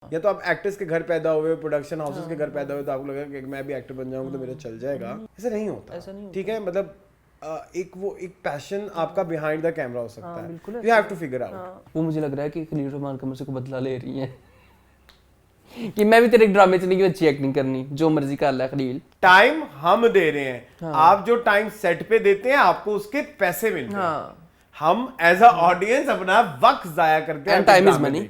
या तो आप एक्टर्स के घर पैदा हुए, प्रोडक्शन हाउसेस के घर पैदा हुए तो आपको लगेगा कि मैं भी एक्टर बन जाऊंगा तो मेरा चल जाएगा। ऐसा नहीं होता, ठीक है? मतलब एक पैशन आपका बिहाइंड द कैमरा हो सकता है। You have to figure out. वो मुझे लग रहा है कि खलील रहमान कमर से को बदला ले रही है कि मैं भी तेरे ड्रामे च नहीं अच्छी एक्टिंग करनी, जो मर्जी कर ले खलील। टाइम हम दे रहे हैं, आप जो टाइम सेट पे देते हैं आपको उसके पैसे मिलते हैं। हम एज अ ऑडियंस अपना वक्त जाया करते हैं, टाइम इज मनी।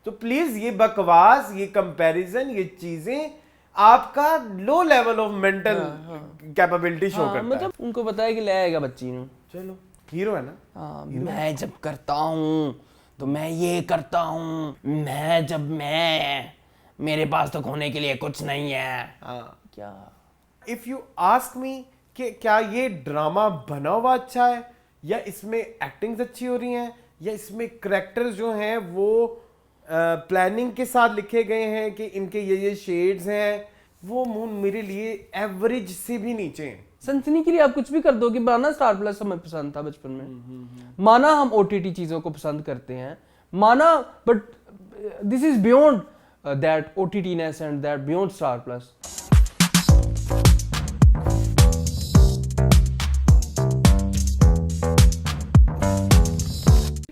तो प्लीज ये बकवास, ये कंपैरिजन, ये चीजें आपका low level of mental capability show करता है। मतलब उनको पता है कि ले आएगा बच्ची ने, चलो हीरो है ना। मैं जब करता हूँ तो मैं ये करता हूँ, मैं मेरे पास तो खोने के लिए कुछ नहीं है। क्या इफ यू आस्क मी कि क्या ये ड्रामा बना हुआ अच्छा है, या इसमें एक्टिंग्स अच्छी हो रही हैं, या इसमें करेक्टर्स जो हैं वो प्लानिंग के साथ लिखे गए हैं कि इनके ये शेड्स हैं, वो मेरे लिए एवरेज से भी नीचे हैं। सनसनी के लिए आप कुछ भी कर दो कि माना स्टार प्लस हमें पसंद था बचपन में, माना हम ओटीटी चीजों को पसंद करते हैं, माना, but this is beyond that OTTness and that beyond Star Plus.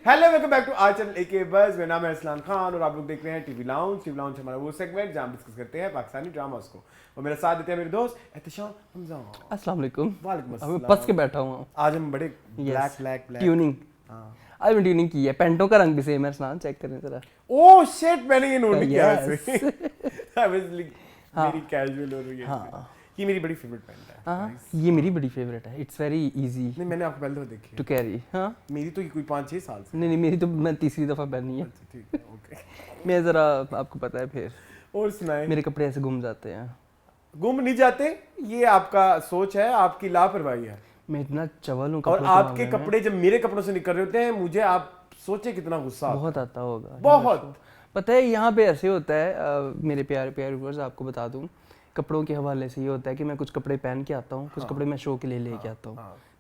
Hello, welcome back to our channel AK बस। मेरा नाम है असलान खान और आप लोग देख रहे हैं टीवी लाउंज। टीवी लाउंज हमारा वो सेगमेंट जहां हम डिस्कस करते हैं पाकिस्तानी ड्रामास को, और मेरा साथ देते हैं मेरे दोस्त एहतशाम हमजा। अस्सलाम वालेकुम। वालेकुम अस्सलाम। मैं बस के बैठा हुआ हूँ। आज हम बड़े ब्लैक ट्यूनिंग, आज मैं ट्यूनिंग की है, पैंटों का रंग भी सेम है। असलान चेक करें जरा। ओह शिट, मैंने ये नोट किया वैसे। आई वाज लाइक मेरी कैजुअल हो रही है। ये मेरी बड़ी फेवरेट पैंट है। ये मेरी बड़ी फेवरेट है। It's very easy. नहीं, मैंने आपको पहले तो देखी टू कैरी। हाँ, मेरी तो कोई 5-6 साल से। नहीं, मेरी तो मैं तीसरी दफा पहनी है। ठीक है, ओके। मैं जरा, आपको पता है, फिर और सुनाए। मेरे कपड़े ऐसे घूम जाते हैं। गुम नहीं जाते, ये आपका सोच है, आपकी लापरवाही है। मैं इतना चवल हूँ और आपके कपड़े जब मेरे कपड़ों से निकल रहे होते हैं, मुझे आप सोचे कितना गुस्सा बहुत आता होगा। बहुत। पता है यहाँ पे ऐसे होता है, मेरे प्यारे प्यारे व्यूअर्स, आपको बता दूं, कपड़ों के हवाले से ये होता है कि मैं कुछ कपड़े पहन के आता हूँ, कुछ कपड़े मैं शो के लिए लेके आता हूँ।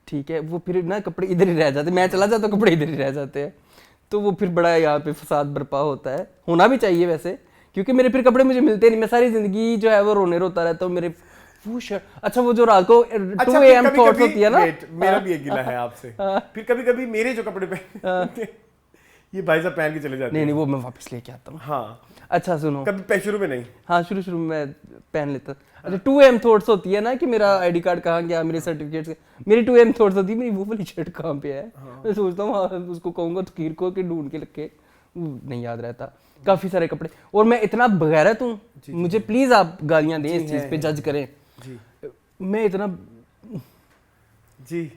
ठीक है, वो फिर ना कपड़े इधर ही रह जाते, मैं चला जाता हूँ कपड़े इधर ही रह जाते हैं, तो वो फिर बड़ा यहाँ पे फसाद बर्पा होता है। होना भी चाहिए वैसे, क्योंकि मेरे फिर कपड़े मुझे मिलते नहीं। मैं सारी जिंदगी जो है वो रोने रोता रहता हूँ। मेरे वो शर्ट, अच्छा वो जो रात को 2 AM थॉट्स होती है ना, मेरा भी एक गिला है आपसे। फिर कभी कभी मेरे जो कपड़े पहनते ये भाई साहब पहन के चले जाते हैं। नहीं, वो मैं वापस लेके आता हूँ। हाँ, अच्छा सुनो, कभी शुरू में नहीं। हाँ, शुरू में मैं पहन लेता। अच्छा 2 AM थॉट्स होती है ना कि मेरा आईडी कार्ड कहाँ गया, मेरे सर्टिफिकेट्स, मेरी 2 AM थॉट्स होती है मेरी वो वाली शर्ट कहाँ पे है। मैं सोचता हूँ उसको कहूँगा तकीर को कि ढूंढ के रखे, नहीं याद रहता। काफी सारे कपड़े, और मैं इतना बगैरत हूँ, मुझे प्लीज आप गालियाँ दें, इस चीज पे जज करें। मैं इतना जी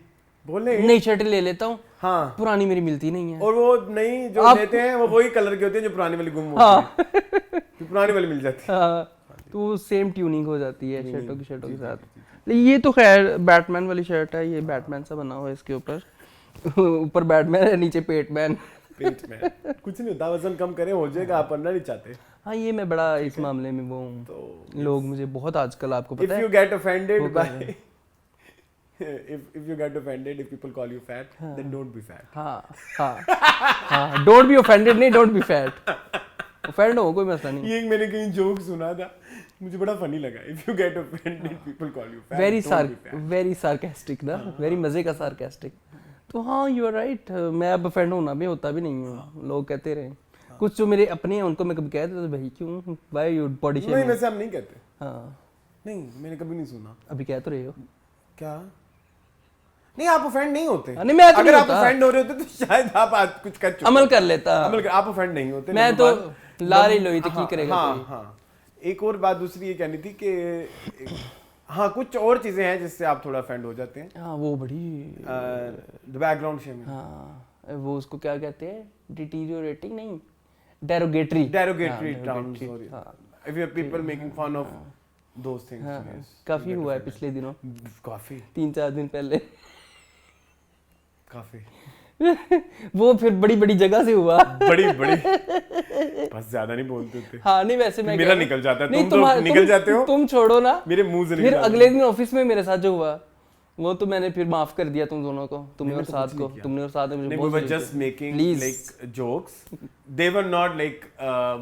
बोले नई शर्ट ले लेता हूँ, हाँ, पुरानी मेरी मिलती नहीं है। और वो नई जो लेते हैं वो वही कलर की होती है जो पुरानी वाली गुम होती है। तो पुरानी वाली मिल जाती है। तो सेम ट्यूनिंग हो जाती है शर्टों के साथ। ये तो खैर बैटमैन वाली शर्ट है, ये बैटमैन सा बना हुआ है इसके ऊपर बैटमैन है, नीचे पेटमैन। कुछ नहीं होता, वजन कम करें हो जाएगा, आप पढ़ना नहीं चाहते। हाँ, ये मैं बड़ा इस मामले में वो हूँ, तो लोग मुझे बहुत आजकल, आपको पता है, if you get offended by if you get offended if people call you fat, then don't be fat. हाँ, don't be offended, नहीं, don't be fat. offend हो, कोई मसला नहीं। ये मैंने कहीं जोक सुना था, मुझे बड़ा फनी लगा। if you get offended people call you fat, very sarcastic ना, very मजे का sarcastic। तो हाँ, you are right, मैं अब offend होना भी होता भी नहीं हूँ, लोग कहते रहे। कुछ जो मेरे अपने हैं उनको मैं कभी कहते तो भाई क्यों, why you body shaming? नहीं, वैसे हम नहीं कहते। हाँ, नहीं, मैंने कभी नहीं सुना। अभी कह तो रहे हो क्या? नहीं, आप ऑफेंड नहीं होते। नहीं, मैं तो अगर आप ऑफेंड हो रहे होते तो शायद आप आज कुछ कर चुके, अमल कर लेता। आप ऑफेंड नहीं होते। मैं तो लारी लोई तो की करेगा। हाँ, एक और बात दूसरी ये कहनी थी कि हाँ, कुछ और चीजें हैं जिससे आप थोड़ा ऑफेंड हो जाते हैं। हाँ, वो बड़ी द बैकग्राउंड शेमिंग। हाँ, वो उसको क्या कहते हैं, डिटीरियोरेटिंग नहीं, derogatory terms. If you are people making fun of those things. काफी हुआ है पिछले दिनों, काफी 3-4 दिन पहले काफी वो फिर बड़ी जगह से हुआ। बड़ी बस ज्यादा नहीं बोलते थे। हाँ, नहीं वैसे मैं मेरा निकल जाता है, तुम तो निकल जाते हो, तुम छोड़ो ना, मेरे मुंह से फिर अगले दिन ऑफिस में मेरे साथ जो हुआ, वो तो मैंने फिर माफ कर दिया तुम दोनों को, तुम्हें और साथ को, तुमने और साथ में मुझे बहुत just making like jokes, they were not like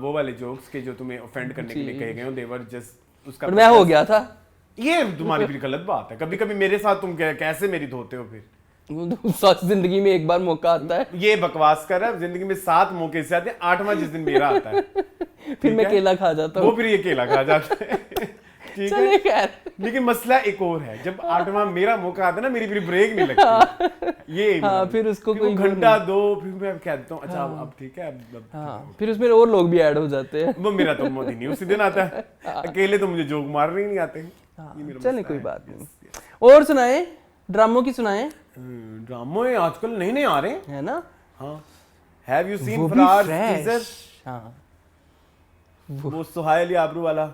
वो वाले जोक्स के जो तुम्हें ऑफेंड करने के लिए कहे गए हो, दे वर जस्ट उसका मैं हो गया था। ये तुम्हारी फिर गलत बात है, कभी कभी मेरे साथ तुम कैसे मेरी धोते हो फिर। सच जिंदगी में एक बार मौका आता है। ये बकवास कर रहा है, जिंदगी में 7 मौके से आते हैं, 8वां जिस दिन मेरा आता है फिर मैं केला खा जाता हूँ, वो फिर ये केला खा जाता है ठीक है खैर। लेकिन मसला एक और है, जब 8वां मेरा मौका आता है ना, मेरी फिर ब्रेक नहीं लगती ये हाँ, फिर उसको कोई घंटा दो, फिर मैं कहता हूँ अच्छा अब ठीक है हाँ, फिर उसमें और लोग भी ऐड हो जाते हैं। वो मेरा तो मोदी नहीं उसी दिन आता है, अकेले तो मुझे जोक मारने ही नहीं आते। चले कोई बात नहीं, और सुनाए, ड्रामों की सुनाए। ड्रामों आजकल नए नए आ रहे हैं, है ना। हाँ, हैव यू सीन फरार टीजर? हाँ, वो सुहाय अली आबरू वाला,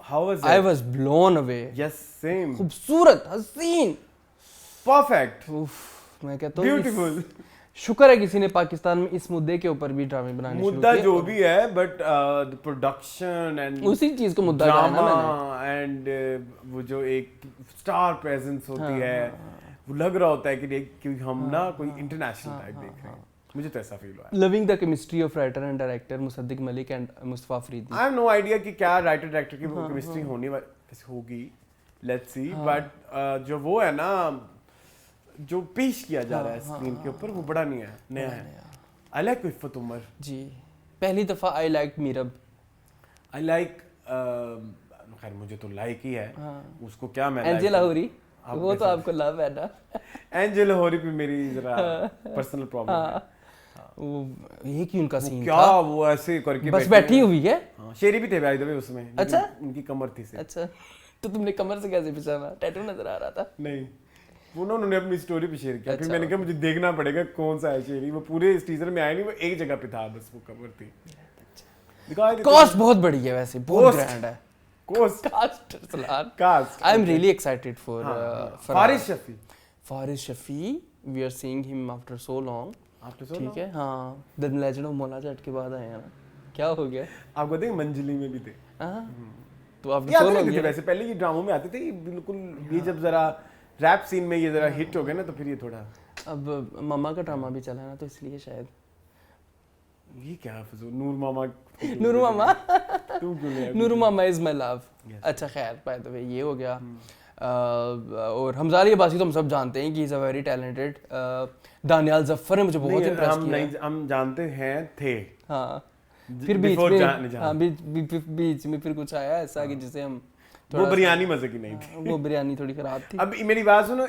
how was it? I was blown away. Yes, same. खूबसूरत, हसीन, perfect. मैं कहता हूँ beautiful. शुक्र है किसी ने पाकिस्तान में इस मुद्दे के ऊपर भी ड्रामे बनाने शुरू किए। मुद्दा जो भी है, but the production and उसी चीज को मुद्दा बनाया ना मैंने। and वो जो एक स्टार प्रेजेंस होती है, वो लग रहा होता है कि हम ना कोई इंटरनेशनल टाइप देख रहे हैं। मुझे तो ऐसा फील हुआ है। Loving the chemistry of writer and director Musaddiq Malik and Mustafa Faridi. I have no idea कि क्या राइटर डायरेक्टर की केमिस्ट्री होनी होगी, लेट्स सी, बट जो वो है ना, जो पेश किया जा रहा है स्क्रीन के ऊपर, वो बड़ा नहीं है, नया है। आई लाइक इफ़त उमर जी, पहली दफा I like Meerab, I like खैर मुझे तो लाइक ही है उसको, क्या मैं एंजेल लाहौरी, वो तो आपको लव है ना। एंजेल लाहौरी पे मेरी जरा पर्सनल प्रॉब्लम है, वो एक ही उनका सीन क्या था, वो ऐसे करके बस बैठी हुई है। हाँ, शेरी भी थे भाई दबे उसमें। अच्छा, उनकी कमर थी से। अच्छा, तो तुमने कमर से कैसे पहचाना? टैटू नजर आ रहा था? नहीं, वो ना उन्होंने अपनी स्टोरी पे शेयर किया, फिर मैंने कहा मुझे देखना पड़ेगा कौन सा है शेरी, वो पूरे इस टीजर में आया नहीं, वो एक जगह पे था बस, वो कमर थी। कॉस्ट बहुत बड़ी है वैसे, बहुत ग्रैंड है। Cast Salar, cast, I am really excited for Faris Shafi. Faris Shafi, we are seeing him after so long, ठीक है। हाँ, द लेजेंड ऑफ मोला जट के बाद आए हैं ना, क्या हो गया आपको? देख मंजली में भी थे, तो आफ्टर सो लॉन्ग, वैसे पहले ये ड्रामों में आते थे बिल्कुल, ये जब जरा रैप सीन में ये जरा हिट हो गए ना, तो फिर ये थोड़ा, अब मामा का ड्रामा भी चला ना, तो इसलिए शायद। ये क्या फजूल, नूर मामा, नूर मामा, तुम क्यों ले? नूर मामा इज माय लव। अच्छा खैर, बाय द वे ये हो गया। और हमजारी अब्बासी तो हम सब जानते हैं कि ही is a very talented. Daniyal Zafar ने मुझे बहुत इम्प्रेस किया। हम जानते हैं थे, हाँ, फिर बीच में फिर कुछ आया ऐसा कि जिसे हम, वो बिरयानी मजे की नहीं थी, वो बिरयानी थोड़ी खराब थी। अब मेरी बात सुनो,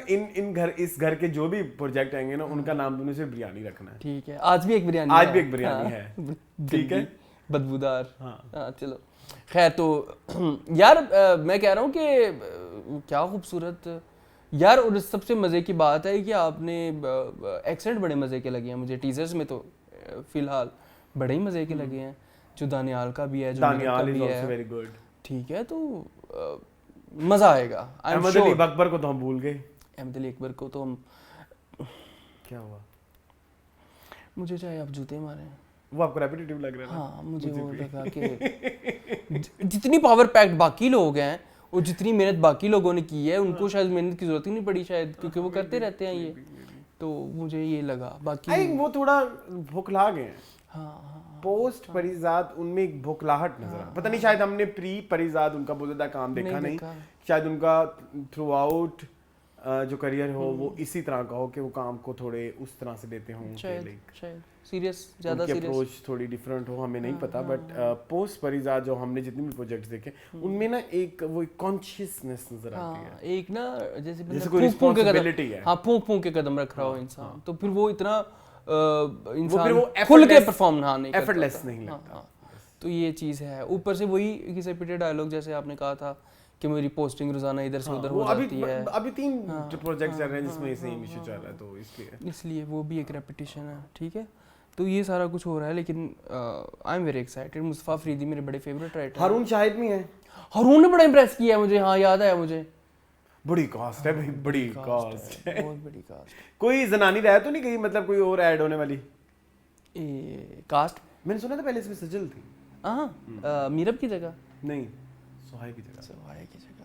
इस घर के जो भी प्रोजेक्ट आएंगे ना, उनका नाम तुमने सिर्फ बिरयानी रखना है, ठीक है? आज भी एक बिरयानी है, ठीक है, बदबूदार। हाँ चलो खैर, तो यार मैं कह रहा हूँ कि क्या खूबसूरत यार, और सबसे मज़े की बात है कि आपने एक्सेंट बड़े मज़े के लगे हैं मुझे टीजर्स में, तो फिलहाल बड़े ही मज़े के लगे हैं, जो दानियाल का भी है, जो Daniyal is also very good, ठीक है, तो मज़ा आएगा। अहमद अली अकबर को तो हम भूल गए, अहमद अली अकबर को तो हम, क्या हुआ? मुझे चाहे आप जूते मारें, वो आपको रेपिटेटिव लग रहा है ना? हाँ, मुझे वो लगा कि जितनी पावर पैक्ड बाकी लोग हैं और जितनी मेहनत बाकी लोगों ने की है, उनको शायद मेहनत की जरूरत ही नहीं पड़ी शायद, क्योंकि वो करते रहते हैं ये, तो मुझे ये लगा। बाकी वो थोड़ा भुखला गए हैं। हाँ, पोस्ट परिजात उनमें एक भुखलाहट नजर आ, पता नहीं, शायद हमने प्री परिजात उनका बहुत ज्यादा काम देखा नहीं, शायद उनका थ्रू आउट जो करियर हो वो इसी तरह का हो कि वो काम को थोड़े उस तरह से देते हों, शायद सीरियस, ज्यादा सीरियस अप्रोच थोड़ी डिफरेंट हो, हमें नहीं पता, बट पोस्ट परिजात जो हमने जितने भी प्रोजेक्ट्स देखे, उनमें ना एक वो कॉन्शियसनेस नजर आती है, एक ना जैसे कोई रिस्पांसिबिलिटी है, हाँ, फूंक के कदम रख रहा हो इंसान, तो फिर वो इतना इंसान वो खुल के परफॉर्म नहीं करता, एफर्टलेस नहीं लगता, तो ये चीज़ है। ऊपर से वही घिसे पिटे डायलॉग, जैसे आपने कहा था कि मेरी पोस्टिंग रोजाना इधर से उधर हो जाती है, अभी 3 प्रोजेक्ट चल रहे हैं जिसमें सेम इशू चल रहा है, तो इसलिए वो भी एक रेपिटेशन है, ठीक है, तो ये सारा कुछ हो रहा है, लेकिन I am very excited. Mustafa Afridi मेरे बड़े फेवरेट राइटर, हारून शाहिद भी हैं, हारून ने बड़ा इंप्रेस किया मुझे, हाँ याद आया मुझे, बड़ी कास्ट है भाई, बड़ी कास्ट है, बहुत बड़ी कास्ट। कोई जनानी रह तो नहीं गई, मतलब कोई और ऐड होने वाली कास्ट? मैंने सुना था पहले इसमें सजल थी, हाँ, मीरब की जगह नहीं, सुहाय की जगह, सुहाय की जगह,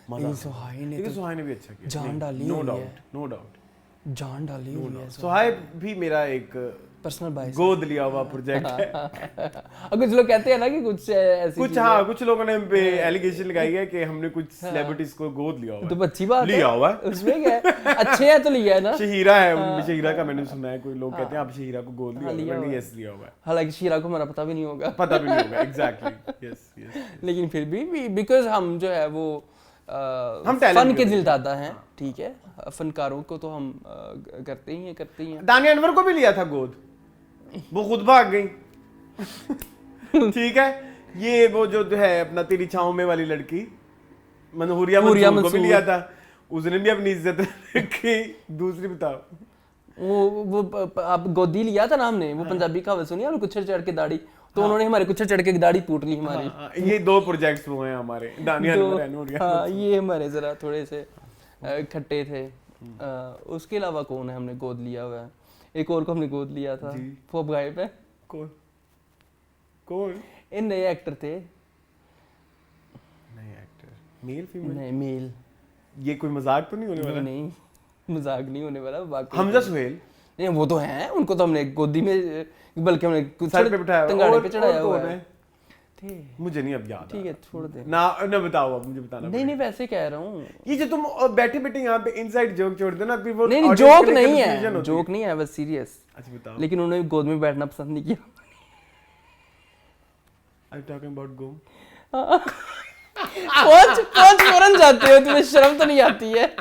मजा सुहाई ने लेकिन सुहाई ने भी अच्छा किया, जान डाली नो हुई है। Doubt, no doubt. जान डाली हुई है सुहाई भी मेरा एक पर्सनल बाय गोद लिया हुआ प्रोजेक्ट है। कुछ लोग कहते हैं ना कि कुछ ऐसी कुछ हाँ, कुछ लोगों ने हम पे एलिगेशन लगाई है कि हमने कुछ सेलिब्रिटीज को गोद लिया हुआ तो है। अच्छी बात लिया हुआ है, उसमें क्या है, अच्छे हैं तो लिया है ना। शहीरा है, शहीरा का मैंने सुना है, कोई लोग कहते हैं आप शहीरा को गोद लिया हुआ है, यस लिया हुआ है। हालांकि शीरा को हमारा पता भी नहीं होगा, पता भी नहीं होगा, एग्जैक्टली, यस यस। लेकिन फिर भी बिकॉज हम जो है वो हम talent फन के के दिलदादा हैं, ठीक है, फनकारों को तो हम करते ही हैं। दानिया अनवर को भी लिया था गोद, वो खुद भाग गई। ठीक है, ये वो जो है अपना तेरी छाँव में वाली लड़की मनहूरिया मंसूर को भी लिया था, उसने भी अपनी इज्जत रखी। दूसरी बताओ, वो आप गोदी लिया था ना हमने, वो पंजाबी कहावत सुनी है, कुछड़ चढ़ के दाढ़ी, तो उन्होंने हमारे कुछड़ चढ़ के दाढ़ी पूट ली हमारी। ये दो प्रोजेक्ट्स वो हैं हमारे, दानिया अनवर एंड नूरिया। हाँ, ये हमारे जरा थोड़े से खट्टे थे। उसके अलावा कौन है हमने गोद लिया हुआ है? एक और को हमने गोद लिया था, वो अब गायब है। कौन कौन? इन नए एक्टर थे, नए एक्टर, मेल फीमेल? नहीं मेल। ये कोई मजाक तो नहीं होने वाला? नहीं मजाक नहीं होने वाला। बाकी हमजा सुहेल? नहीं, वो तो हैं, उनको तो हमने गोदी में, बल्कि हमने सर पे बिठाया, तंगाड़े पे चढ़ाया हुआ है। थे मुझे नहीं अब याद। ठीक है, छोड़ दे ना ना, बताओ अब, मुझे बताना। नहीं वैसे कह रहा हूँ, ये जो तुम बैठे बैठे यहाँ पे इनसाइड जोक छोड़ दो ना, फिर वो नहीं जोक नहीं है, जोक नहीं है, बस सीरियस। अच्छा बताओ। लेकिन उन्होंने गोद में बैठना पसंद नहीं किया। Are you talking about गोम? पहुंच फौरन जाते हो, तुम्हें शर्म तो नहीं आती है?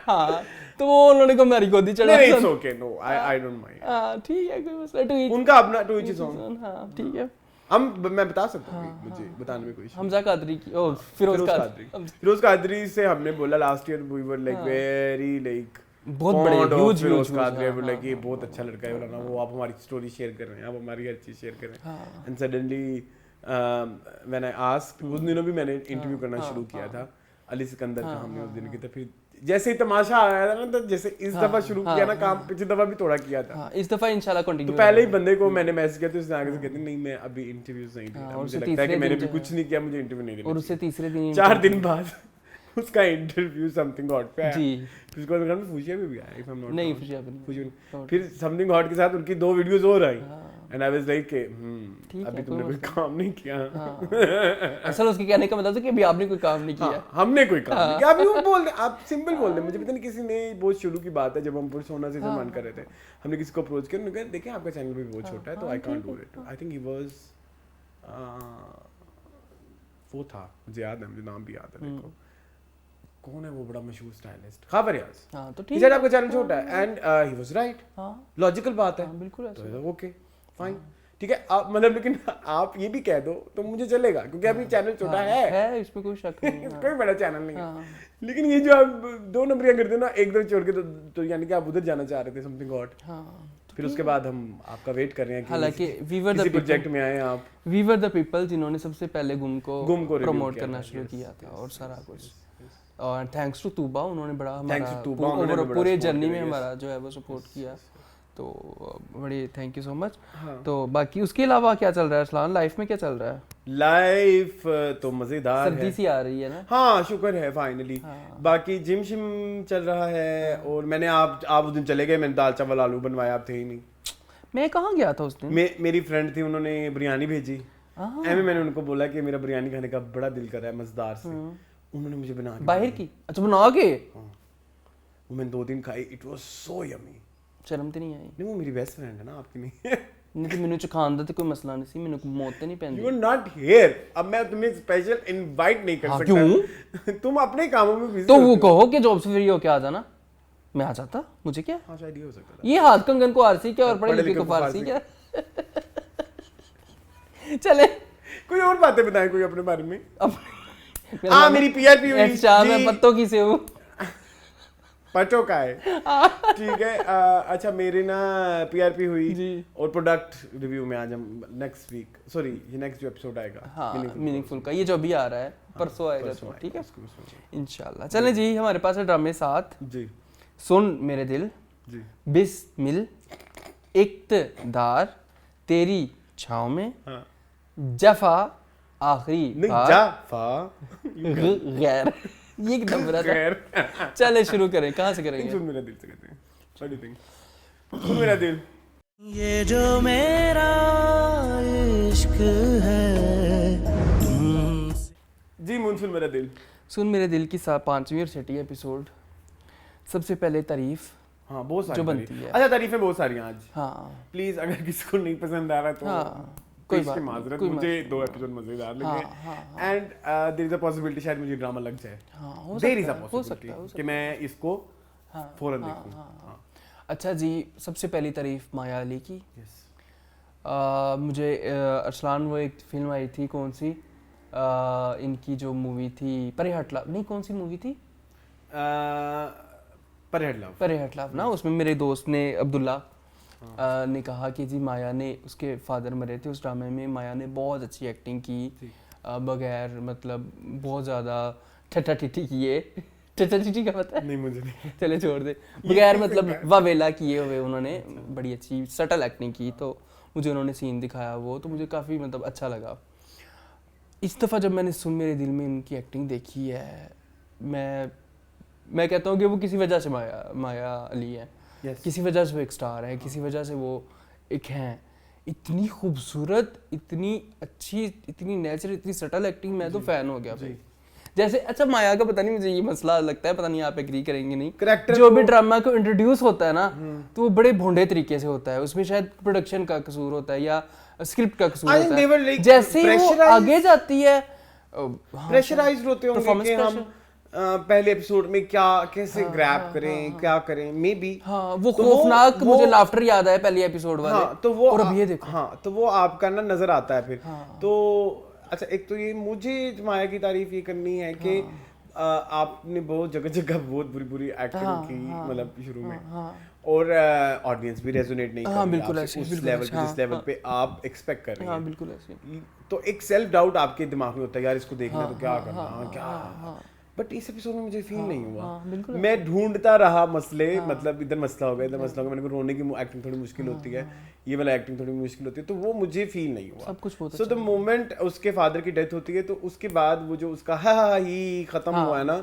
हाँ, तो वो उन्होंने को हमारी गोदी चढ़ा। नहीं, it's okay, no, I don't mind। हाँ ठीक है, कोई मसला नहीं। उनका अपना टू ईच सॉन्ग। हाँ ठीक है, मैं बता सकता हूँ, मुझे बताने में कोई इशू। हमजा कादरी की, ओ फिरोज कादरी। फिरोज कादरी से हमने बोला last year, we were like very like बहुत बड़े ह्यूज फिरोज कादरी, वो लाइक ये बहुत अच्छा लड़का है ना, वो आप हमारी स्टोरी शेयर कर रहे हैं, आप हमारी हर चीज शेयर कर रहे हैं। And suddenly when I asked, उस दिनों भी मैंने इंटरव्यू करना शुरू किया था अली सिकंदर का, हमने उस दिन की, तो फिर जैसे ही तमाशा आया था ना, तो जैसे इस दफा शुरू किया ना काम, पिछली दफा भी थोड़ा किया था, इस दफा इंशाल्लाह कंटिन्यू। तो पहले ही बंदे को मैंने मैसेज किया, तो उसने आगे से कहते नहीं मैं अभी इंटरव्यूज नहीं दे रहा, मुझे लगता है कि मैंने भी कुछ नहीं किया, मुझे इंटरव्यू नहीं देना। और उससे तीसरे दिन 4 दिन बाद उसका इंटरव्यू समथिंग हॉट पे आया जी, फिर उसके बाद फुशिया भी गया, इफ आई एम नॉट नहीं फुशिया भी नहीं, फिर समथिंग हॉट के साथ उनकी 2 वीडियोस और आई, एंड आई वाज लाइक अभी तुमने कोई काम नहीं किया। असल उसके कहने का मतलब था कि अभी आपने कोई काम नहीं किया। हमने कोई काम नहीं किया, अभी वो बोल रहे, आप सिंपल बोल रहे, मुझे पता नहीं किसी ने बहुत शुरू की बात है, जब हम सोना से मन कर रहे थे, हमने किसी को अप्रोच किया, उन्होंने कहा देखिए आपका चैनल भी बहुत छोटा है, तो I can't do it. I think he was वो था, मुझे याद है, मुझे नाम भी याद है, देखो कौन है वो बड़ा मशहूर स्टाइलिस्ट, खाबर याज। हां तो ठीक है, आपका चैनल छोटा है, एंड ही वाज राइट। हां, लॉजिकल बात है, बिल्कुल ऐसा, तो ओके फाइन, ठीक है, आप मतलब, लेकिन आप ये भी कह दो तो मुझे चलेगा, क्योंकि अभी चैनल छोटा है, इसमें कोई शक नहीं है, कोई बड़ा चैनल नहीं है। लेकिन ये जो आप 2 नंबरियां करते हो ना एकदम छोड़ के, तो यानी कि आप उधर जाना चाह रहे थे, समथिंग हॉट। फिर उसके बाद हम आपका वेट कर रहे हैं कि हालांकि वी वर द प्रोजेक्ट में आए आप, वी वर द पीपल जिन्होंने सबसे पहले गुम को प्रमोट करना शुरू किया था, और सारा कुछ, और थैंक्स टू तूबा, उन्होंने बड़ा हमारा पूरे जर्नी में हमारा जो है वो सपोर्ट किया, तो बड़ी थैंक यू सो मच। तो बाकी उसके अलावा क्या चल रहा है अरसलान, लाइफ में क्या चल रहा है? लाइफ तो मजेदार है, सर्दी सी आ रही है ना। हाँ शुक्र है फाइनली। बाकी जिम शिम चल रहा है, और मैंने आप उस दिन चले गए, मैंने दाल चावल आलू बनवाया, आप थे ही नहीं। मैं कहाँ गया था उस दिन? मेरी फ्रेंड थी, उन्होंने बिरयानी भेजी, मैंने उनको बोला कि मेरा बिरयानी खाने का बड़ा दिल कर रहा है मजेदार से, उन्होंने मुझे बना के बाहर की, अच्छा बना के, वो मैंने 2 दिन खाई, इट वाज सो यमी। शर्म तो नहीं आई? नहीं, वो मेरी बेस्ट फ्रेंड है ना, आपकी नहीं। नहीं तो मैंने चखान दा तो कोई मसला नहीं सी, मैंने मौत तो नहीं पैंदी। यू आर नॉट हियर, अब मैं तुम्हें स्पेशल इनवाइट नहीं कर सकता। क्यों? तुम अपने कामों में बिजी तो वो कहो कि जॉब से फ्री होके आ जाना, मैं आ जाता, मुझे क्या। हाँ शायद ये हो सकता था। ये हाथ कंगन को आरसी क्या, और पढ़े लिखे को फारसी क्या। चले कोई और बातें बताएं कोई अपने बारे में। हाँ मेरी पीआरपी हुई मैं पत्तों की से हूँ, पटो का है, ठीक है। अच्छा मेरे ना पीआरपी हुई जी, और प्रोडक्ट रिव्यू में आज हम नेक्स्ट वीक, सॉरी ये नेक्स्ट जो एपिसोड आएगा, हाँ मीनिंगफुल का, ये जो भी आ रहा है परसों आएगा, तो ठीक है इंशाल्लाह। चलें जी, हमारे पास है ड्रामे 7 जी, सुन मेरे दिल जी, बिस्मिल, इक़्तिदार, तेरी छाँव में, जफा, आखिरी नहीं बार जा फा गैर ये एकदम बुरा था। गैर चले शुरू करें, कहाँ से करेंगे? सुन मेरा दिल से कहते हैं। What do you think? सुन मेरा दिल। ये जो मेरा इश्क है जी मून सुन मेरा दिल। सुन मेरे दिल की 5वीं और 6वीं एपिसोड। सबसे पहले तारीफ हाँ बहुत सारी जो बनती तारीफ। है। अच्छा तारीफें बहुत सारी हैं आज। हाँ प्लीज अगर किसी को नहीं पसंद आ रहा तो हाँ, कोई बात नहीं, माजरत, कोई मुझे मसला 2 एपिसोड मजेदार लगे हाँ, and there is a possibility शायद मुझे ड्रामा लग जाए। हाँ हो देयर इज अ सकता है, हो पॉसिबिलिटी सकता है, हो कि सकता मैं इसको हाँ, फौरन हाँ, देखूं। हाँ, हाँ अच्छा जी, सबसे पहली तारीफ माया अली की। यस मुझे अरसलान वो एक फिल्म आई थी कौन सी इनकी जो मूवी थी परे हटला, नहीं कौन सी मूवी थी? Per head love. परे हटला ना, उसमें मेरे दोस्त ने अब्दुल्ला ने कहा कि जी माया ने, उसके फादर मरे थे उस ड्रामे में, माया ने बहुत अच्छी एक्टिंग की बगैर मतलब बहुत ज़्यादा ठट्ठा ठिठी किए। ठट्ठा ठिठी का पता है? नहीं मुझे नहीं। चले छोड़ दे, बगैर मतलब वावेला किए हुए उन्होंने बड़ी अच्छी सटल एक्टिंग की, तो मुझे उन्होंने सीन दिखाया वो तो मुझे काफ़ी मतलब अच्छा लगा। इस दफ़ा जब मैंने सुन मेरे दिल में इनकी एक्टिंग देखी है, मैं कहता हूँ कि वो किसी वजह से माया अली है। Yes. किसी वजह से वो एक स्टार है, किसी वजह से वो एक हैं। इतनी खूबसूरत, इतनी अच्छी, इतनी नेचुरल, इतनी सटल एक्टिंग, मैं तो फ़ैन हो गया भाई। जैसे अच्छा माया का पता नहीं मुझे ये मसला लगता है, पता नहीं आप एग्री करेंगे नहीं, Character जो भी ड्रामा को इंट्रोड्यूस होता है ना तो वो बड़े भोंडे तरीके से होता है, उसमें शायद प्रोडक्शन का कसूर होता है या स्क्रिप्ट का कसूर I think होता they were है। like जैसे ही वो pressurized- आगे जाती है प्रेशराइज्ड होते होंगे Performance कि हम pressure। पहले एपिसोड में क्या कैसे ग्रैब करें, क्या करें, मे बी। हाँ वो तो खौफनाक मुझे लाफ्टर याद आया पहले एपिसोड वाले। हाँ तो वो और अब ये देखो हाँ तो वो आपका ना नजर आता है फिर। तो अच्छा एक तो ये मुझे माया की तारीफ ये करनी है कि आपने बहुत जगह जगह बहुत बुरी बुरी एक्टिंग की, मतलब शुरू में, और ऑडियंस भी रेजोनेट नहीं कर बिल्कुल रही ऐसे, आपसे उस बिल्कुल लेवल ऐसे, पे जिस लेवल पे आप एक्सपेक्ट कर रहे हाँ हैं। बिल्कुल ऐसे। तो एक सेल्फ डाउट आपके दिमाग में होता है, यार इसको देखना तो क्या करना क्या, बट इस एपिसोड में मुझे फील नहीं हुआ। मैं ढूंढता रहा मसले, मतलब इधर मसला हो गया, इधर मसला हो गया, मैंने कहा रोने की एक्टिंग थोड़ी मुश्किल होती है, ये वाला एक्टिंग थोड़ी मुश्किल होती है, तो वो मुझे फील नहीं हुआ। सब कुछ बहुत सो द मोमेंट उसके फादर की डेथ होती है तो उसके बाद वो जो उसका हा ही खत्म हुआ है ना,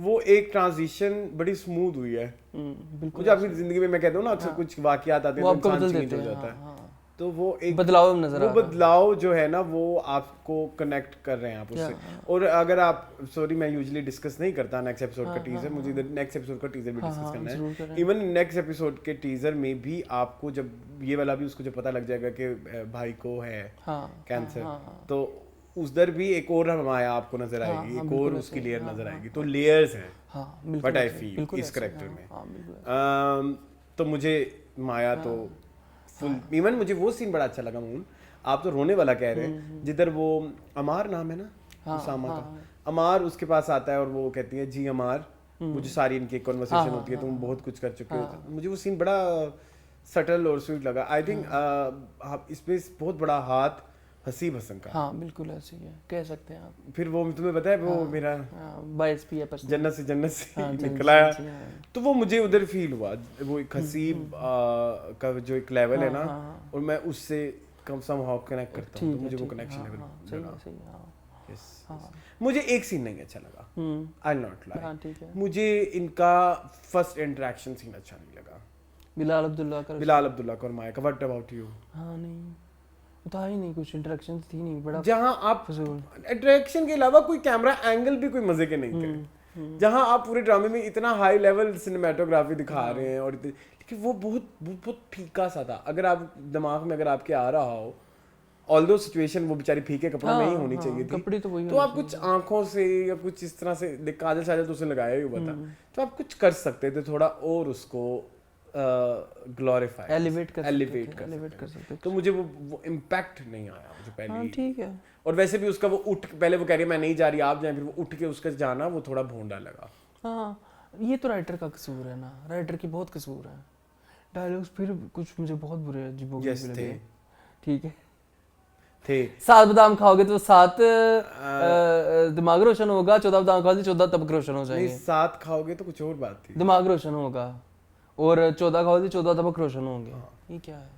वो एक ट्रांजिशन बड़ी स्मूथ हुई है। बिल्कुल मुझे अपनी जिंदगी में मैं कहता हूँ ना अक्सर कुछ वाकयात आते हैं तो इंसान चेंज हो जाता है, तो वो एक बदलाव नजर आ वो बदलाव जो है ना वो आपको कनेक्ट कर रहे हैं आप उससे। और अगर आप सॉरी मैं यूजुअली डिस्कस नहीं करता नेक्स्ट एपिसोड का टीजर, मुझे इधर नेक्स्ट एपिसोड का टीजर भी डिस्कस करना है। इवन नेक्स्ट एपिसोड के टीजर में भी आपको जब ये वाला भी उसको जब पता लग जाएगा कि भाई को है कैंसर, तो उधर भी एक और माया आपको नजर आएगी, एक और उसकी लेयर नजर आएगी, तो लेयर्स हैं बट आई फील इस करेक्टर में। तो मुझे माया तो फुल, इवन मुझे वो सीन बड़ा अच्छा लगा मून, आप तो रोने वाला कह रहे हैं, जिधर वो अमार नाम है ना उसामा का, अमार उसके पास आता है और वो कहती है जी अमार, वो जो सारी इनकी कन्वर्सेशन होती है, तुम बहुत कुछ कर चुके हो, मुझे वो सीन बड़ा सटल और स्वीट लगा। आई थिंक इसमें बहुत बड़ा हाथ हसीब हसन का। हाँ बिल्कुल ऐसे ही है, कह सकते हैं आप। फिर वो तुम्हें पता है वो मेरा बायस भी है पर्सन, जन्नत से निकला है, तो वो मुझे उधर फील हुआ, वो एक हसीब का जो एक लेवल है ना, और मैं उससे कम समहाउ कनेक्ट करता हूँ, तो मुझे वो कनेक्शन लेवल लगा। मुझे एक सीन नहीं अच्छा लगा, आई नॉट लाई, मुझे इनका फर्स्ट इंटरेक्शन सीन अच्छा नहीं लगा, बिलाल अब्दुल्ला का और माया का। What about you? हाँ नहीं था ही नहीं, कुछ इंटरेक्शन थी नहीं, बड़ा जहां आप इंटरेक्शन के अलावा कोई कैमरा एंगल भी कोई मजे के नहीं थे, जहां आप पूरे ड्रामे में इतना हाई लेवल सिनेमेटोग्राफी दिखा रहे हैं, और लेकिन वो बहुत फीका सा था। अगर आप दिमाग में अगर आपके आ रहा हो, ऑल्दो सिचुएशन वो बेचारी फीके कपड़ों में ही होनी चाहिए थी, तो आप कुछ आंखों से या कुछ इस तरह से, काजल साजल तो उसने लगाया ही हुआ था, तो आप कुछ कर सकते थे थोड़ा और उसको ग्लोरीफाई एलिवेट कर सकते। तो मुझे वो इम्पैक्ट नहीं आया मुझे पहले। ठीक है। और वैसे भी उसका वो उठ, पहले वो कह रही है मैं नहीं जा रही आप जाएं, फिर वो उठ के उसका जाना वो थोड़ा भोंडा लगा। हाँ ये तो राइटर का कसूर है ना, राइटर की बहुत कसूर है। डायलॉग्स फिर कुछ मुझे बहुत बुरे अजीबोगरीब लगे। ठीक है थे 7 बादाम खाओगे तो 7 दिमाग रोशन होगा, 14 बादाम खाओगे तो 14 तबक रोशन हो जाएंगे। 7 खाओगे तो कुछ और बात थी, दिमाग रोशन होगा, और 14 खाओगे तो 14 तबक रोशन होंगे। ये क्या है?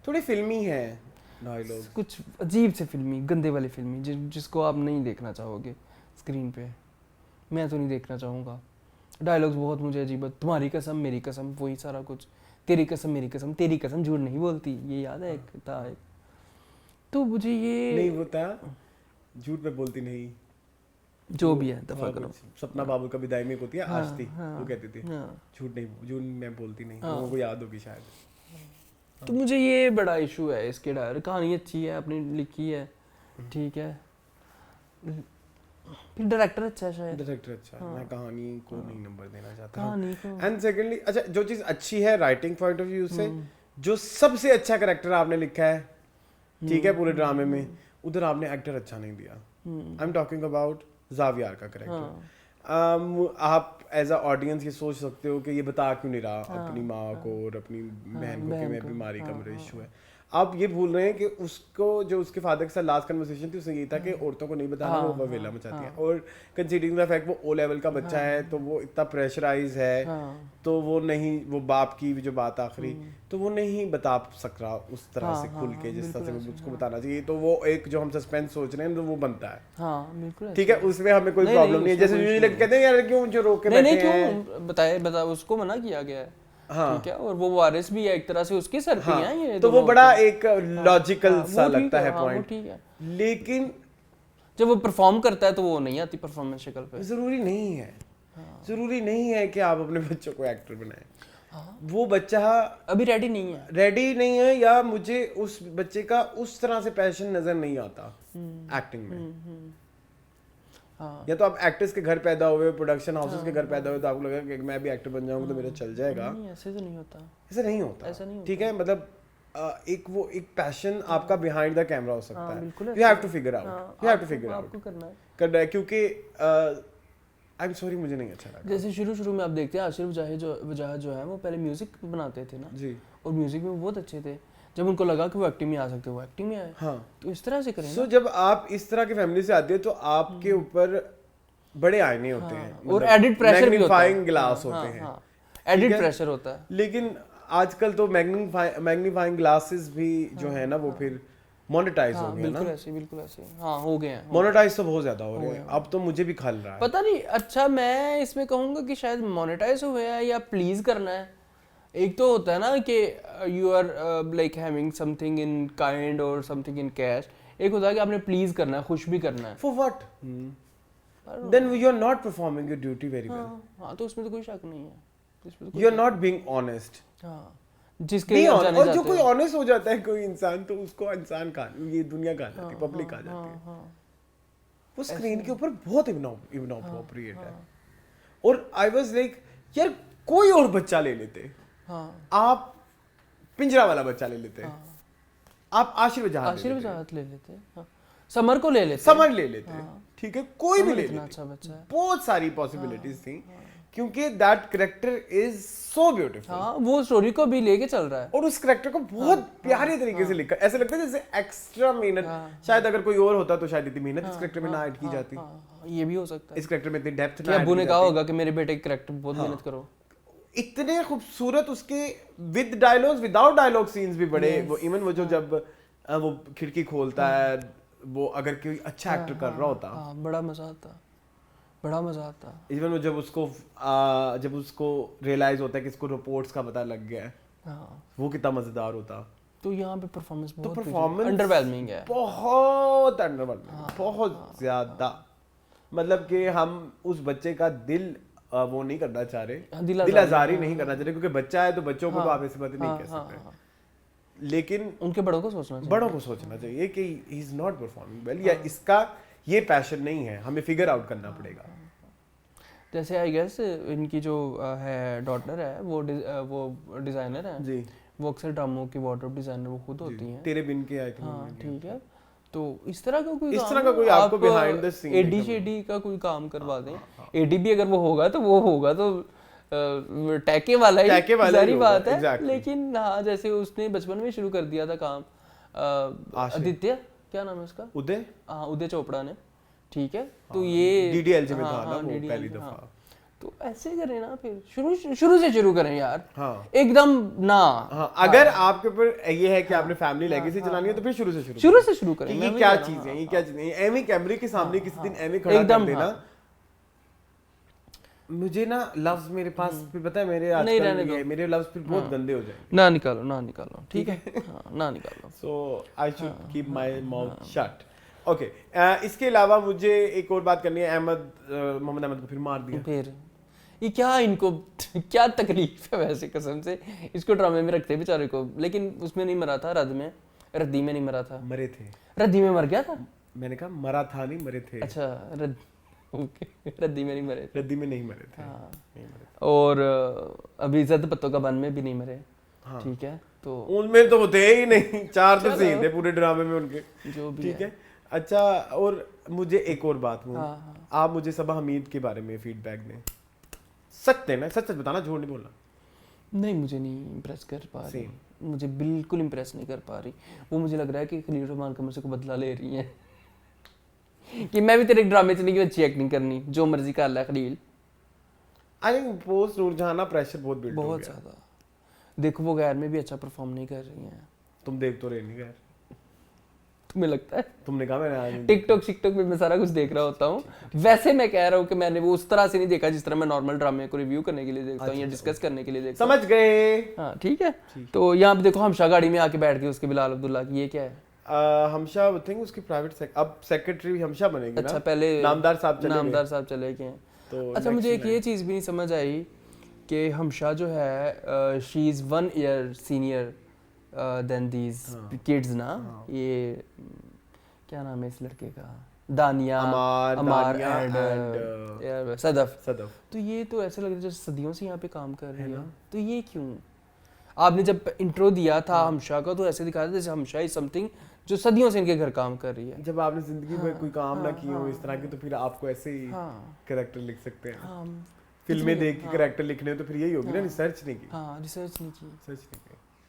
थोड़ी फिल्मी है। डायलॉग कुछ अजीब से फिल्मी, गंदे वाले फिल्मी, जिसको आप नहीं देखना चाहोगे स्क्रीन पे, मैं तो नहीं देखना चाहूँगा। डायलॉग्स बहुत मुझे अजीब, तुम्हारी कसम मेरी कसम, वही सारा कुछ, तेरी कसम मेरी कसम, तेरी कसम झूठ नहीं बोलती, ये याद है एक था एक। तो मुझे ये नहीं होता, झूठ में बोलती नहीं, जो भी है दफा करो। सपना बाबू का विदाई में एक होती है आश्ती, वो कहती थी हाँ। झूठ नहीं, झूठ मैं बोलती नहीं, लोगों को याद होगी शायद। तो मुझे ये बड़ा इशू है इसके डायरेक्टर, कहानी अच्छी है, अपनी लिखी है, ठीक है, फिर डायरेक्टर अच्छा है शायद, डायरेक्टर अच्छा है, मैं कहानी को नहीं नंबर देना चाहता कहानी को। एंड सेकेंडली अच्छा जो चीज अच्छी है राइटिंग पॉइंट ऑफ व्यू से, जो सबसे अच्छा कैरेक्टर आपने लिखा है, ठीक है, पूरे ड्रामे में, उधर आपने एक्टर अच्छा नहीं दिया। I am talking about Xavier का कैरेक्टर। आप एज अ ऑडियंस ये सोच सकते हो कि ये बता क्यों नहीं रहा अपनी माँ को और अपनी बहन को कि मैं बीमारी का मेरा इशू है। आप ये भूल रहे हैं कि उसको जो उसके फादर के साथ लास्ट कन्वर्सेशन थी उसने ये था कि औरतों को नहीं बताना, वो बवेला मचाती है, और कंसीडरिंग द फैक्ट वो ओ लेवल का बच्चा है, तो वो इतना प्रेशराइज है, तो वो नहीं, वो बाप की जो बात आखिरी, तो वो नहीं बता सक रहा उस तरह से खुल के जिस तरह से उसको बताना चाहिए। तो वो एक जो हम सस्पेंस सोच रहे हैं तो वो बनता है, ठीक है, उसमें हमें कोई प्रॉब्लम नहीं है। जैसे यूजुअली कहते हैं यार क्यों जो रोक के बैठे हैं, बताए उसको मना किया गया है, ठीक है, और वो वारिस भी है एक तरह से उसके सर पे हैं ये, तो वो बड़ा एक लॉजिकल सा लगता है पॉइंट, ठीक है। लेकिन जब वो परफॉर्म करता है तो वो नहीं आती परफॉर्मेंस शक्ल पे। जरूरी नहीं है, जरूरी नहीं है कि आप अपने बच्चों को एक्टर बनाएं। वो बच्चा अभी रेडी नहीं है, या मुझे उस बच्चे का उस तरह से पैशन नजर नहीं आता एक्टिंग में। या तो आप एक्टर्स के घर पैदा हुए, प्रोडक्शन हाउसेस के घर पैदा हुए, तो आपको लगेगा कि मैं भी एक्टर बन जाऊंगा तो मेरा चल जाएगा। नहीं, ऐसे तो नहीं होता, ऐसा नहीं होता, ठीक है, मतलब एक पैशन आपका बिहाइंड द कैमरा हो सकता है। You have to figure out, आपको करना है क्योंकि आई एम सॉरी मुझे नहीं अच्छा लगा। जैसे शुरू में आप देखते हैं आशिर वजाहत जो है वो पहले म्यूजिक बनाते थे ना जी, और म्यूजिक में बहुत अच्छे थे। जब उनको लगा कि वो एक्टिंग में आ सकते, वो एक्टिंग में आए। हाँ, तो इस तरह से करें। सो जब आप इस तरह की फैमिली से आते हो तो आपके ऊपर बड़े आईने होते हैं, और एडिट प्रेशर भी होता है, मैग्नीफाइंग ग्लास होते हैं, एडिट प्रेशर होता है। लेकिन आजकल तो मैग्नीफाइंग ग्लासेस भी जो है ना वो फिर मोनेटाइज हो गए ना, बिल्कुल ऐसे हाँ हो गए हैं, मोनेटाइज तो बहुत ज्यादा हो रहे हैं अब तो, मुझे भी खल रहा है पता नहीं। अच्छा मैं इसमें कहूंगा कि शायद मोनेटाइज हुए हैं या प्लीज करना है। एक तो होता है ना कि you are like having something in kind और समथिंग इन कैश, एक होता है कि आपने प्लीज करना है, खुश भी करना है। For what? Then you are not performing your duty very well. हाँ, तो उसमें तो कोई शक नहीं है, you are not being honest. हाँ, जिसके और जो कोई ऑनेस्ट हो जाता है कोई इंसान, तो उसको इंसान का ये दुनिया का जाती है, पब्लिक आ जाती है, वो स्क्रीन के ऊपर बहुत इनअप्रोप्रिएट है। और आई वाज लाइक यार कोई और बच्चा ले लेते, आप पिंजरा वाला बच्चा ले लेते, आप आशिर वजाहत ले लेते, समर को ले लेते, ठीक है, कोई भी ले लेते, अच्छा बच्चा है, बहुत सारी पॉसिबिलिटीज थी, क्योंकि that character is so beautiful. हाँ, वो स्टोरी को भी लेके चल रहा है, और उस कैरेक्टर को बहुत प्यारे तरीके से लिखा, ऐसा लगता है जैसे एक्स्ट्रा मेहनत, शायद अगर कोई और होता तो शायद इतनी मेहनत इस कैरेक्टर में ना ऐड की जाती। ये भी हो सकता है, इस कैरेक्टर में इतनी डेप्थ ना, अब्बू ने कहा होगा कि मेरे बेटे के कैरेक्टर बहुत मेहनत करो। इतने खूबसूरत उसके with dialogues without dialogue scenes भी बड़े, वो इवन वो जो जब वो खिड़की खोलता है, वो अगर कोई अच्छा एक्टर कर रहा होता, बड़ा मजा आता। इवन वो जब उसको रियलाइज होता है कि इसको रिपोर्ट्स का पता लग गया है, वो कितना मजेदार होता। तो यहाँ पे परफॉर्मेंस अंडरवेलमिंग है, बहुत अंडरवेलमिंग, बहुत ज्यादा। मतलब कि हम उस बच्चे का दिल वो नहीं करना चाह रहे, दिल आजारी नहीं करना चाह रहे, क्योंकि बच्चा है तो बच्चों को तो आप ऐसी बातें नहीं कह सकते, लेकिन उनके बड़ों को सोचना चाहिए कि he is not performing well, या इसका ये पैशन नहीं है, हमें फिगर आउट करना पड़ेगा। जैसे आई गेस इनकी जो है डॉटर है वो डिजाइनर है जी, वो अक्सर ड्रामों की वार्डरोब डिजाइनर वो खुद होती हैं, तेरे बिन के आए थे। हाँ ठीक है, तो इस तरह का कोई आपको बिहाइंड द सीन एडी का कोई काम करवा दें। एडी भी अगर वो होगा तो टैके वाला ही सारी बात है, exactly. लेकिन हाँ जैसे उसने बचपन में शुरू कर दिया था काम, आदित्य क्या नाम है उसका, उदय चोपड़ा ने, ठीक है, तो ये डीडीएलजे में था ना वो पहली दफा, तो ऐसे करें ना, फिर शुरू से शुरू करें यार। हाँ एकदम ना। हाँ, अगर आपके ऊपर ये है कि आपने फैमिली लेगेसी चलानी है तो फिर शुरू से शुरू करें। ये क्या चीज है, ये क्या चीज है, एमी कैमरे के सामने किसी दिन एमी खड़ा कर देना। मुझे ना लफ्ज मेरे पास फिर पता है मेरे आजकल मेरे लफ्ज फिर बहुत गंदे हो जाएंगे। ना निकालो ठीक है। ना निकालो। So I should keep my mouth shut. Okay, इसके अलावा मुझे एक और बात करनी है। मोहम्मद अहमद को फिर मार दिया। फिर ये क्या, इनको क्या तकलीफ है वैसे, कसम से इसको ड्रामे में रखते बेचारे को। लेकिन उसमें नहीं मरा था, रद्दी में नहीं मरा था। मरे थे, रद्दी में मर गया था। मैंने कहा मरा था नहीं, मरे थे। अच्छा, रद्दी में नहीं मरे थे। रद्दी में नहीं मरे थे। हाँ। नहीं मरे थे। और अभी ज़द पत्तों का बन में भी नहीं मरे। हाँ। ठीक है, तो उनमें तो वो थे ही नहीं, 4 तो सीन थे पूरे ड्रामे में उनके, जो भी ठीक है। अच्छा, और मुझे एक और बात हुई, हाँ। आप मुझे सबा हमीद के बारे में फीडबैक दें। सच देना, सच बताना, झूठ नहीं बोलना। नहीं, मुझे नहीं इम्प्रेस कर पा रही, मुझे बिल्कुल इम्प्रेस नहीं कर पा रही। वो मुझे लग रहा है कि खलील रहमान का मुझसे को बदला ले रही है कि मैं भी तेरे ड्रामे से नहीं अच्छी एक्टिंग करनी, जो मर्जी कर ले Khalil. I think post Noorjahan pressure बहुत बिल्ड हो गया, बहुत ज्यादा। देखो वो गैर में भी अच्छा परफॉर्म नहीं कर रही हैं। तुम देख तो रहे नहीं गैर, तुम्हें लगता है? तुमने कहा मैंने टिकटॉक में मैं सारा कुछ देख रहा होता हूँ। वैसे मैं कह रहा हूँ कि मैंने वो उस तरह से नहीं देखा जिस तरह मैं नॉर्मल ड्रामे को रिव्यू करने के लिए देखता हूँ या डिस्कस करने के लिए देखता हूँ। समझ गए। हाँ ठीक है। तो यहाँ पे देखो हमशा गाड़ी में आके बैठ गई उसके बिलाल अब्दुल्ला की, ये क्या है? हमशा आई थिंक उसकी प्राइवेट अब सेक्रेटरी हमशा बनेगी ना। अच्छा, पहले नामदार साहब चले गए। तो अच्छा, मुझे एक ये चीज़ भी नहीं समझ आई कि हमशा जो है she is 1 year senior then these kids ना। ये क्या नाम है इस लड़के का? दानिया, अमार एंड सदफ। तो ये तो ऐसे लग रहा है जैसे सदियों से यहाँ पे काम कर रही है। तो ये क्यों? आपने जब इंट्रो दिया था हमशा का तो ऐसे दिखा था जैसे हमशा इज समथिंग जो सदियों से इनके घर काम कर रही है। जब आपने जिंदगी में कोई काम ना किया हो इस तरह के, तो फिर आपको ऐसे ही कैरेक्टर लिख सकते हैं। फिल्में देख के कैरेक्टर लिखने तो फिर यही होगी ना, रिसर्च नहीं की। हाँ, रिसर्च नहीं की।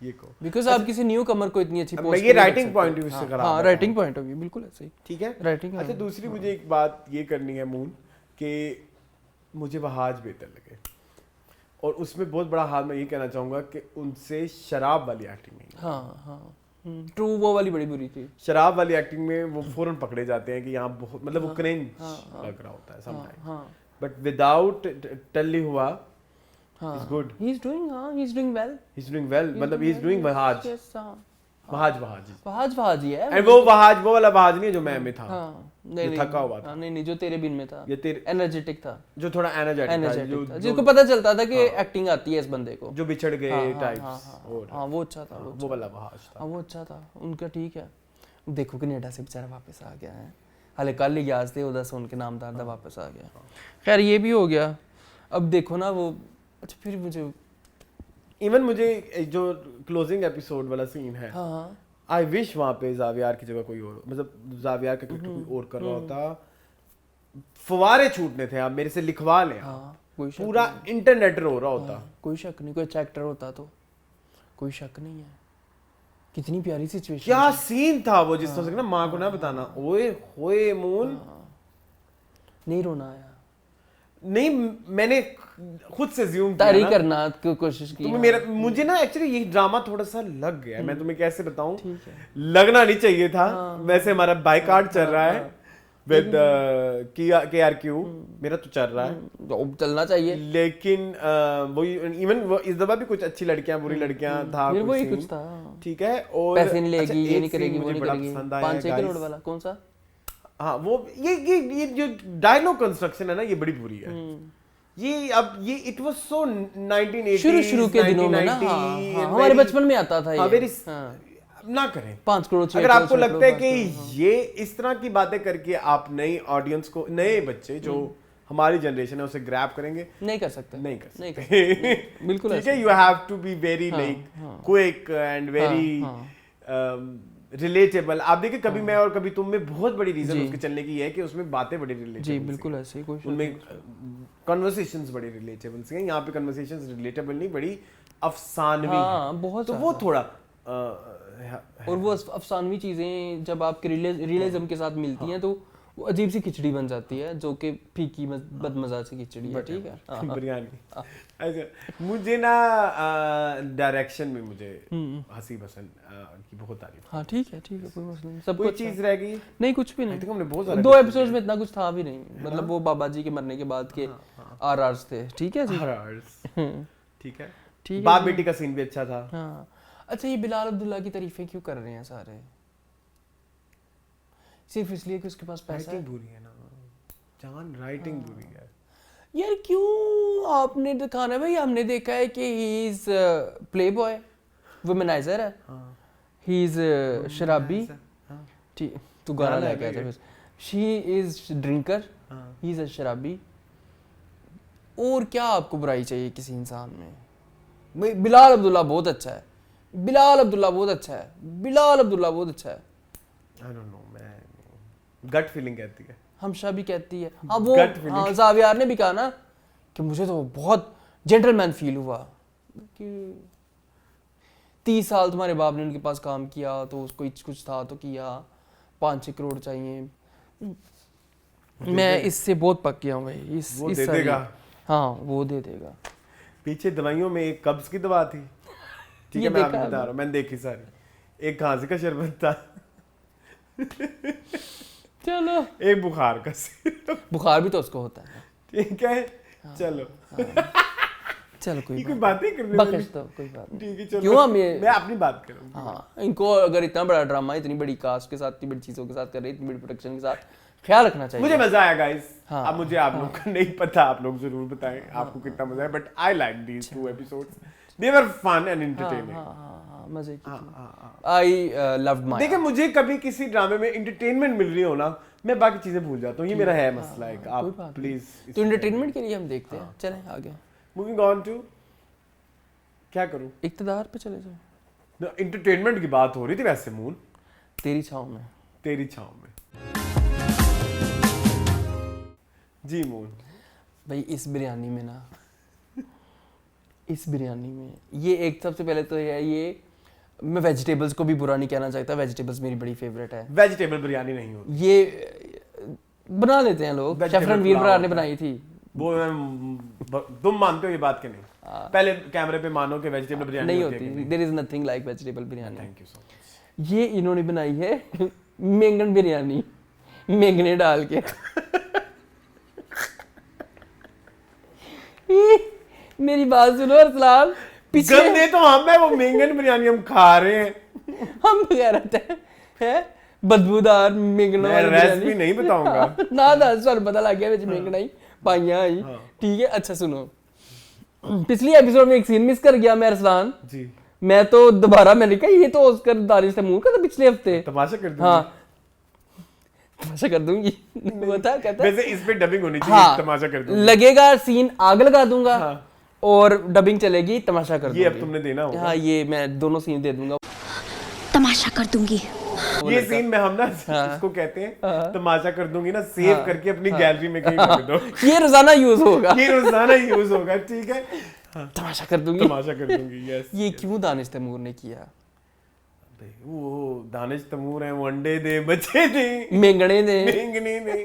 ये को बिकॉज़ आप किसी न्यू कमर को इतनी अच्छी पोस्ट, ये राइटिंग पॉइंट ऑफ व्यू से करा। हाँ, राइटिंग पॉइंट ऑफ व्यू बिल्कुल ऐसे ही, ठीक है, राइटिंग। अच्छा, दूसरी मुझे एक बात ये करनी है मून कि मुझे वहाज बेहतर लगे, और उसमें बहुत बड़ा हाथ मैं ये कहना चाहूंगा कि उनसे शराब वाली एक्टिंग नहीं। हाँ ट्रू, वो वाली बड़ी बुरी थी। शराब वाली एक्टिंग में वो फौरन पकड़े जाते हैं कि यहाँ बहुत मतलब वो क्रिंज लग रहा होता है समटाइम, बट विदाउट टल्ली हुआ he's good, he's doing well, मतलब he's doing वहाज ही है। एंड वो वाला वहाज नहीं है जो मैं में था। नहीं थका हुआ था। नहीं, जो तेरे बिन में था, ये तेरे एनर्जेटिक था, जो थोड़ा एनर्जेटिक था, जिसको पता चलता था कि एक्टिंग आती है इस बंदे को, जो बिछड़ गए टाइप्स। हाँ, वो अच्छा था, वो वाला वहाज था। हाँ, वो अच्छा था उनका। ठीक है, देखो कनाडा से बेचारा वापस आ गया है, हाले कल ही गया थे उधर से, उनके नामदार दा वापस आ गया। खैर ये भी हो गया। अब देखो ना वो, अच्छा फिर मुझे इवन मुझे जो क्लोजिंग एपिसोड वाला सीन है, आई विश वहाँ पे जावियार की जगह कोई और, मतलब जावियार का कैरेक्टर कोई और कर रहा होता। फवारे छूटने थे, आप मेरे से लिखवा लें। पूरा इंटरनेट रो रहा होता। कोई शक नहीं, कोई अच्छा एक्टर होता तो कोई शक नहीं है। कितनी प्यारी सिचुएशन, क्या सीन था वो, जिस तरह से ना माँ को ना बताना, ओए होए मून, नहीं रोना आया। नहीं, मैंने खुद से ज़्यूम तारीफ करना की कोशिश की। मुझे ना एक्चुअली ये ड्रामा थोड़ा सा लग गया। मैं तुम्हें कैसे बताऊं, लगना नहीं चाहिए था। वैसे हमारा बाइकाट चल रहा है विद KRQ, मेरा तो चल रहा है, चलना चाहिए, लेकिन वो इवन इस दफा भी कुछ अच्छी लड़कियां बुरी लड़कियां था, वही कुछ था। ठीक है, और पैसे नहीं लेगी, ये नहीं करेगी, वो नहीं करेगी। 5-6 करोड़ वाला कौन सा? हाँ, वो ये जो डायलॉग कंस्ट्रक्शन है ना, ये बड़ी बुरी है। ये अब ये इट वाज सो 1980 शुरू के दिनों में ना, हमारे बचपन में आता था ये। ना करें 5 करोड़। अगर आपको लगता है कि ये इस तरह की बातें करके आप नई ऑडियंस को, नए बच्चे जो हमारी जनरेशन है उसे ग्रैब करेंगे, नहीं कर सकते। बिल्कुल ठीक है। You have to be very like quick and very relatable. आप देखिए, कभी मैं और कभी तुम में बहुत बड़ी रीजन उसके चलने की है कि उसमें बातें बड़ी रिलेटेबल। जी बिल्कुल ऐसे ही, उनमें कन्वर्सेशंस बड़ी रिलेटेबल हैं। यहाँ पे कन्वर्सेशंस रिलेटेबल नहीं, बड़ी अफसानवी हैं। बहुत, तो वो थोड़ा और वो अफसानवी चीजें जब आपके रियलिज्म के साथ मिलती हैं तो वो अजीब सी खिचड़ी बन जाती है जो कि फीकी बदमजा सी खिचड़ी है, ठीक है। हाँ, बिरयानी। अच्छा, मुझे ना डायरेक्शन में मुझे हसीब हसन की बहुत तारीफ। हाँ ठीक है कोई मसला नहीं, सब कोई कुछ चीज रह गई? नहीं, कुछ भी I think नहीं। हमने बहुत सारा 2 एपिसोड्स में इतना कुछ था भी नहीं, मतलब वो बाबा जी के मरने के बाद के आरआरस थे, ठीक है जी। ठीक है, ठीक है बाप जी। बेटी का सीन भी अच्छा था। हाँ अच्छा, ये बिलाल अब्दुल्ला की तारीफें क्यों कर रहे हैं सारे? सिर्फ इसलिए कि उसके पास पैसा है? राइटिंग बुरी है ना जान, राइटिंग बुरी है यार। क्यों आपने दिखाना भाई, हमने देखा है कि ही इज प्लेबॉय, वुमेनाइजर है, ही इज शराबी, ठीक, तू गाना लेके आ जा। She is drinker, he is अ शराबी। और क्या आपको बुराई चाहिए किसी इंसान में? बिलाल अब्दुल्ला बहुत अच्छा है, बिलाल अब्दुल्ला बहुत अच्छा है, बिलाल अब्दुल्ला बहुत अच्छा है। आई डोंट नो, मैं गट फीलिंग कहती है, हमशा भी कहती है। हाँ वो, हाँ ज़ावियार ने भी कहा ना कि मुझे तो बहुत जेंटलमैन फील हुआ कि 30 साल तुम्हारे बाप ने उनके पास काम किया तो उसको कुछ था तो किया, 5-6 करोड़ चाहिए। मैं इससे बहुत पक गया हूँ भाई, वो दे देगा। हाँ वो दे देगा। पीछे दवाइयों में एक कब्ज की दवा थी, ठीक है, मैं आपको बता रहा हूँ, मैंने देखी सारी। एक खांसी का शरबत था, चलो एक बुखार का सिरप, बुखार भी तो उसको होता है, ठीक है। चलो चलो कोई बात नहीं करनी, बकश तो कोई बात नहीं, ठीक है चलो। क्यों हम ये, मैं अपनी बात करूँ। हाँ इनको अगर इतना बड़ा ड्रामा इतनी बड़ी कास्ट के साथ, इतनी बड़ी चीज़ों के साथ कर रहे हैं, इतनी बड़ी प्रोडक्शन के साथ, ख्याल रखना चाहिए। मुझे मजा आया गाइस। हाँ, अब मुझे आप लोग का नहीं पता, आप लोग जरूर बताएं आपको कितना मजा आया, but I like these 2 episodes, they were fun and entertaining. मजे की आई लव्ड माय। देखिए मुझे कभी किसी ड्रामे में एंटरटेनमेंट मिल रही हो ना, मैं बाकी चीजें भूल जाता हूँ, ये मेरा है मसला है। आप प्लीज तो एंटरटेनमेंट के लिए हम देखते हैं, चलें आगे। मूविंग ऑन टू, क्या करूं? इक्तदार पे चले जाओ। एंटरटेनमेंट की बात हो रही थी वैसे मून, तेरी छाँव में, तेरी छाँव में जी मून भाई इस बिरयानी में ना, इस बिरयानी में ये एक, सबसे पहले तो ये मैं वेजिटेबल्स को भी बुरा नहीं कहना चाहता, वेजिटेबल्स मेरी बड़ी फेवरेट है। वेजिटेबल बिरयानी नहीं होती, ये बना लेते हैं लोग, शेफ रणवीर बरार ने बनाई थी वो। तुम मानते हो ये बात के नहीं? पहले कैमरे पे मानो कि वेजिटेबल बिरयानी नहीं होती, there is nothing like vegetable biryani. Thank you so much. ये इन्होंने बनाई है मेंगन बिरयानी, मेंगने डाल के। मेरी बात सुनो अरसलान, गंदे तो हम है, वो मेंगन बिरयानी हम खा रहे हैं, हम गैरत है बदबूदार मेंगना मैं रेसिपी नहीं बताऊंगा ना ना, सर पता लग गया विच मेंगना ही पाइयां आई, ठीक है। अच्छा सुनो, पिछली एपिसोड में एक सीन मिस कर गया मैं अरसलान जी, मैं तो दोबारा मैंने कहा ये तो ऑस्कर दानिश तैमूर का था पिछले हफ्ते, तमाशा कर दूंगी। हाँ तमाशा कर दूंगी बता कहता वैसे इस पे डबिंग होनी चाहिए, हाँ, तमाशा कर दूंगी। लगेगा सीन आग लगा दूंगा, हाँ। और डबिंग चलेगी तमाशा कर ये दूंगी। अब तुमने देना होगा। हाँ ये मैं दोनों सीन दे दूंगा, तमाशा कर दूंगी। ये सीन में हम ना इसको कहते हैं तमाशा कर दूंगी ना, सेव करके अपनी गैलरी में कहीं रख दो, ये रोजाना यूज होगा, ये रोजाना यूज होगा, ठीक है। तमाशा कर दूंगी, तमाशा कर दूंगी, यस। ये क्यों दानिश तैमूर ने किया? वो दानिश तैमूर है, वो अंडे दे बच्चे दे मेंगने दे, मेंगने दे,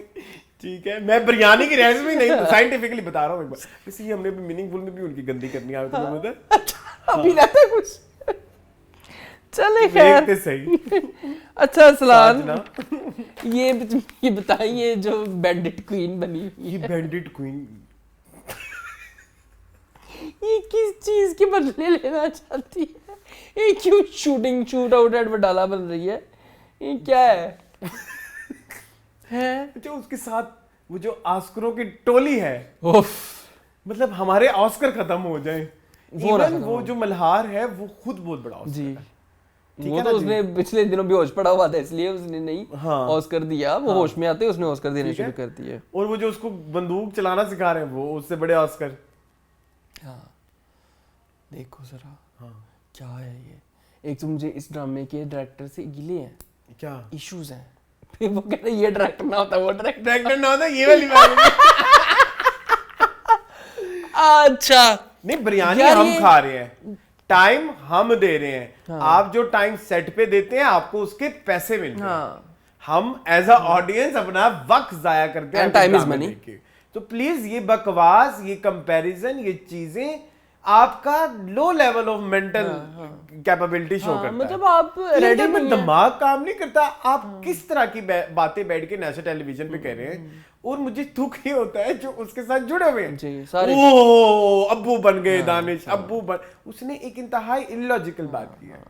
ठीक है। मैं बिरयानी की रेसिपी नहीं, साइंटिफिकली बता रहा हूँ एक बार। इसी हमने भी मीनिंगफुल में भी उनकी गंदी करनी है, तुम्हें पता है? अभी रहता है कुछ, चले खैर देखते सही। अच्छा अरसलान, साजना, ये बताइए जो बैंडिट क्वीन बनी हुई ये बैंडिट क्वीन ये किस चीज के बदले लेना चाहती है? ये क्यों शूट आउट एडवर्टाला बन रही है? ये क्या है? हैं? जो उसके साथ वो जो ऑस्करों की टोली है, उफ, मतलब हमारे ऑस्कर खत्म हो जाए, वो ना इवन खत्म वो हो। जो मल्हार है वो खुद बहुत बड़ा ऑस्कर जी है, ठीक वो है तो ना उसने पिछले दिनों बेहोश पड़ा हुआ था इसलिए उसने नहीं हाँ। ऑस्कर दिया, वो होश में आते उसने ऑस्कर देने ठीक है। शुरू कर दिए। और वो जो उसको बंदूक चलाना सिखा रहे हैं वो उससे बड़े ऑस्कर। हाँ देखो जरा, हाँ क्या है ये? एक तो मुझे इस ड्रामे के डायरेक्टर से गिले हैं, क्या इश्यूज हैं, फिर वो कहते हैं ये डायरेक्टर ना होता वो डायरेक्टर ना होता, ये वाली बात अच्छा नहीं, बिरयानी यार हम ये- खा रहे हैं, टाइम हम दे रहे हैं, आप जो टाइम सेट पे देते हैं आपको उसके पैसे मिलते हैं। हाँ हम एज अ ऑडियंस अपना वक्त जाया करते हैं And time is ड्रामे money. देख के। तो प्लीज ये बकवास, ये कंपैरिजन, ये चीजें आपका low level of mental capability show करता मतलब है। आप रेडी ready में नहीं है। दिमाग काम नहीं करता। आप किस तरह की बातें बैठ के नेशनल टेलीविजन पे कह रहे हैं, और मुझे दुख ये होता है जो उसके साथ जुड़े हुए हैं। जी, सारे। ओ अब्बू बन गए दानिश, अब्बू बन, उसने एक इंतहाई इलॉजिकल बात की है।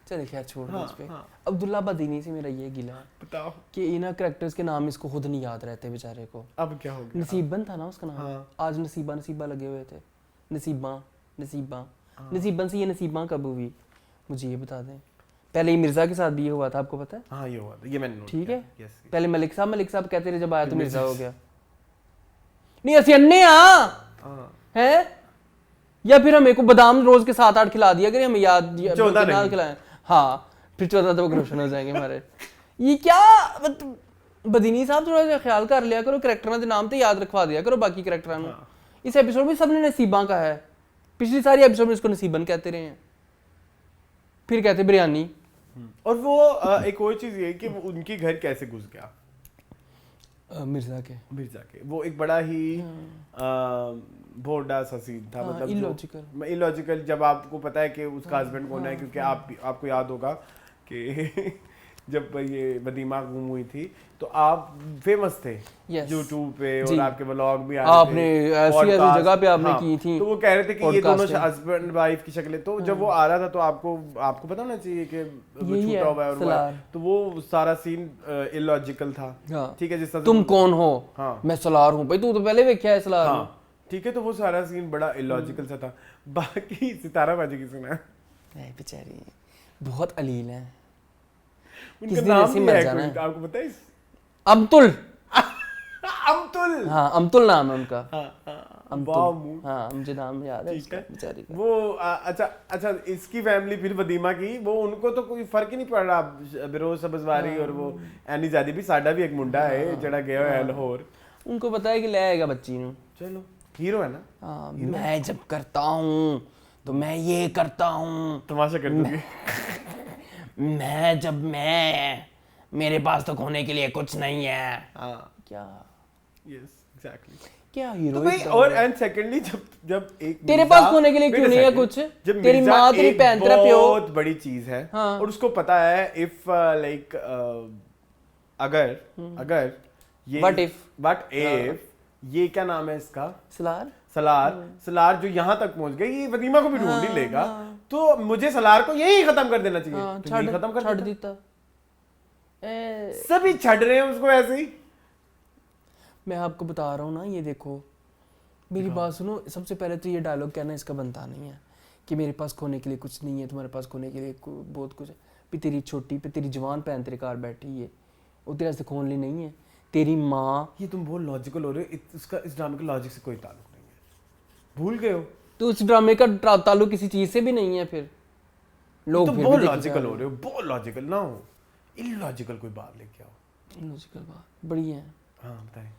चलिए खैर छोड़ दो इस पे। अब्दुल्ला बदीनी से मेरा ये गिला है बताओ कि इन कैरेक्टर्स के नाम इसको खुद नहीं याद रहते बेचारे को। अब क्या हो गया? नसीबन था ना उसका नाम, आज नसीबा लगे हुए थे। नसीबन से ये नसीबा कब हुई, मुझे ये बता दें। पहले ये मिर्जा के साथ भी ये हुआ था, आपको पता है? हाँ ये हुआ था, ये मैंने नोट ठीक किया। है। Yes, yes। पहले मलिक साहब कहते रहे, जब आया तो मिर्जा हो गया। नहीं असि अन्ने हाँ हैं, या फिर हमें को बादाम रोज के 7-8 खिला दिया करें, हमें याद 14 ना नहीं। खिलाएं। हाँ फिर 14 तो रोशन हो जाएंगे हमारे। ये क्या बदीनी साहब, थोड़ा सा ख्याल कर लिया करो, कैरेक्टर के नाम तो याद रखवा दिया करो बाकी कैरेक्टर। इस एपिसोड में सबने नसीबा का है, पिछली सारी एपिसोड में इसको नसीबन कहते रहे हैं, फिर कहते बिरयानी। और वो एक और चीज ये कि वो उनके घर कैसे घुस गया मिर्जा के वो एक बड़ा ही भोरडा सा सीन था। मतलब इलॉजिकल। जब आपको पता है कि उसका हस्बैंड कौन है, क्योंकि आपको याद होगा कि जब ये वदीमा गुम हुई थी तो आप फेमस थे YouTube पे, और आपके व्लॉग भी आ रहे थे, आपने ऐसी जगह पे आपने की थी। तो वो कह रहे थे कि ये दोनों हस्बैंड वाइफ की शक्लें। तो जब वो आ रहा था तो आपको पता होना चाहिए कि वो छूटा हुआ है, और तो वो सारा सीन इलॉजिकल था। ठीक है, जिस तरह तुम कौन हो, मैं सलार हूँ भाई, तू तो पहले देखा है सलार। ठीक है, तो वो सारा सीन बड़ा इलॉजिकल सा था। बाकी सितारा बाजी की सुना है, बेचारी बहुत अलील है। उनका नाम भी है कोई, आपको पता है? अमतुल। अमतुल, हाँ अमतुल नाम है उनका। अमतुल, हाँ मुझे नाम याद है इसका, बेचारी का। वो अच्छा इसकी फैमिली फिर वदीमा की, वो उनको तो कोई फर्क ही नहीं पड़ रहा। बिरोज सबजवारी और वो एनी जादी भी, साडा भी एक मुंडा है जड़ा गया है लाहौर। उनको पता है कि ले आएगा बच्ची ने, चलो हीरो है ना। हाँ, मैं जब करता हूँ तो मैं ये करता हूँ, तमाशा कर दूंगी। मैं मेरे पास तो खोने के लिए कुछ नहीं है। क्या एग्जैक्टली क्या हीरो तो भाई। और एंड सेकेंडली जब एक तेरे पास खोने के लिए क्यों नहीं है कुछ? तेरी माँ, तेरी बहन, तेरा प्यो बहुत बड़ी चीज है। और उसको पता है इफ लाइक अगर ये व्हाट इफ ये क्या नाम है इसका, सलार जो यहाँ तक पहुंच गई, ये वदीमा को भी ढूंढ ही लेगा, तो मुझे सलार को यही खत्म कर देना चाहिए। तो यही खत्म कर देता। सभी छड़ रहे हैं उसको ऐसे ही। मैं आपको बता रहा हूँ ना, ये देखो मेरी बात सुनो। सबसे पहले तो ये डायलॉग कहना इसका बनता नहीं है कि मेरे पास खोने के लिए कुछ नहीं है, तुम्हारे पास खोने के लिए बहुत कुछ है। भी तेरी छोटी पे तेरी जवान बहन तेरे कार बैठी है, वो तेरे से खोने नहीं है। तेरी माँ, ये तुम बहुत लॉजिकल हो रहे हो, इसका इस ड्रामे के लॉजिक से कोई ताल्लुक नहीं है, भूल गए हो। तो उस ड्रामे का ताल्लुक किसी चीज से भी नहीं है। फिर लोग तो बहुत लॉजिकल हो रहे हो, बहुत लॉजिकल ना हो, इलॉजिकल कोई बात लेके आओ। इलॉजिकल बात बड़ी है। हाँ बताएं।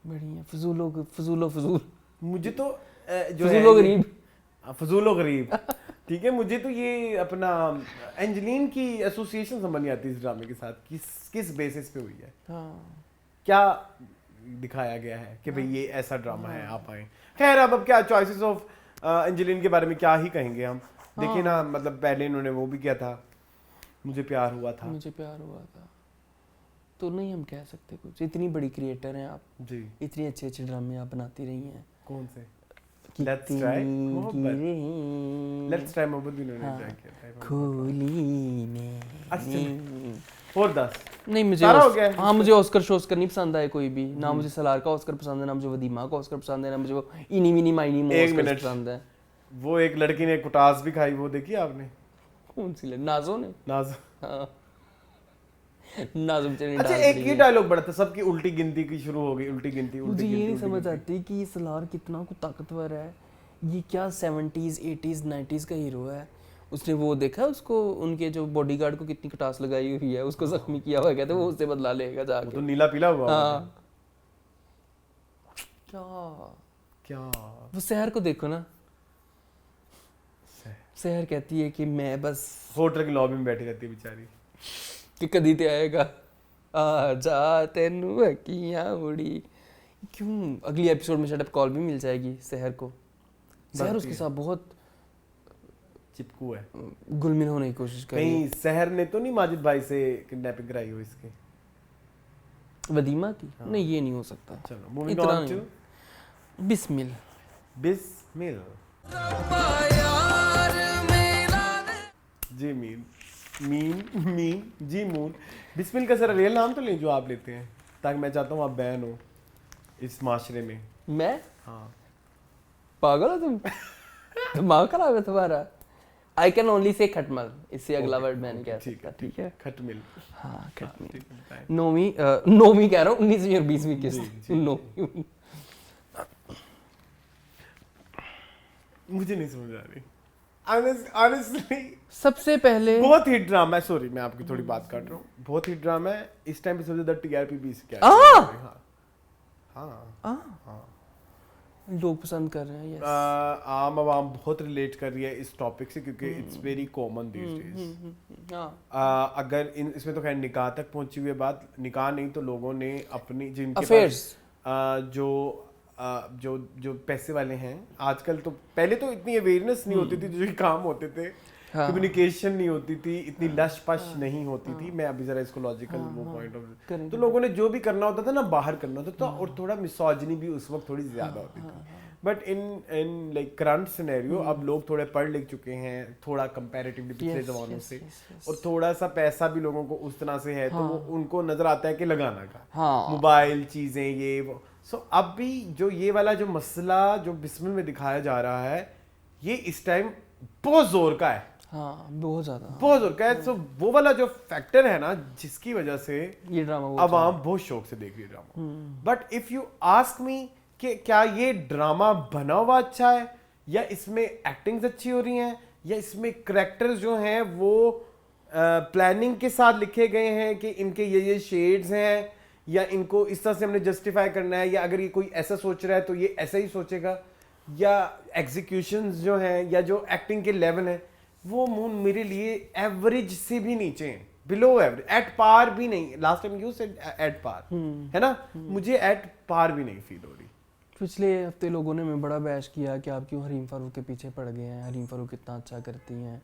बड़ी है फजूल। मुझे तो फजूलो गरीब ठीक है। मुझे तो ये अपना एंजलीन की एसोसिएशन समझ नहीं आती इस ड्रामे के साथ, किस बेसिस पे हुई है। क्या दिखाया गया है कि भाई ये ऐसा ड्रामा है, आप आए। खैर अब क्या चॉइसेस ऑफ एंजलीन के बारे में क्या ही कहेंगे हम। देखिए ना, मतलब पहले इन्होंने वो भी किया था, मुझे प्यार हुआ था, तो नहीं हम कह सकते कुछ। इतनी बड़ी क्रिएटर हैं आप जी, इतनी अच्छे ड्रामे आप बनाती रही हैं। कौन से? लेट्स ट्राई मोहब्बत भी इन्होंने ट्राई किया था। खोली में और 10 नहीं मुझे हो गया। हाँ मुझे ऑस्कर नहीं पसंद आए कोई भी। ना मुझे सलार का ऑस्कर पसंद है, ना मुझे वदीमा का ऑस्कर पसंद है, ना मुझे वो इनी मिनी माइनी ऑस्कर पसंद है। वो एक लड़की ने कुटास भी खाई, वो देखी आपने? कौन सी? नाजो ने। हाँ नाजो अच्छा, एक ही डायलॉग बड़ा था, सबकी उल्टी गिनती की शुरू हो गई। उल्टी गिनती मुझे ये नहीं समझ आती कि सलार कितना को ताकतवर है। ये क्या 70s 80s 90s का हीरो है। उसने वो देखा उसको, उनके जो बॉडीगार्ड को कितनी कटास लगाई हुई है, उसको जख्मी किया हुआ, कहते वो उससे बदला लेगा जाके। तो नीला पीला हुआ। हाँ। क्या वो शहर को देखो ना, शहर कहती है कि मैं बस होटल की लॉबी में बैठी रहती है बेचारी कि कदी ते आएगा। आजा तेनू अखियां उड़ी। क्यों अगली एपिसोड में शटअप कॉल भी मिल जाएगी सहर को। सहर उसके साथ बहुत चिपकू है। गुलमिल होने की कोशिश कर रही है। कहीं सहर ने तो नहीं माजिद भाई से किडनैपिंग कराई हो इसके? वदीमा की? नहीं, ये नहीं हो सकता। चलो मूविंग इतना ऑन टू नहीं। बिस्मिल। बिस्मिल। जी मीन जी मून। बिस्मिल का सर रियल नाम तो ले जो आप लेते हैं, ताकि मैं चाहता हूँ आप बैन हो इस माशरे में। मैं? हाँ। पागल हो तुम? दिमाग खराब है तुम्हारा? आई कैन ओनली से खटमल, इससे अगला वर्ड मैं नहीं कह सकता। ठीक है, खटमिल। हाँ खटमिल। ठीक है, बताएं। नौवीं कह रहा हूँ, 19वीं और 20वीं किस्त। नौवीं। मुझे नहीं समझ आ रही ऑनेस्टली। सबसे पहले बहुत ही ड्रामा है, सॉरी मैं आपकी थोड़ी बात काट रहा हूँ, बहुत ही ड्रामा है इस टाइम पे। सबसे ज्यादा टीआरपी 20 क्या है? हाँ, लोग पसंद कर रहे हैं। यस। आम आवाम बहुत रिलेट कर रही है इस टॉपिक से, क्योंकि it's very common these days. अगर इसमें तो खैर निकाह तक पहुंची हुई है बात। निकाह नहीं तो लोगों ने अपनी जिनके Affairs। पास जो पैसे वाले हैं आजकल, तो पहले तो इतनी अवेयरनेस नहीं होती थी, जो काम होते थे, कम्युनिकेशन नहीं होती थी, इतनी लश पश नहीं होती थी। मैं अभी जरा इसको लॉजिकल वो पॉइंट ऑफ, तो लोगों ने जो भी करना होता था ना बाहर करना होता था, और थोड़ा मिसोजिनी भी उस वक्त थोड़ी ज्यादा होती थी। But in like current scenario अब लोग थोड़े पढ़ लिख चुके हैं, थोड़ा कंपैरेटिवली पिछले जमानों से, और थोड़ा सा पैसा भी लोगों को उस तरह से है, तो वो उनको नजर आता है कि लगाना का मोबाइल चीजें ये वो। सो अब भी जो ये वाला जो मसला जो बिस्मिल में दिखाया जा रहा है, ये इस टाइम बहुत जोर का है। हाँ, बहुत ज्यादा, बहुत जोर का है। सो वो वाला जो फैक्टर है ना, जिसकी वजह से ये ड्रामा अवाम बहुत शौक से देख रही है drama. But if you ask me कि क्या ये ड्रामा बना हुआ अच्छा है, या इसमें एक्टिंग्स अच्छी हो रही हैं, या इसमें करेक्टर्स जो हैं वो प्लानिंग के साथ लिखे गए हैं कि इनके ये शेड्स हैं, या इनको इस तरह से हमने जस्टिफाई करना है, या अगर ये कोई ऐसा सोच रहा है तो ये ऐसा ही सोचेगा, या एग्जीक्यूशंस जो हैं या जो एक्टिंग के लेवल हैं वो मेरे लिए एवरेज से भी नीचे हैं, बिलो एवरेज, एट पार भी नहीं। Last time you said at par, है ना? मुझे एट पार भी नहीं फील हो रही। पिछले हफ्ते लोगों ने मैं बड़ा बहस किया कि आप क्यों हरीम फारूक के पीछे पड़ गए हैं, हरीम फारूक कितना अच्छा करती हैं,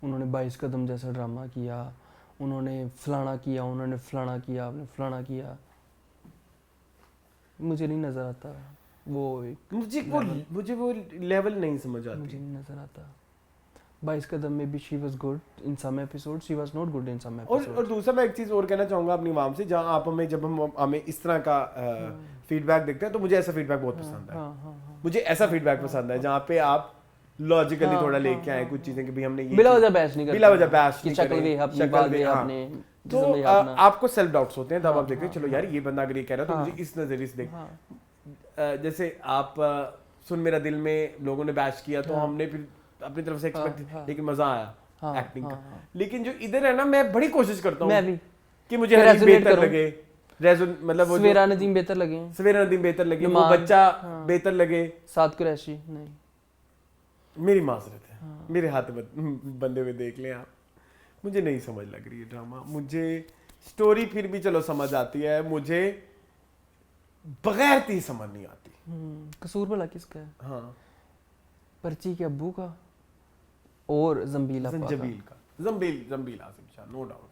उन्होंने 22 कदम जैसा ड्रामा किया, उन्होंने फलाना किया, उन्होंने फलाना किया, आपने फलाना किया। मुझे नहीं नजर आता वो मुझे वो लेवल नहीं समझ आती, मुझे नहीं नजर आता। 22 कदम में भी she was good in some episode, she was not good in some episode. और दूसरा मैं एक चीज और कहना चाहूंगा अपनी आवाम से, जहां आप जब हम हमें इस तरह का फीडबैक देखते हैं, तो मुझे ऐसा फीडबैक बहुत पसंद है। मुझे ऐसा फीडबैक पसंद है जहाँ पे आप लॉजिकली थोड़ा लेके आए कुछ चीजें कि भाई हमने ये बिला वजह बहस नहीं करते, बिला वजह बहस नहीं शक्ल भी अपनी बात भी अपने, तो आपको सेल्फ डाउट्स होते हैं, तब आप देखते हैं चलो यार ये बंदा अगर ये कह रहा है तो मुझे इस नजरिए से देख। जैसे आप सुन मेरा दिल में लोगों ने बैश किया, तो हमने फिर अपनी तरफ से एक्सपेक्ट, लेकिन मजा आया एक्टिंग का। लेकिन जो इधर है ना, मैं बड़ी कोशिश करता हूँ कि मुझे हरीम बेहतर लगे, मतलब वो सवेरा नदीम बेहतर लगे, सवेरा नदीम बेहतर लगे, वो बच्चा बेहतर लगे, साद कुरैशी नहीं। मेरी माजरत है, मेरे हाथ बंदे हुए देख लें आप। मुझे नहीं समझ लग रही है ड्रामा। मुझे स्टोरी फिर भी चलो समझ आती है, मुझे बगैर थी समझ नहीं आती। कसूर भला किसका है? हाँ, पर्ची के अब्बू का और जंबील का, जंबील आसिफ शाह, नो डाउट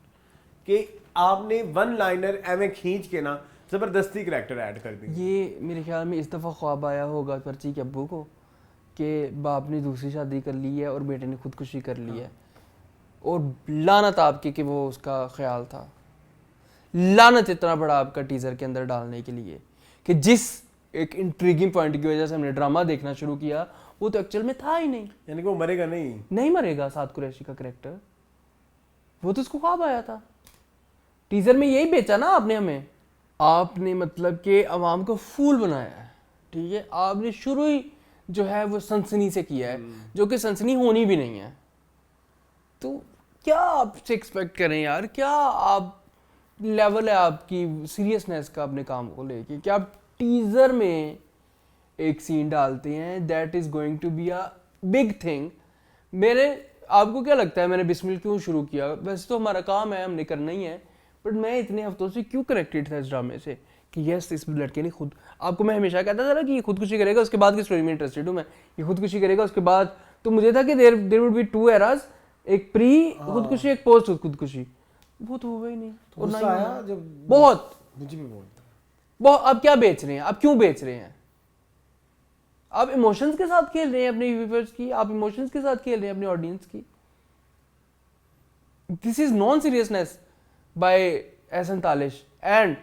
कि आपने वन लाइनर एवं खींच के ना जबरदस्ती कैरेक्टर ऐड कर दी। ये मेरे ख्याल में इस दफा ख्वाब आया होगा पर्ची के अब्बू को कि बाप ने दूसरी शादी कर ली है और बेटे ने खुदकुशी कर ली है, और लानत आपके कि वो उसका ख्याल था। लानत इतना बड़ा आपका टीजर के अंदर डालने के लिए कि जिस एक इंट्रीगिंग पॉइंट की वजह से हमने ड्रामा देखना शुरू किया, वो तो एक्चुअल में था ही नहीं। यानी कि वो मरेगा नहीं मरेगा साद कुरैशी का कैरेक्टर, वो तो उसको ख्वाब आया था। टीजर में यही बेचा ना आपने हमें, आपने मतलब कि अवाम को फूल बनाया है, ठीक है? आपने शुरू ही जो है वो सनसनी से किया है, जो कि सनसनी होनी भी नहीं है। तो क्या आपसे एक्सपेक्ट करें यार? क्या आप लेवल है आपकी सीरियसनेस का अपने काम को लेके? क्या आप टीजर में एक सीन डालते हैं that is going to be a big thing? आपको क्या लगता है मैंने बिस्मिल क्यों शुरू किया? वैसे तो हमारा काम है, हमने करना ही है, बट मैं इतने हफ्तों से क्यों कनेक्टेड था इस ड्रामे से कि यस इस लड़के ने खुद, आपको मैं हमेशा कहता था ना कि ये खुदकुशी करेगा उसके बाद की स्टोरी में इंटरेस्टेड हूँ मैं, ये खुदकुशी करेगा उसके बाद, तो मुझे था कि देयर वुड बी 2 एराज, एक प्री खुदकुशी एक पोस्ट खुदकुशी, वो तो हुआ ही नहीं। और ना गुस्सा आया जब, बहुत मुझे भी बहुत। आप क्या बेच रहे हैं, आप क्यों बेच रहे हैं? आप इमोशंस के साथ खेल रहे हैं अपने व्यूअर्स की, आप इमोशंस के साथ खेल रहे हैं अपने ऑडियंस की। This is non seriousness by Ehsan Talish and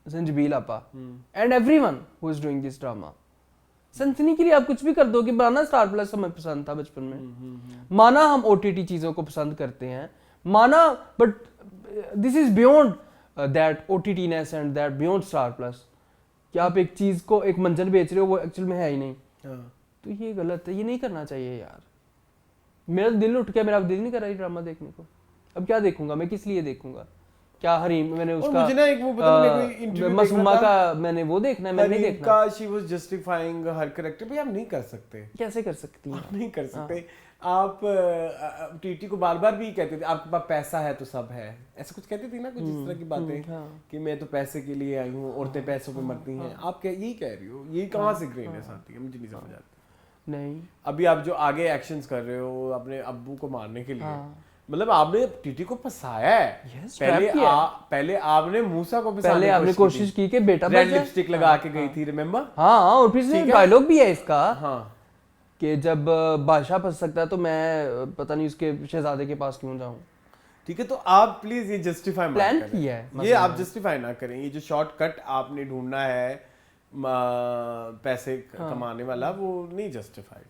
Zanjabeel आपा and everyone who is doing this drama. सनसनी के लिए आप कुछ भी कर दोगे। माना स्टार प्लस हमें पसंद था बचपन में, माना हम ओटीटी चीजों को पसंद करते हैं, माना, but this is beyond that OTTness and that beyond Star Plus कि आप एक चीज को एक मंजर बेच रहे हो वो एक्चुअल में है ही नहीं। तो ये गलत है, ये नहीं करना चाहिए यार। मेरा दिल उठ गया, मेरा दिल नहीं कर रहा है ड्रामा देखने को। अब क्या देखूंगा मैं, किस लिए देखूंगा? क्या हरीम मैंने उसका मुझे ना एक वो पता नहीं कोई इंटरव्यू मसूमा का मैंने वो देखना है, मैंने नहीं देखना का she was justifying her character. भाई आप नहीं कर सकते, कैसे कर सकती हैं? आप नहीं कर सकते। आप टीटी को बार बार भी कहते थे आपके पास पैसा है तो सब है, ऐसा कुछ कहती थी ना, कुछ इस तरह की बातें कि मैं तो पैसे के लिए आई हूँ, औरतें पैसों पे मरती हैं। आप यही कह रही हो, ये कहाँ से ग्रेनेस आती है, मुझे नहीं समझ आती। नहीं, अभी आप जो आगे एक्शंस कर रहे हो अपने अब्बू को मारने के लिए, मतलब आपने टीटी को फंसाया है। पहले आपने मूसा को पहले आपने कोशिश की कि बेटा रेड लिपस्टिक लगा के गई थी, रिमेम्बर? हाँ, और फिर डायलॉग भी है इसका हाँ कि जब बादशाह फंस सकता है तो मैं पता नहीं उसके शहजादे के पास क्यों जाऊं। ठीक है, तो आप प्लीज ये जस्टिफाई मत प्लान करें। किया है ये आप जस्टिफाई ना करें। ये जो शॉर्टकट आपने ढूंढना है पैसे कमाने वाला, वो नहीं जस्टिफाइड।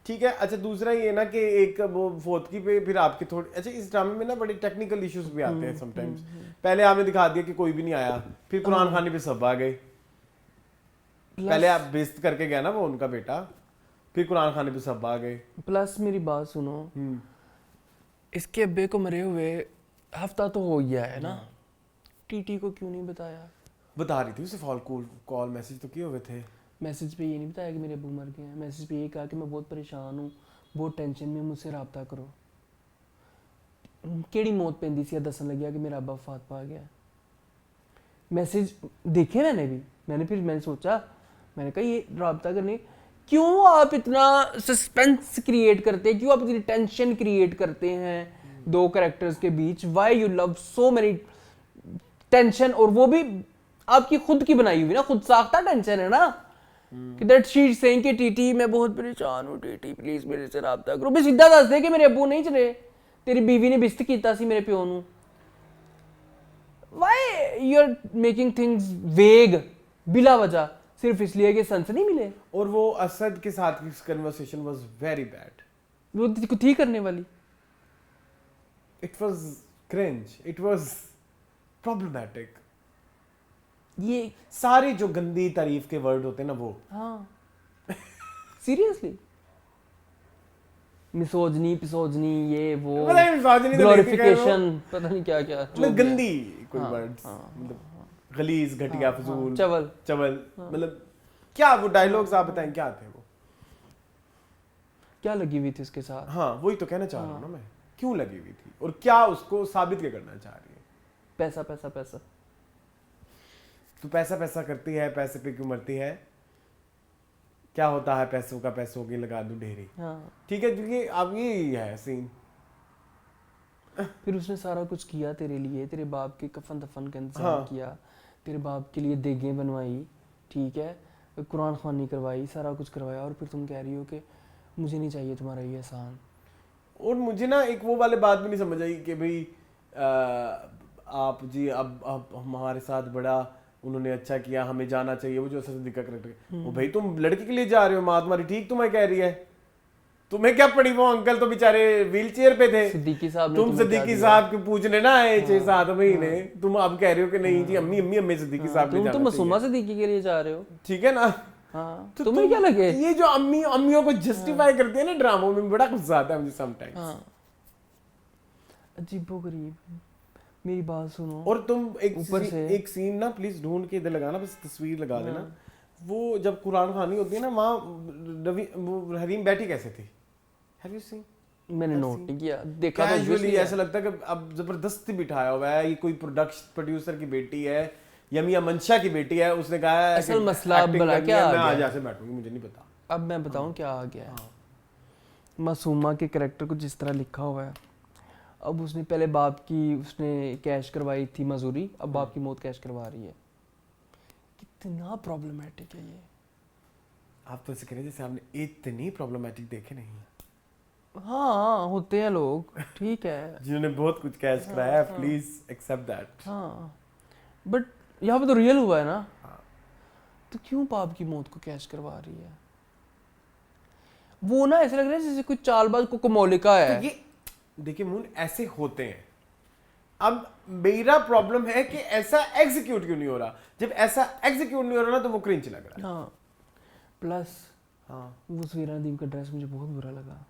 ठीक है। अच्छा, दूसरा ये ना कि एक वो फोर्थ पे फिर आपके थोड़े, अच्छा इस ड्रामे में ना बड़े टेक्निकल इश्यूज भी आते हैं समटाइम्स। पहले आपने दिखा दिया कि कोई भी नहीं आया, फिर कुरान खानी पे सब आ गए। पहले आप बेइज्जत करके गया ना वो उनका बेटा, फिर कुरान खाने पे सब आ गए। प्लस मेरी बात सुनो, इसके अब्बे को मरे हुए हफ्ता तो हो गया है ना, टीटी को क्यों नहीं बताया? बता रही थी उसे, कॉल मैसेज तो किए हुए थे। मैसेज पे ये नहीं बताया कि मेरे अब्बू मर गए हैं, मैसेज पे ये कहा कि मैं बहुत परेशान हूँ, बहुत टेंशन में, मुझसे रब्ता करो। केड़ी मौत पेंदी सी दसन लग गया कि मेरा अब्बा वफात पा गया। मैसेज देखे मैंने सोचा, मैंने कहा ये रब्ता करने क्यों आप इतना सस्पेंस क्रिएट करते हैं, क्यों आप इतनी टेंशन क्रिएट करते हैं दो कैरेक्टर्स के बीच? Why you love so many tension, और वो भी आपकी खुद की बनाई हुई ना, खुद साख्ता टेंशन है ना, कि दैट शी इज सेइंग कि टीटी मैं बहुत परेशान हूं, टीटी प्लीज मेरे से राब्ता करो। मैं सीधा दस दे कि मेरे अब्बू नहीं चले, तेरी बीवी ने बिस्त कीता सी मेरे प्यो नू। Why you are making things vague बिला वजह, सिर्फ इसलिए कि सनसनी मिले। और वो असद के साथ की कन्वर्सेशन वाज वेरी बैड, वो थी करने वाली। It was cringe, it was problematic. ये सारी जो गंदी तारीफ के वर्ड होते हैं ना वो, हाँ सीरियसली, मिसोजनी पिसोजनी, ये वो ग्लोरिफिकेशन, पता नहीं क्या क्या, मतलब गंदी कोई वर्ड्स, मतलब गलीज, घटिया, फजूल, चवल, मतलब क्या वो डायलॉग्स आप बताएं क्या थे वो? क्या लगी हुई थी उसके साथ? हाँ वही तो कहना चाह रहा हूँ ना मैं, क्यों लगी हुई थी और क्या उसको साबित क्या करना चाह रही है? पैसा पैसा पैसा। तो पैसा करती है, पैसे पे क्यों मरती है? क्या होता है पैसों का, पैसों की लगा दूं ढेरी। ठीक है, क्योंकि अब यही है सीन। फिर उसने सारा कुछ किया तेरे लिए, तेरे बाप के कफन दफन का इंतजाम किया, तेरे बाप के लिए देगें बनवाई, ठीक है, कुरान ख्वानी करवाई, सारा कुछ करवाया, और फिर तुम कह रही हो कि मुझे नहीं चाहिए तुम्हारा ये एहसान। और मुझे ना एक वो वाले बात भी नहीं समझ आई कि भाई आप जी अब हमारे साथ बड़ा उन्होंने अच्छा किया, हमें जाना चाहिए। वो जो सिद्दीका करेक्टर, वो भाई तुम लड़की के लिए जा रहे हो, माँ तुम्हारी ठीक तुम्हें कह रही है, तुम्हें क्या पड़ी? वो अंकल तो बेचारे व्हील चेयर पे थे, सिद्दीकी साहब तुम सिद्दीकी साहब के पूछने ना आए 6-7 महीने, तुम अब कह रहे हो कि नहीं जी अम्मी अम्मी सिद्दीकी साहब के जाना तुम मासूमा सिद्दीकी के लिए जा रहे हो, ठीक है ना? हाँ, तो तुम्हें क्या लगे? ये जो अम्मियों को जस्टिफाई करते हैं ना ड्रामों में, बड़ा गुस्सा आता है मुझे समटाइम्स। अजीबोगरीब। मेरी बात सुनो, और तुम एक सीन ना प्लीज ढूंढ के इधर लगाना, बस तस्वीर लगा देना। वो जब कुरान खानी होती है ना, वहाँ हरीम बैठी कैसे थी? Have you seen? मैंने नोट नहीं किया, देखा तो कैजुअली obviously है। ऐसा लगता है कि अब जबरदस्ती बिठाया हुआ है, ये कोई प्रोड्यूसर की बेटी है या मियां मंशा की बेटी है, उसने कहा है असल कि मसला acting भला करनी क्या है, आ मैं गया? आज यहाँ से बैठूंगी, मुझे नहीं पता। अब मैं बताऊं क्या आ गया है। मासूमा के कैरेक्टर को जिस तरह लिखा हुआ है, अब उसने पहले बाप की उसने कैश करवाई थी मजूरी, अब बाप की मौत कैश करवा रही है। कितना प्रॉब्लमेटिक है ये। आप तो ऐसे कह रहे हैं जैसे आपने इतनी प्रॉब्लमेटिक देखे नहीं, हाँ होते हैं लोग, ठीक है। जिन्होंने बहुत कुछ कैच कराया है, प्लीज एक्सेप्ट दैट। हाँ बट यहाँ पे तो रियल हुआ है ना, तो क्यों बाप की मौत को कैश करवा रही है? वो ना ऐसा लग रहा है जैसे कोई चालबाज को कोमोलिका है। तो ये देखिए मून, ऐसे होते हैं। अब मेरा प्रॉब्लम है कि ऐसा एग्जीक्यूट क्यों नहीं हो रहा। जब ऐसा एग्जीक्यूट नहीं हो रहा ना तो वो क्रिंज लग रहा है। हाँ प्लस हाँ, वो सवीरा नदीम का ड्रेस मुझे बहुत बुरा लगा।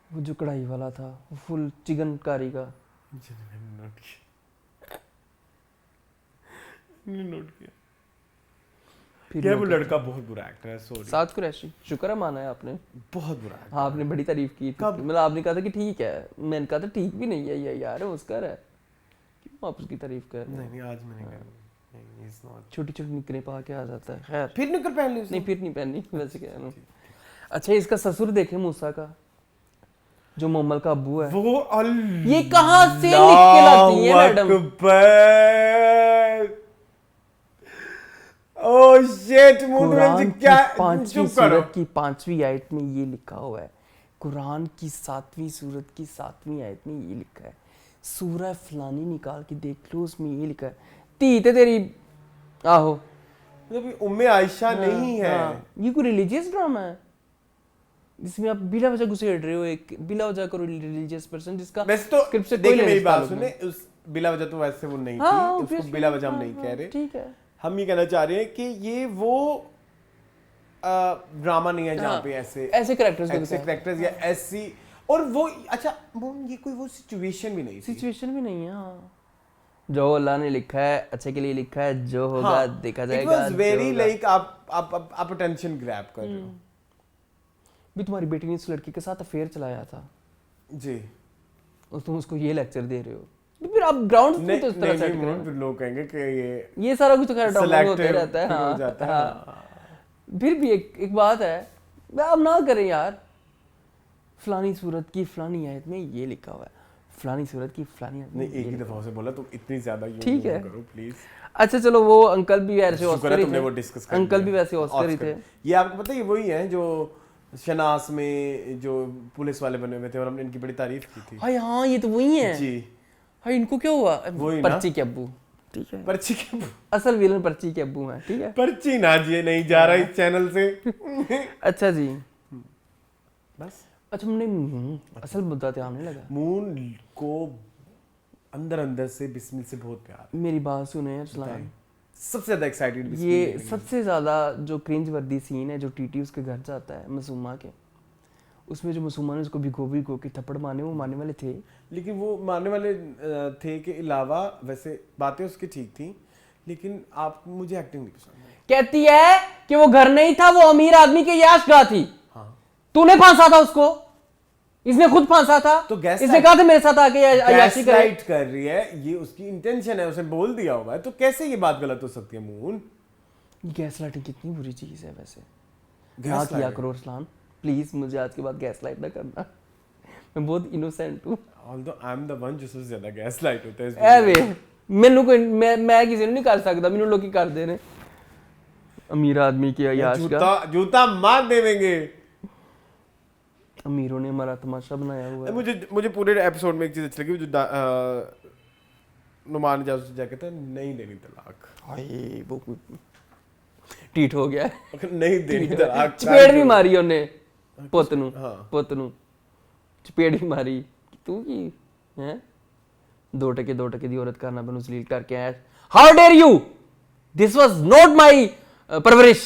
वो जो कढ़ाई वाला था, वो फुल चिकनकारी का। नोट किया। फिर क्या वो नोट लड़का बहुत बुरा एक्टर है, सॉरी। साथ कुरैशी, शुक्र है माना है आपने। बहुत बुरा एक्टर। हाँ आपने बड़ी तारीफ की थी, कब? मतलब आपने कहा था कि ठीक है, मैंने कहा था ठीक भी नहीं है ये यार, ऑस्कर है, क्यों आप उसकी तारीफ कर रहे नहीं हैं? नहीं, आज मैंने कहा नहीं, इज नॉट। छोटी छोटी निकरें पा के आ जाता है। खैर फिर निकल पहन ली उसने। नहीं, फिर नहीं पहननी, वैसे कह रहा हूँ। अच्छा इसका ससुर देखे मूसा का, जो मोमल का अब्बू है। वो ये कहाँ से लिख के लाती है मैडम? ओह शिट, कुरान क्या की 5वीं चुप करो। सूरत की 5वीं आयत में ये लिखा हुआ है। कुरान की 7वीं सूरत की 7वीं आयत में ये लिखा है। सूरह फलानी निकाल के देख लो, उसमें ये लिखा है, ती ते तेरी आहो। मतलब उम्मे आयशा नहीं है। हाँ, ये कोई रिलीजियस ड्रामा है जिसमें आप बिला वजह घुसेड़ रहे हो एक बिला वजह को रिलीजियस पर्सन जिसका वैसे तो स्क्रिप्ट से कोई देखिए मेरी लेने बात ताल्लुक सुने, नहीं। उस बिला वजह तो वैसे वो नहीं हाँ, थी, उसको obviously, बिला वजह हम हाँ, नहीं हाँ, कह रहे। ठीक है। हम ये कहना चाह रहे हैं कि ये वो ड्रामा नहीं है जहाँ हाँ, पे ऐसे ऐसे कैरेक्टर्स ऐसे कैरेक्टर्स या ऐसी, और वो अच्छा वो ये कोई वो सिचुएशन भी नहीं थी। सिचुएशन भी नहीं है। हाँ, जो अल्लाह ने लिखा है अच्छे के लिए लिखा है, जो होगा देखा इट जाएगा। वाज वेरी लाइक आप अटेंशन ग्रैब कर रहे हो। भी तुम्हारी बेटी ने उस लड़की के साथ अफेयर चलाया था जी, और तुम उसको ये लेक्चर दे रहे हो, तो फिर आप ग्राउंड पे तो इस तरह सेट नहीं, करो। फिर लोग कहेंगे कि ये सारा कुछ तो खैर ड्रामा में होता ही selective रहता है। हो हाँ, जाता है। हाँ। फिर भी एक बात है, अब ना करें यार, फलानी सूरत की फलानी आयत में ये लिखा हुआ है, फलानी सूरत की फलानी आयत में नहीं, एक ही दफा उसे बोला, तुम इतनी ज्यादा यूं ठीक है। करो प्लीज। अच्छा चलो, वो अंकल भी वैसे शुक्र ऑस्कर है ही तुमने थे। वो डिस्कस कर अंकल लिया। भी वैसे ऑस्कर ही थे। ये आपको पता है, ये वही है जो शनास में जो पुलिस वाले बने हुए थे और हमने इनकी बड़ी तारीफ की थी। हाँ हाँ, ये तो वही है। जी, हाँ, इनको क्या हुआ? वही ना। पर्ची के अब्बू, ठीक है। पर्ची के असल विलन पर्ची के अब्बू हैं, ठीक है। पर्ची ना जी नहीं जा रहा इस चैनल से। अच्छा जी, बस अच्छा हमने असल मुद्दा ध्यान नहीं लगा। मून को अंदर अंदर से बिस्मिल से बहुत प्यार, मेरी बात सुने अरसलान, सबसे ज्यादा एक्साइटेड ये सबसे ज्यादा जो क्रिंज वर्दी सीन है जो टीटी उसके घर जाता है मासूमा के, उसमें जो मासूमा ने उसको भिगो के थप्पड़ मारने, वो मारने वाले थे, लेकिन वो मारने वाले थे के अलावा वैसे बातें उसकी ठीक थी, लेकिन आप मुझे एक्टिंग नहीं पसंद है। कहती है कि वो घर नहीं था, वो अमीर आदमी की याशगाह थी। हाँ, तूने फांसा था उसको, इसने खुद फांसा था, तो गैस इसने कहा था मेरे साथ आके अय्याशी करे। गैसलाइट कर रही है, ये उसकी इंटेंशन है, उसे बोल दिया हुआ है, तो कैसे ये बात गलत हो सकती है मून? गैसलाइटिंग कितनी बुरी चीज है वैसे, ना Gaslighting? किया करो अरसलान प्लीज, मुझे आज के बाद गैसलाइट ना करना, मैं बहुत इनोसेंट हूँ। Although I'm the one जो सबसे ज्यादा गैसलाइट होता है इस ए वे मैनू कोई मैं किसी ने नहीं कर सकता, मैनू लोग कर देने अमीर आदमी की याशगाह। जूता मार देंगे। अमीरों ने हमारा तमाशा बनाया हुआ है। मुझे पूरे एपिसोड में एक चीज अच्छी लगी, जो नुमान जासूस जाके था, नहीं देनी तलाक। हाय वो टीट हो गया है। नहीं देनी तलाक, चपेड़ भी मारी ਉਹਨੇ ਪੁੱਤ ਨੂੰ, हाँ। ਪੁੱਤ ਨੂੰ ਚਪੇੜ ਵੀ ਮਾਰੀ। ਤੂੰ ਕੀ ਹੈ 2 टके ਦੀ औरत का नाम जलील करके आया। How dare you, this was not my परवरिश,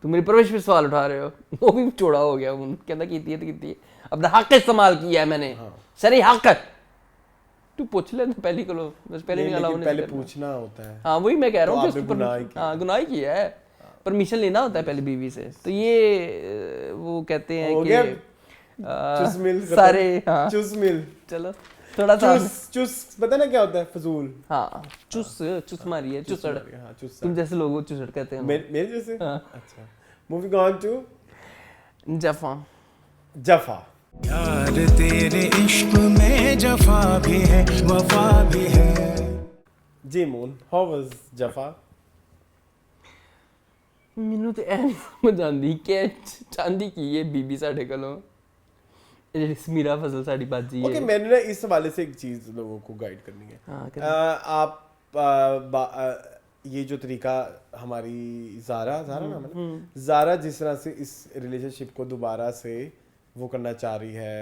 तुम मेरी परवरिश पे सवाल उठा रहे हो। वो भी चौड़ा हो गया, कहता कीती है तो कीती है, अपना हक इस्तेमाल किया है मैंने, सही हक। तू पूछ ले पहली को, बस पहले नहीं, निकाला लेकिन उन्हें पहले पूछना होता है। हाँ वही मैं कह रहा हूँ तो कि आपने उसको गुनाह ही किया। हाँ गुनाह ही किया है, परमिशन लेना होता है पहले बीवी से। तो ये वो कहते हैं हो गया? कि चुसमिल सारे हाँ चुसमिल चलो थोड़ा सा चुस पता ना क्या होता है? फजूल। हाँ चुस मारी है चुसड़ हाँ चुस। तुम जैसे लोगों को चुसड़ कहते हैं मेरे जैसे? हाँ। अच्छा, मूविंग ऑन टू जफा जफा। यार तेरे इश्क में जफा भी है वफा भी है। जी मून, हाउ वाज जफा? ਮੈਨੂੰ ਤੇ ਐ ਨਹੀਂ ਸਮਝ ਆਉਂਦੀ ਕਿ ਚਾਹੁੰਦੀ ਕੀ ਹੈ ਬੀਬੀ ਸਾਡੇ ਕੋਲੋਂ ਜਿਹੜੀ ਸਮੀਰਾ ਫਜ਼ਲ ਸਾਡੀ ਬਾਜੀ ओके, है मैंने ना इस हवाले से एक चीज लोगों को गाइड करनी है। हाँ, आप ये जो तरीका हमारी जारा नाम है ना, जारा जिस तरह से इस रिलेशनशिप को दोबारा से वो करना चाह रही है,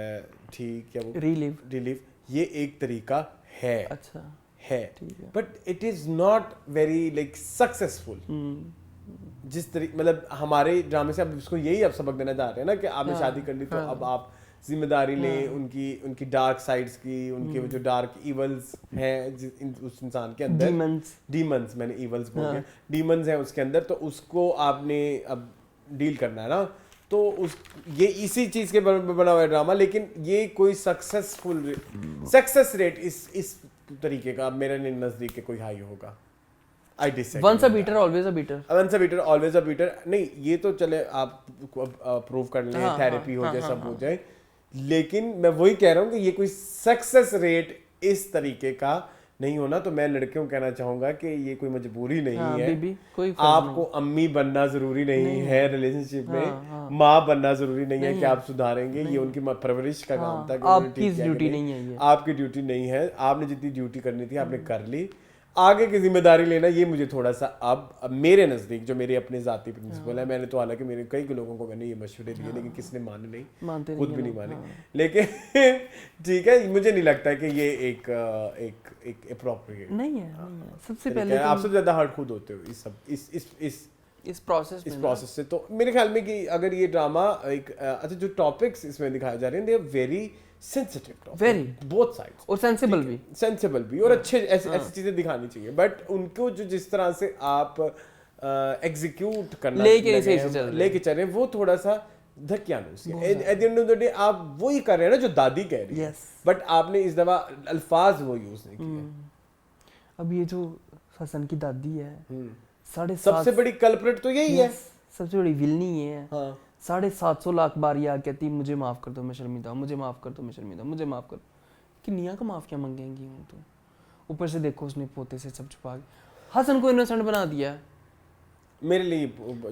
ठीक है, वो रिलीव, ये एक तरीका है। अच्छा है, but it is not very like successful. जिस तरीके मतलब हमारे ड्रामे से अब इसको यही अब सबक देना चाहते हैं ना कि आपने शादी कर ली तो अब आप जिम्मेदारी लें उनकी डार्क साइड्स की, उनके जो डार्क इवल्स हैं उस इंसान के अंदर, डीमंस मैंने इवल्स बोल दिया, डीमंस हैं उसके अंदर, तो उसको आपने अब डील करना है ना। तो उस ये इसी चीज के बना हुआ है ड्रामा, लेकिन ये कोई सक्सेस रेट इस तरीके का मेरे नजदीक के कोई हाई होगा। I disagree. Once a beater, always a beater. Once a beater, always a beater. नहीं, ये तो चले आप प्रूव कर लें, थेरेपी हो जाए, सब हो जाए, लेकिन मैं वही कह रहा हूँ कि ये कोई सक्सेस रेट इस तरीके का नहीं होना। तो मैं लड़कियों को कहना चाहूंगा कि ये कोई मजबूरी नहीं है, कोई आपको अम्मी बनना जरूरी नहीं है रिलेशनशिप में, माँ बनना जरूरी नहीं है कि आप सुधारेंगे, ये उनकी परवरिश का काम था। आपकी ड्यूटी नहीं है, आपकी ड्यूटी नहीं है, आपने जितनी ड्यूटी करनी थी आपने कर ली। आगे की जिम्मेदारी लेना ये मुझे थोड़ा सा अब मेरे नज़दीक जो मेरे अपने ज़ाती प्रिंसिपल है, मैंने तो हालांकि मेरे कई लोगों को मैंने ये मशवरे दिए लेकिन किसने माने नहीं, खुद भी नहीं माने, लेकिन ठीक है, मुझे नहीं लगता है कि ये एक एप्रोप्रिएट नहीं है। सबसे पहले आप सबसे ज़्यादा हर्ट खुद होते हो इस प्रोसेस से। तो मेरे ख्याल में कि अगर ये ड्रामा एक अच्छा जो टॉपिक्स इसमें दिखाए जा रहे हैं, they are very sensitive topic, very both sides, और सेंसिबल भी और अच्छे ऐसी चीजें दिखानी चाहिए, बट उनको जो जिस तरह से आप एग्जीक्यूट करना लेके चल रहे हैं वो थोड़ा सा धक्यानुस है। At the end of the day आप वही कर रहे हैं ना जो दादी कह रही है, बट आपने इस दफा अल्फाज वो यूज नहीं किए। अब ये जो हसन की दादी है, सबसे बड़ी कल्प्रिट तो यही है, सबसे बड़ी विलनी है। 750 लाख बार ये कहती मुझे माफ कर दो मैं शर्मिंदा हूं, मुझे माफ कर दो मैं शर्मिंदा हूं, मुझे माफ कर। किन्नियां का माफिया मांगेंगी हूं तो ऊपर से देखो उसने पोते से सब छुपा के हसन को इनोसेंट बना दिया। मेरे लिए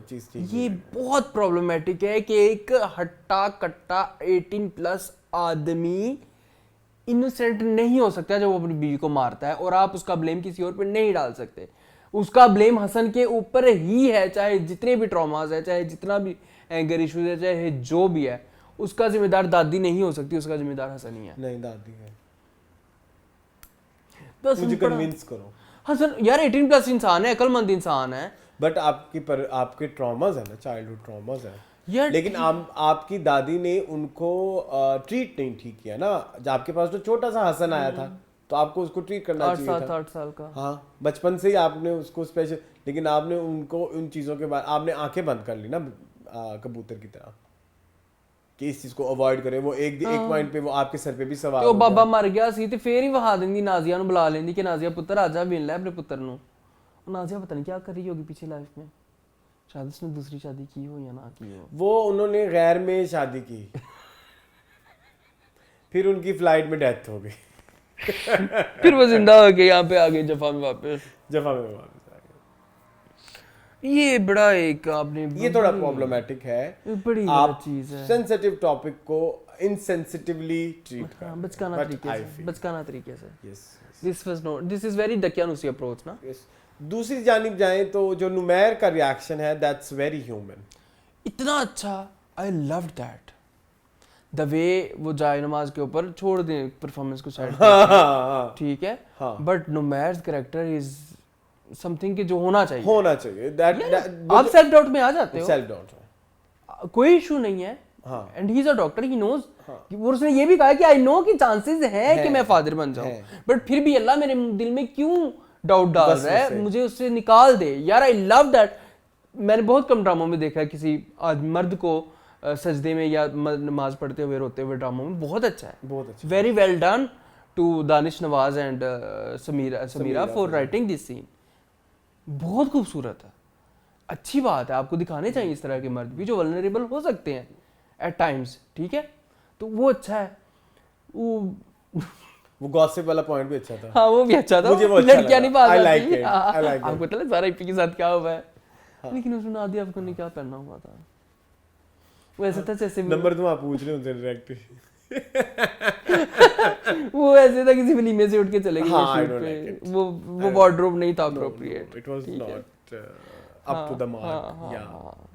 चीज ठीक ये बहुत प्रॉब्लमेटिक है कि एक हट्टा कट्टा 18+ आदमी इनोसेंट नहीं हो सकता जब वो अपनी बीवी को मारता है, और आप उसका ब्लेम किसी और पर नहीं डाल सकते। उसका ब्लेम हसन के ऊपर ही है, चाहे जितने भी ट्रॉमास है, चाहे जितना भी एंगर इश्यूज है, चाहे जो भी है, उसका जिम्मेदार दादी नहीं हो सकती, उसका जिम्मेदार हसन ही है। नहीं, दादी है। बस मुझे कन्विंस करो। हसन यार 18+ इंसान है, अक्लमंद इंसान है, बट आपके ट्रॉमास है ना, चाइल्डहुड ट्रॉमास है, लेकिन आपकी दादी ने उनको ट्रीट नहीं ठीक किया ना। जब आपके पास तो छोटा सा हसन आया था तो आपको उसको ट्रीट करना चाहिए था। 8 साल का, हाँ, बचपन से ही आपने उसको स्पेशल, लेकिन आपने उनको उन चीज़ों के बाद आपने आंखें बंद कर ली ना कबूतर की तरह कि इस चीज को अवॉइड करें। वो एक पॉइंट पे वो आपके सर पे भी सवार हो गया। बाबा मर गया सी ते फेर ही वहा देंदी नाजिया नु बुला लेंदी कि नाजिया पुत्र आजा मिल ले अपने पुत्र नु। नाजिया पता नहीं क्या कर रही होगी पीछे लाइफ में, शायद उसने दूसरी शादी की हो या ना की हो। वो उन्होंने गैर में शादी की फिर उनकी फ्लाइट में डेथ हो गई फिर वो जिंदा हो गए, यहाँ पे आ गए जफा में वापस आ गए। ये बड़ा एक आपने ये थोड़ा प्रॉब्लमैटिक है, बड़ी आप चीज है। सेंसिटिव टॉपिक को इनसेंसिटिवली ट्रीट कर बचकाना तरीके से। दिस इज वेरी दकियानुसी अप्रोच ना। दूसरी जानिब जाएं तो जो नुमैर का रिएक्शन है दैट्स वेरी ह्यूमन, इतना अच्छा, I loved that the way वो जाए नमाज के ऊपर छोड़ दें परफॉर्मेंस को साइड पे, ठीक है, बट नुमैर्स कैरेक्टर इज समथिंग कि जो होना चाहिए दैट आप सेल्फ डाउट में आ जाते हो, सेल्फ डाउट कोई इशू नहीं है, and he is a doctor, he knows, और उसने ये भी कहा कि आई नो कि चांसेस हैं कि मैं फादर बन जाऊं, बट फिर भी अल्लाह मेरे दिल में क्यों डाउट डाल रहा है, मुझे उससे निकाल दे यार। I love that. मैंने बहुत कम ड्रामों में देखा है किसी मर्द को सजदे में या नमाज पढ़ते हुए रोते हुए ड्रामों में बहुत अच्छा है, बहुत अच्छा। Very well done to Danish Nawaz and Sameera for writing this scene. बहुत खूबसूरत है, अच्छी बात है, आपको दिखाने चाहिए इस तरह के मर्द भी जो वल्नरेबल हो सकते हैं एट टाइम्स, ठीक है, तो वो अच्छा है। वो गॉसिप वाला पॉइंट भी अच्छा था। हाँ वो भी अच्छा था, मुझे वो अच्छा लड़कियां नहीं लगा। बात I like आती। it, हाँ, I like it। आपको पता है सारा इपी के साथ क्या हुआ है, लेकिन उसमें नादिया अफगान ने क्या पहना हुआ था, वो ऐसा था जैसे नंबर तुम आप पूछ रहे हो उनसे डायरेक्ट। वो ऐसे था किसी फिल्म में से उठ के चले गए हाँ, I शूट don't पे, like it। वो वार्डरोब नहीं था अप्रोप्रिएट। इट वाज ठीक है। Not up to the mark. हाँ, या हाँ,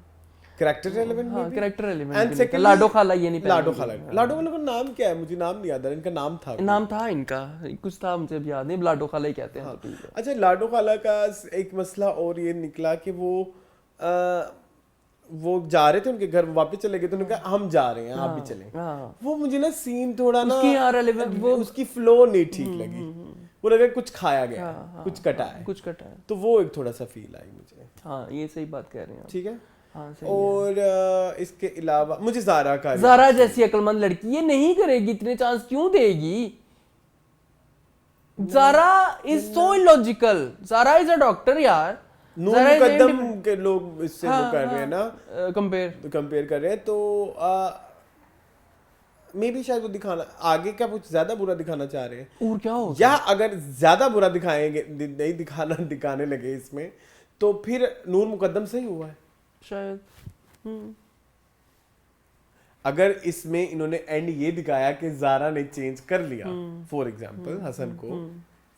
कैरेक्टर रेलेवेंट हाँ, में भी। Character And element secondly, Lado खाला ये नहीं लाडो पहनेंगे। खाला। लाडो वालों का नाम क्या है? मुझे नाम नहीं याद आ रहा। इनका नाम था नाम था इनका कुछ था, मुझे अब याद नहीं, लाडो खाला ही कहते हैं, हाँ। तो ठीक है। अच्छा, लाडो खाला का एक मसला और ये निकला कि वो जा रहे थे उनके घर, वापस चले गए, तो उन्होंने कहा हम जा रहे हैं, आप भी चलें। हाँ, वो मुझे ना सीन थोड़ा ना उसकी यहाँ relevant वो उसकी फ्लो नहीं ठीक लगी। वो लगा कुछ खाया गया है, कुछ कटा है, कुछ कटा है, तो वो एक थोड़ा सा फील आई मुझे। हाँ ये सही बात कह रहे हैं आप। ठीक है। हाँ सही। और इसके अलावा मुझे ज़ारा का ज़ारा जैसी अक्लमंद लड़की ये नहीं करेगी, इतने चांस क्यों देगी? Zaara is so illogical, Zaara is a doctor यार। नूर मुकद्दम के लोग इससे वो कर रहे हैं ना, कंपेयर कर रहे हैं, तो मे भी शायद वो दिखाना आगे क्या कुछ ज्यादा बुरा दिखाना चाह रहे हैं, और क्या हो, या अगर ज्यादा बुरा दिखाएंगे नहीं दिखाने लगे इसमें, तो फिर नूर मुकद्दम सही हुआ है शायद। अगर इसमें इन्होंने एंड ये दिखाया कि ज़ारा ने चेंज कर लिया फॉर एग्जांपल हसन को,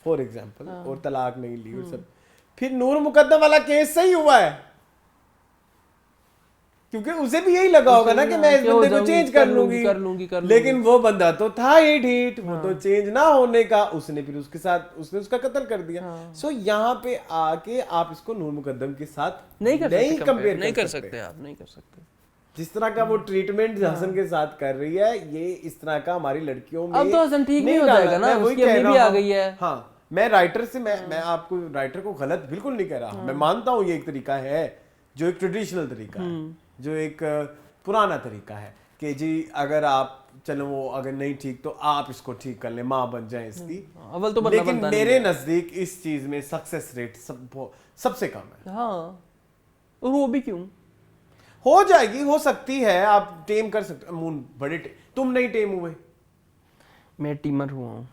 फॉर एग्जांपल, और तलाक नहीं ली और सब, फिर नूर मुकद्दम वाला केस सही हुआ है, क्योंकि उसे भी यही लगा होगा ना कि मैं इस बंदे को चेंज कर लूंगी, लेकिन वो बंदा तो था ही ढीठ, वो तो चेंज ना होने का, उसने फिर उसके साथ उसने उसका कत्ल कर दिया। सो यहाँ पे आके आप इसको नूर मुकद्दम के साथ नहीं कंपेयर नहीं कर सकते, आप नहीं कर सकते। जिस तरह का वो ट्रीटमेंट हसन के साथ कर रही है, ये इस तरह का हमारी लड़कियों में अब तो हसन ठीक नहीं हो जाएगा ना, उसकी अम्मी भी आ गई है। हाँ, मैं राइटर से मैं आपको राइटर को गलत बिल्कुल नहीं कह रहा, मैं मानता हूँ ये एक तरीका है जो एक ट्रेडिशनल तरीका है, जो एक पुराना तरीका है कि जी अगर आप चलो वो अगर नहीं ठीक तो आप इसको ठीक कर ले, माँ बन जाए इसकी। अव्वल तो लेकिन मेरे नजदीक इस चीज में सक्सेस रेट सबसे कम है। हाँ, और वो भी क्यों? हो जाएगी, हो सकती है, आप टेम कर सकते हो। बड़े तुम नहीं टेम हुए, मैं टीमर हुआ हूँ।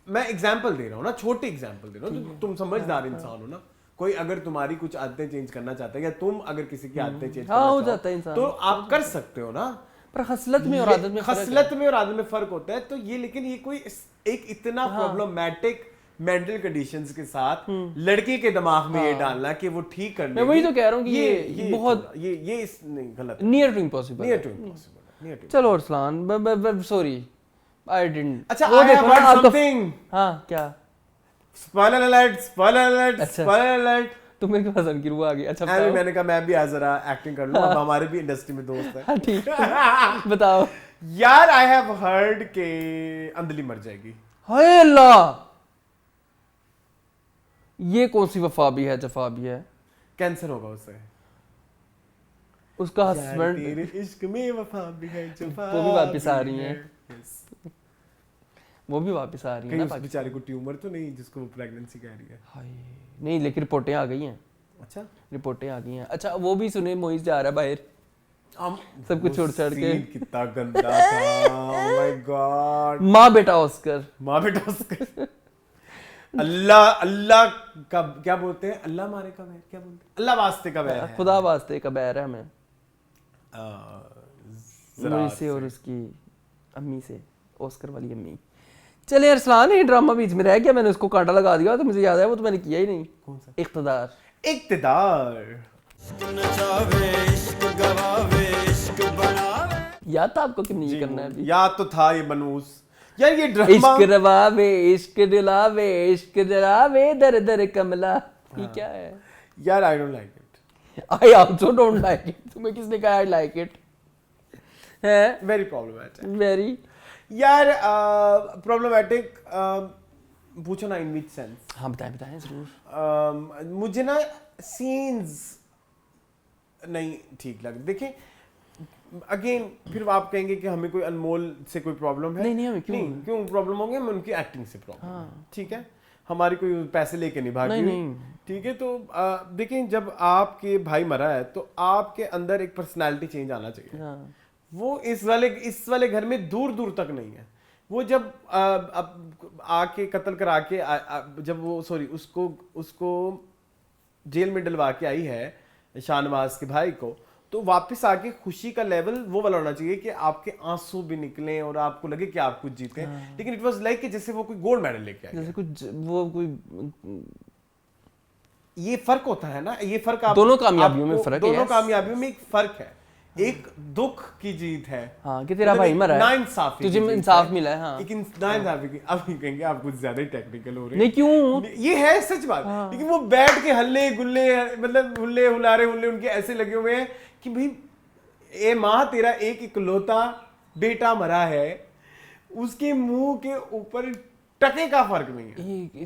मैं एग्जांपल दे रहा हूँ ना, छोटी एग्जांपल दे रहा हूँ, तुम समझदार इंसान हो ना। कोई अगर तुम्हारी कुछ आदतें चेंज करना चाहता है, या तुम अगर किसी की आदतें चेंज करना हो जाता है इंसान, तो आप कर सकते हो ना। पर खसलत में और आदत में खसलत में और आदत में फर्क होता है। तो ये, लेकिन ये कोई एक इतना प्रॉब्लमेटिक मेंटल कंडीशंस के साथ लड़की के दिमाग में ये डालना कि वो ठीक करने, मैं वही तो कह रहा हूँ कि ये बहुत ये नहीं, गलत, नियर टू इम्पॉसिबल। चलो अरसलान, सॉरी आई डिडंट। अच्छा, I have heard something। हाँ क्या? Spoiler alert. तुम्हें क्या हसन की रूह आ गई? अच्छा बताओ। मैंने कहा मैं भी आज जरा एक्टिंग कर लूं, अब हमारे भी इंडस्ट्री में दोस्त है। हाँ ठीक है, बताओ यार। आई हैव हर्ड के अंजलि मर जाएगी। हाय अल्लाह, ये कौन सी वफा भी है, जफा भी है? कैंसर होगा उसे, उसका हस्बैंड, तेरे इश्क में वफा भी है, जफा वो भी वापस आ रही हैं। Yes। वो भी वापस आ रही है कहीं ना। उस बेचारे को ट्यूमर तो नहीं जिसको वो प्रेगनेंसी कह रही है? हाय नहीं, लेकिन रिपोर्टें आ गई हैं। अच्छा, रिपोर्टें आ गई हैं। अच्छा वो भी सुने मोइज जा रहा है बाहर, सब कुछ छोड़ छाड़ के। कितना गंदा था, ओह माय गॉड। माँ बेटा ऑस्कर, माँ बेटा ऑस्कर। अल्लाह का क्या बोलते हैं, अल्लाह मारे का बैर, क्या बोलते हैं, अल्लाह वास्ते का बैर है, खुदा वास्ते का बैर है हमें, जरा से और उसकी अम्मी से, ऑस्कर वाली अम्मी। चले अरसलान, ये ड्रामा बीच में रह गया, मैंने उसको कांटा लगा दिया, तो मुझे याद है वो तो मैंने किया ही नहीं। कौन सा? इख्तिदार। याद था आपको कि नहीं करना है अभी? याद तो था ये बनूस। यार ये ड्रामा, इश्क रवावे, इश्क दिलावे, इश्क दिलावे, दर दर कमला, ये क्या है यार? I don't like it. I also don't like it. तुम्हें किसने कहा आई लाइक इट? है वेरी प्रॉब्लमेटिक, वेरी। यार प्रॉब्लमेटिक। पूछो ना इन विच सेंस? हाँ बताएं जरूर। मुझे ना सीन्स नहीं ठीक लगे। देखिए अगेन फिर आप कहेंगे कि हमें कोई अनमोल से कोई प्रॉब्लम है। नहीं, हमें क्यों? क्यों प्रॉब्लम होगी? हमें उनकी एक्टिंग से प्रॉब्लम, ठीक है, हमारी कोई पैसे लेके नहीं भागी, नहीं। ठीक है। तो देखिए, जब आपके भाई मरा है तो आपके अंदर एक पर्सनालिटी चेंज आना चाहिए। वो इस वाले घर में दूर दूर तक नहीं है। वो जब आके कत्ल करा के जब वो उसको जेल में डलवा के आई है शाहनवाज के भाई को, तो वापस आके खुशी का लेवल वो वाला होना चाहिए कि आपके आंसू भी निकले और आपको लगे कि आप कुछ जीते। लेकिन इट वाज लाइक कि जैसे वो कोई गोल्ड मेडल लेके आए, जैसे कुछ वो कोई, ये फर्क होता है ना, ये फर्क दोनों कामयाबियों में फर्क है। दोनों कामयाबियों में एक फर्क है, एक दुख की जीत है, हाँ, कि तेरा भाई मरा है, नाइंसाफी, तुझे इंसाफ मिला है, हाँ। एक नाइंसाफी की। अब कहेंगे आप कुछ ज्यादा ही टेक्निकल हो रहे हैं। नहीं, क्यों? ये है सच बात। लेकिन वो बैठ के हल्ले गुल्ले, मतलब हुल्ले हुलारे हुल्ले उनके ऐसे लगे हुए हैं कि भाई ए माँ, तेरा एक इकलौता बेटा मरा है, उसके मुंह के ऊपर टके का फर्क नहीं है।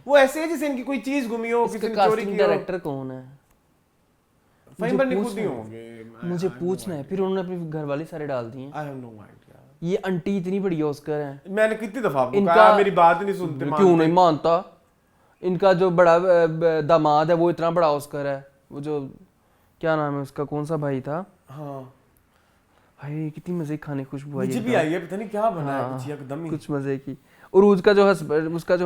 वो ऐसे है जैसे इनकी कोई चीज गुमी हो, किसी ने चोरी की हो। डायरेक्टर कौन है? मुझे पूछना है। फिर उन्होंने अपनी घरवाली सारे डाल दिए। I have no idea. ये आंटी इतनी बड़ी ऑस्कर है, मैंने कितनी दफा आपको कहा, मेरी बात नहीं सुनते। क्यों नहीं मानता? इनका जो बड़ा दामाद है वो इतना बड़ा ऑस्कर है, वो जो क्या नाम है उसका, कौन सा भाई था? हाँ भाई कितनी मजे की खाने खुशबू आई मुझे भी आई है, पता नहीं क्या बना है, कुछ एकदम ही कुछ मजे की। और उसका जो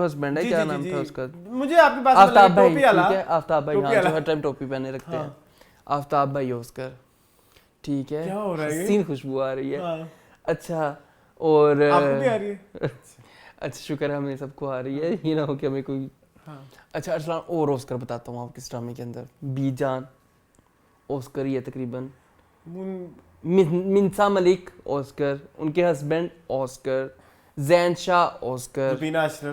हस्बैंड है, क्या नाम था उसका? मुझे आपके पास आफ्ताब भाई, टोपी वाला, ठीक है, आफ्ताब भाई, हाँ, जो हर टाइम टोपी पहने रखते हैं, आफ्ताब भाई ऑस्कर, ठीक है। क्या हो रहा है? सीन खुशबू आ रही है। अच्छा, और आपको भी आ रही है? अच्छा, शुक्र है हमें सबको आ रही है, ये ना हो कि हमें कोई। अच्छा अरसलान, और ऑस्कर बताता हूँ आपके इस ड्रामे के अंदर। बीजान ऑस्कर ही है तकरीबन, मिन्सा मलिक ऑस्कर, उनके husband Oscar, Jain Shah Oscar,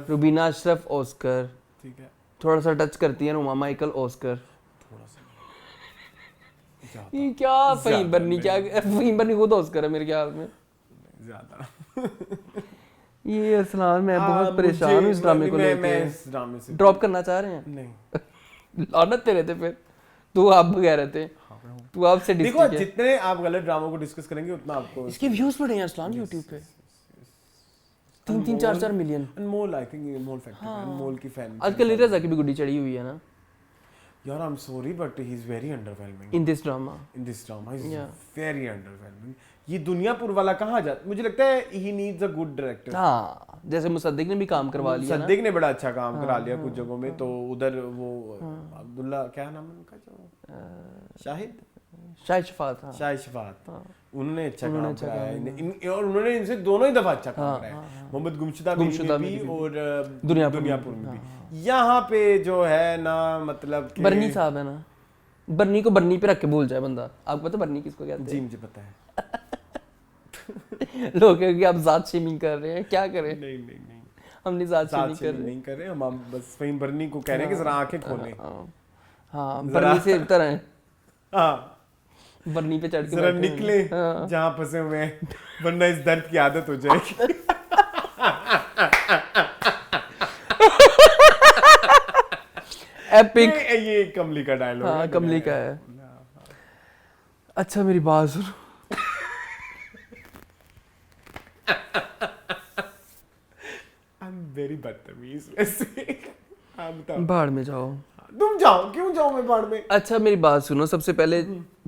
Rubina Ashraf Oscar, ठीक है, थोड़ा सा टच करती है रुमा माइकल ऑस्कर। ये क्या फहीम बर्नी खुद ऑस्कर है मेरे ख्याल में ज्यादा। ये असलान, मैं बहुत परेशान हूँ इस ड्रामे को लेके। ड्रॉप करना चाह रहे हैं? नहीं। लानत तेरे थे फिर, तू आप बगैर थे, तू आपसे देखो, जितने आप गलत ड्रामों को डिस्कस करेंगे उतना आपको इसके व्यूज बढ़े हैं असलान YouTube पे 3-4 million. Anmol, I think Anmol factor, Anmol की फैन आजकल लीरजा की भी गुड्डी चढ़ी हुई है ना यार। I am sorry but he is very underwhelming in this drama he is very underwhelming. ये दुनियापुर वाला कहाँ जाता, मुझे लगता है he needs a good director. हाँ, जैसे मुसद्दिक ने भी काम करवा लिया ना, मुसद्दिक ने बड़ा अच्छा काम करा लिया कुछ जगहों में। तो उधर वो अब्दुल्ला, क्या नाम है उनका, जो शाहिद शफात, उन्होंने अच्छा काम कराया और उन्होंने इनसे दोनों ही दफा अच्छा काम कराया, मोहम्मद गुमशुदा में भी और दुनियापुर में भी। यहाँ पे जो है ना, मतलब बर्नी साहब है ना, बर्नी को बर्नी पे रख के भूल जाए बंदा। आपको पता बर्नी किसको कहते हैं? जी मुझे पता है। लोग कहेंगे कि आप जात शेमिंग कर रहे हैं, क्या करें? नहीं हमने जात शेमिंग नहीं कर रहे, हम बस फहीम बर्नी को कह रहे हैं कि जरा आंखें खोलें। हाँ, बर्नी से उतर आए, हाँ, बर्नी पे चढ़ के जरा निकले जहाँ फंसे हुए हैं, वरना इस दर्द की आदत हो जाएगी। एपिक, ये कमली का डायलॉग है। हाँ, कमली का है। अच्छा मेरी बात सुनो, वेरी बदतमीज वैसे। बाढ़ में जाओ। तुम जाओ, क्यों जाओ मैं बाढ़ में? अच्छा मेरी बात सुनो, सबसे पहले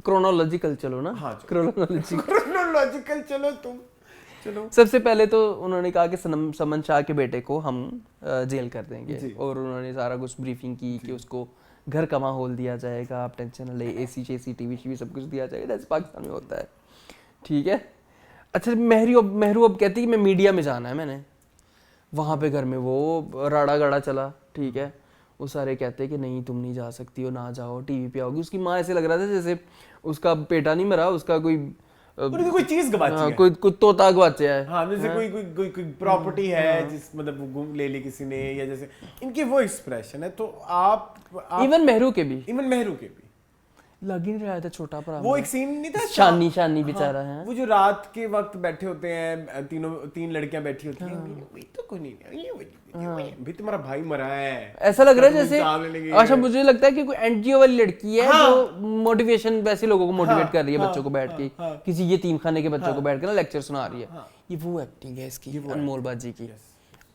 क्रोनोलॉजिकल चलो ना। हाँ, क्रोनोलॉजिकल चलो तुम चलो। सबसे पहले तो उन्होंने कहा कि समन शाह के बेटे को हम जेल कर देंगे, और उन्होंने सारा कुछ ब्रीफिंग की कि उसको घर का माहौल दिया जाएगा, आप टेंशन न ले, AC टीवी सब कुछ दिया जाएगा, जैसे पाकिस्तान में होता है, ठीक है। अच्छा महरू अब कहती है कि मैं मीडिया में जाना है, मैंने वहाँ पे घर में वो राड़ा गाड़ा चला, ठीक है। वो सारे कहते हैं कि नहीं तुम नहीं जा सकती हो, ना जाओ, टीवी पे आओगी। उसकी माँ ऐसे लग रहा था जैसे उसका बेटा नहीं मरा, उसका कोई चीज गवाची है, कोई तोता गवाचा है। हाँ, जैसे कोई प्रॉपर्टी है जिस मतलब ले ली किसी ने, या जैसे इनके वो एक्सप्रेशन है। तो आप इवन मेहरू के भी लग ही नहीं रहा था छोटा भरा वो एक सीन नहीं था, शानी शानी बेचारा है। वो जो रात के वक्त बैठे होते हैं, तीन लड़कियां बैठी होती हैं, वही तो कोई नहीं, ये भी तुम्हारा भाई मरा है, ऐसा लग रहा है तुम जैसे काम लेने गई अच्छा है। मुझे लगता है कि कोई एनजीओ वाली लड़की है जो मोटिवेशन वैसे लोगों को मोटिवेट कर रही है, बच्चों को बैठ के किसी यतीम खाने के बच्चों को बैठ के ना लेक्चर सुना रही है। ये वो एक्टिंग है इसकी, अनमोल बाजी की।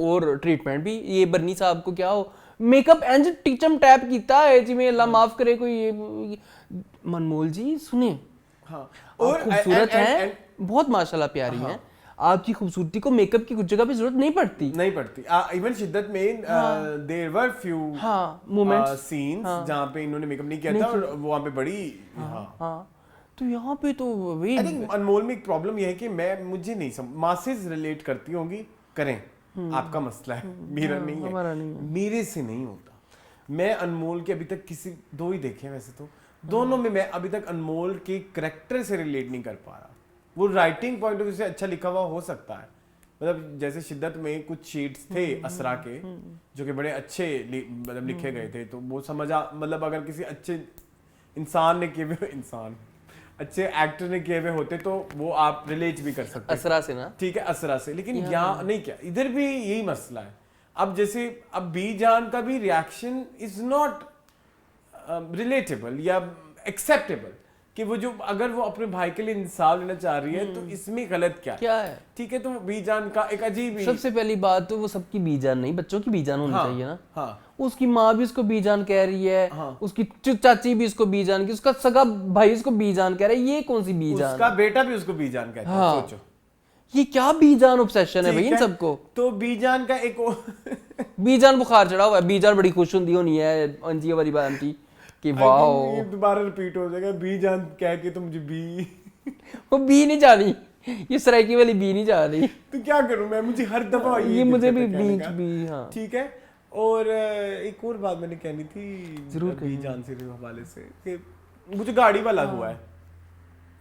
और ट्रीटमेंट भी ये बर्नी साहब को क्या हो मेकअप एंड टीचम टैप कीता है जिਵੇਂ अल्लाह माफ करे कोई ये मनमोल जी सुने और खूबसूरत हैं बहुत माशाल्लाह प्यारी हैं, आपकी खूबसूरती को मेकअप की कुछ जगह पे जरूरत नहीं पड़ती। इवन शिद्दत में there were few moments scenes जहां पे इन्होंने मेकअप नहीं किया था और वहां पे बड़ी तो यहाँ पे तो वही आई थिंक अनमोल में एक प्रॉब्लम ये है कि मुझे नहीं मासेस रिलेट करती होंगी, करें आपका मसला है, मेरा नहीं है, मेरे से नहीं होता। मैं अनमोल के अभी तक किसी दो ही देखे हैं वैसे तो, दोनों में मैं अभी तक अनमोल के करैक्टर से रिलेट नहीं कर पा रहा। वो राइटिंग पॉइंट ऑफ व्यू से अच्छा लिखा हुआ हो सकता है, मतलब जैसे शिद्दत में कुछ शीट्स थे असरा के जो कि बड़े अच्छे मतलब लिखे गए थे, तो वो समझा, मतलब अगर किसी अच्छे इंसान ने किए हुए अच्छे एक्टर ने किए हुए होते तो वो आप रिलेट भी कर सकते असरा से ना, ठीक है असरा से, लेकिन यहाँ नहीं किया। इधर भी यही मसला है। अब जैसे अब बी जान का भी रिएक्शन इज नॉट रिलेटेबल या एक्सेप्टेबल कि वो जो अगर वो अपने भाई के लिए इंसाफ लेना चाह रही है तो इसमें गलत क्या है? ठीक है, तो बी जान का एक अजीब ही सबसे पहली बात तो वो सबकी बीजान नहीं, बच्चों की बीजान होनी चाहिए ना। उसकी माँ भी उसको बीजान कह रही है, उसकी चाची भी उसको बीजान की, उसका सगा भाई उसको बीजान कह रहा है, ये कौन सी बीजान? उसका बेटा भी उसको बीजान कहता है। सोचो ये क्या बीजान ऑब्सेशन है भाई इन सबको। तो बीजान का एक बीजान बुखार चढ़ा हुआ है, बीजान बड़ी खुश होनी है अंजी वाली बात आंटी कि वाओ ये दोबारा रिपीट हो जाएगा, बीजान कह के तो मुझे बी वो बी नहीं जानी, ये सराइकी वाली बी नहीं जा रही। तो क्या करूं मैं, मुझे हर दफा ये मुझे भी बीच भी हाँ ठीक है। और एक और बात मैंने कहनी थी जरूर बी जान से हवाले से कि मुझे गाड़ी वाला हुआ है,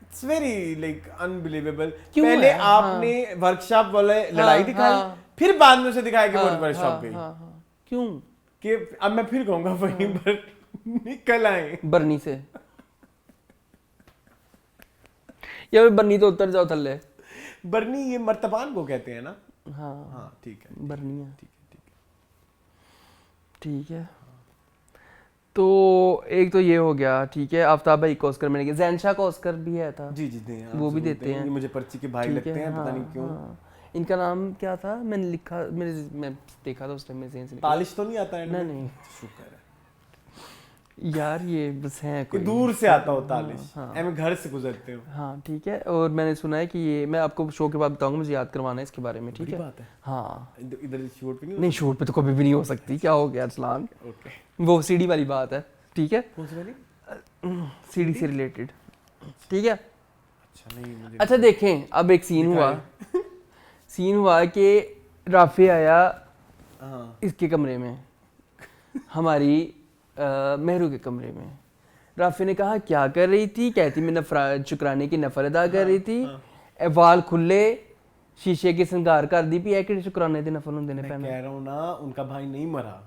इट्स वेरी लाइक अनबिलीवेबल। पहले आपने वर्कशॉप वाले लड़ाई दिखाई, फिर बाद में उसे दिखाया कि वो वर्कशॉप गई, क्यों कि अब मैं फिर कहूंगा वहीं पर निकल आए बर्नी से या बर्नी तो उतर जाओ थल्ले। बर्नी ये मर्तबान को कहते हैं ना? हाँ ठीक है, बर्नी है, ठीक है। तो एक तो ये हो गया, ठीक है। आफ्ताब भाई को ऑस्कर मिलेगा, जैनशा को ऑस्कर भी है था, जी वो भी देते हैं। मुझे पर्ची के भाई लगते हैं, पता नहीं क्यों। इनका नाम क्या था, मैंने लिखा, मैं देखा था उस टाइम में, ज़हन से निकला। तालिश तो नहीं आता है? नहीं शुक्र है यार, ये बस है कोई दूर से आता हो तालिश, मैं घर से गुजरते हो। हाँ ठीक है। और मैंने सुना है कि ये, मैं आपको शो के बाद बताऊंगा, मुझे याद करवाना है इसके बारे में, ठीक है? बात है। हाँ इधर शूट पे नहीं, शूट पे तो कभी भी नहीं हो सकती, क्या हो गया अरसलान? ओके, वो सीडी वाली बात है, ठीक है? कौन सी वाली? सीडी से रिलेटेड, ठीक है? अच्छा नहीं मुझे अच्छा देखें, अब एक सीन हुआ कि राफे आया इसके कमरे में, हमारी मेहरू के कमरे में। राफे ने कहा क्या कर रही थी? कहती मैं शुक्राने की नफल अदा कर रही थी। वाल खुले, शीशे की श्रृंगार कर दी पी है कि शुक्राने दी नफल होंदे ने मैं पहना। कह रहा हूं ना, उनका भाई नहीं मरा,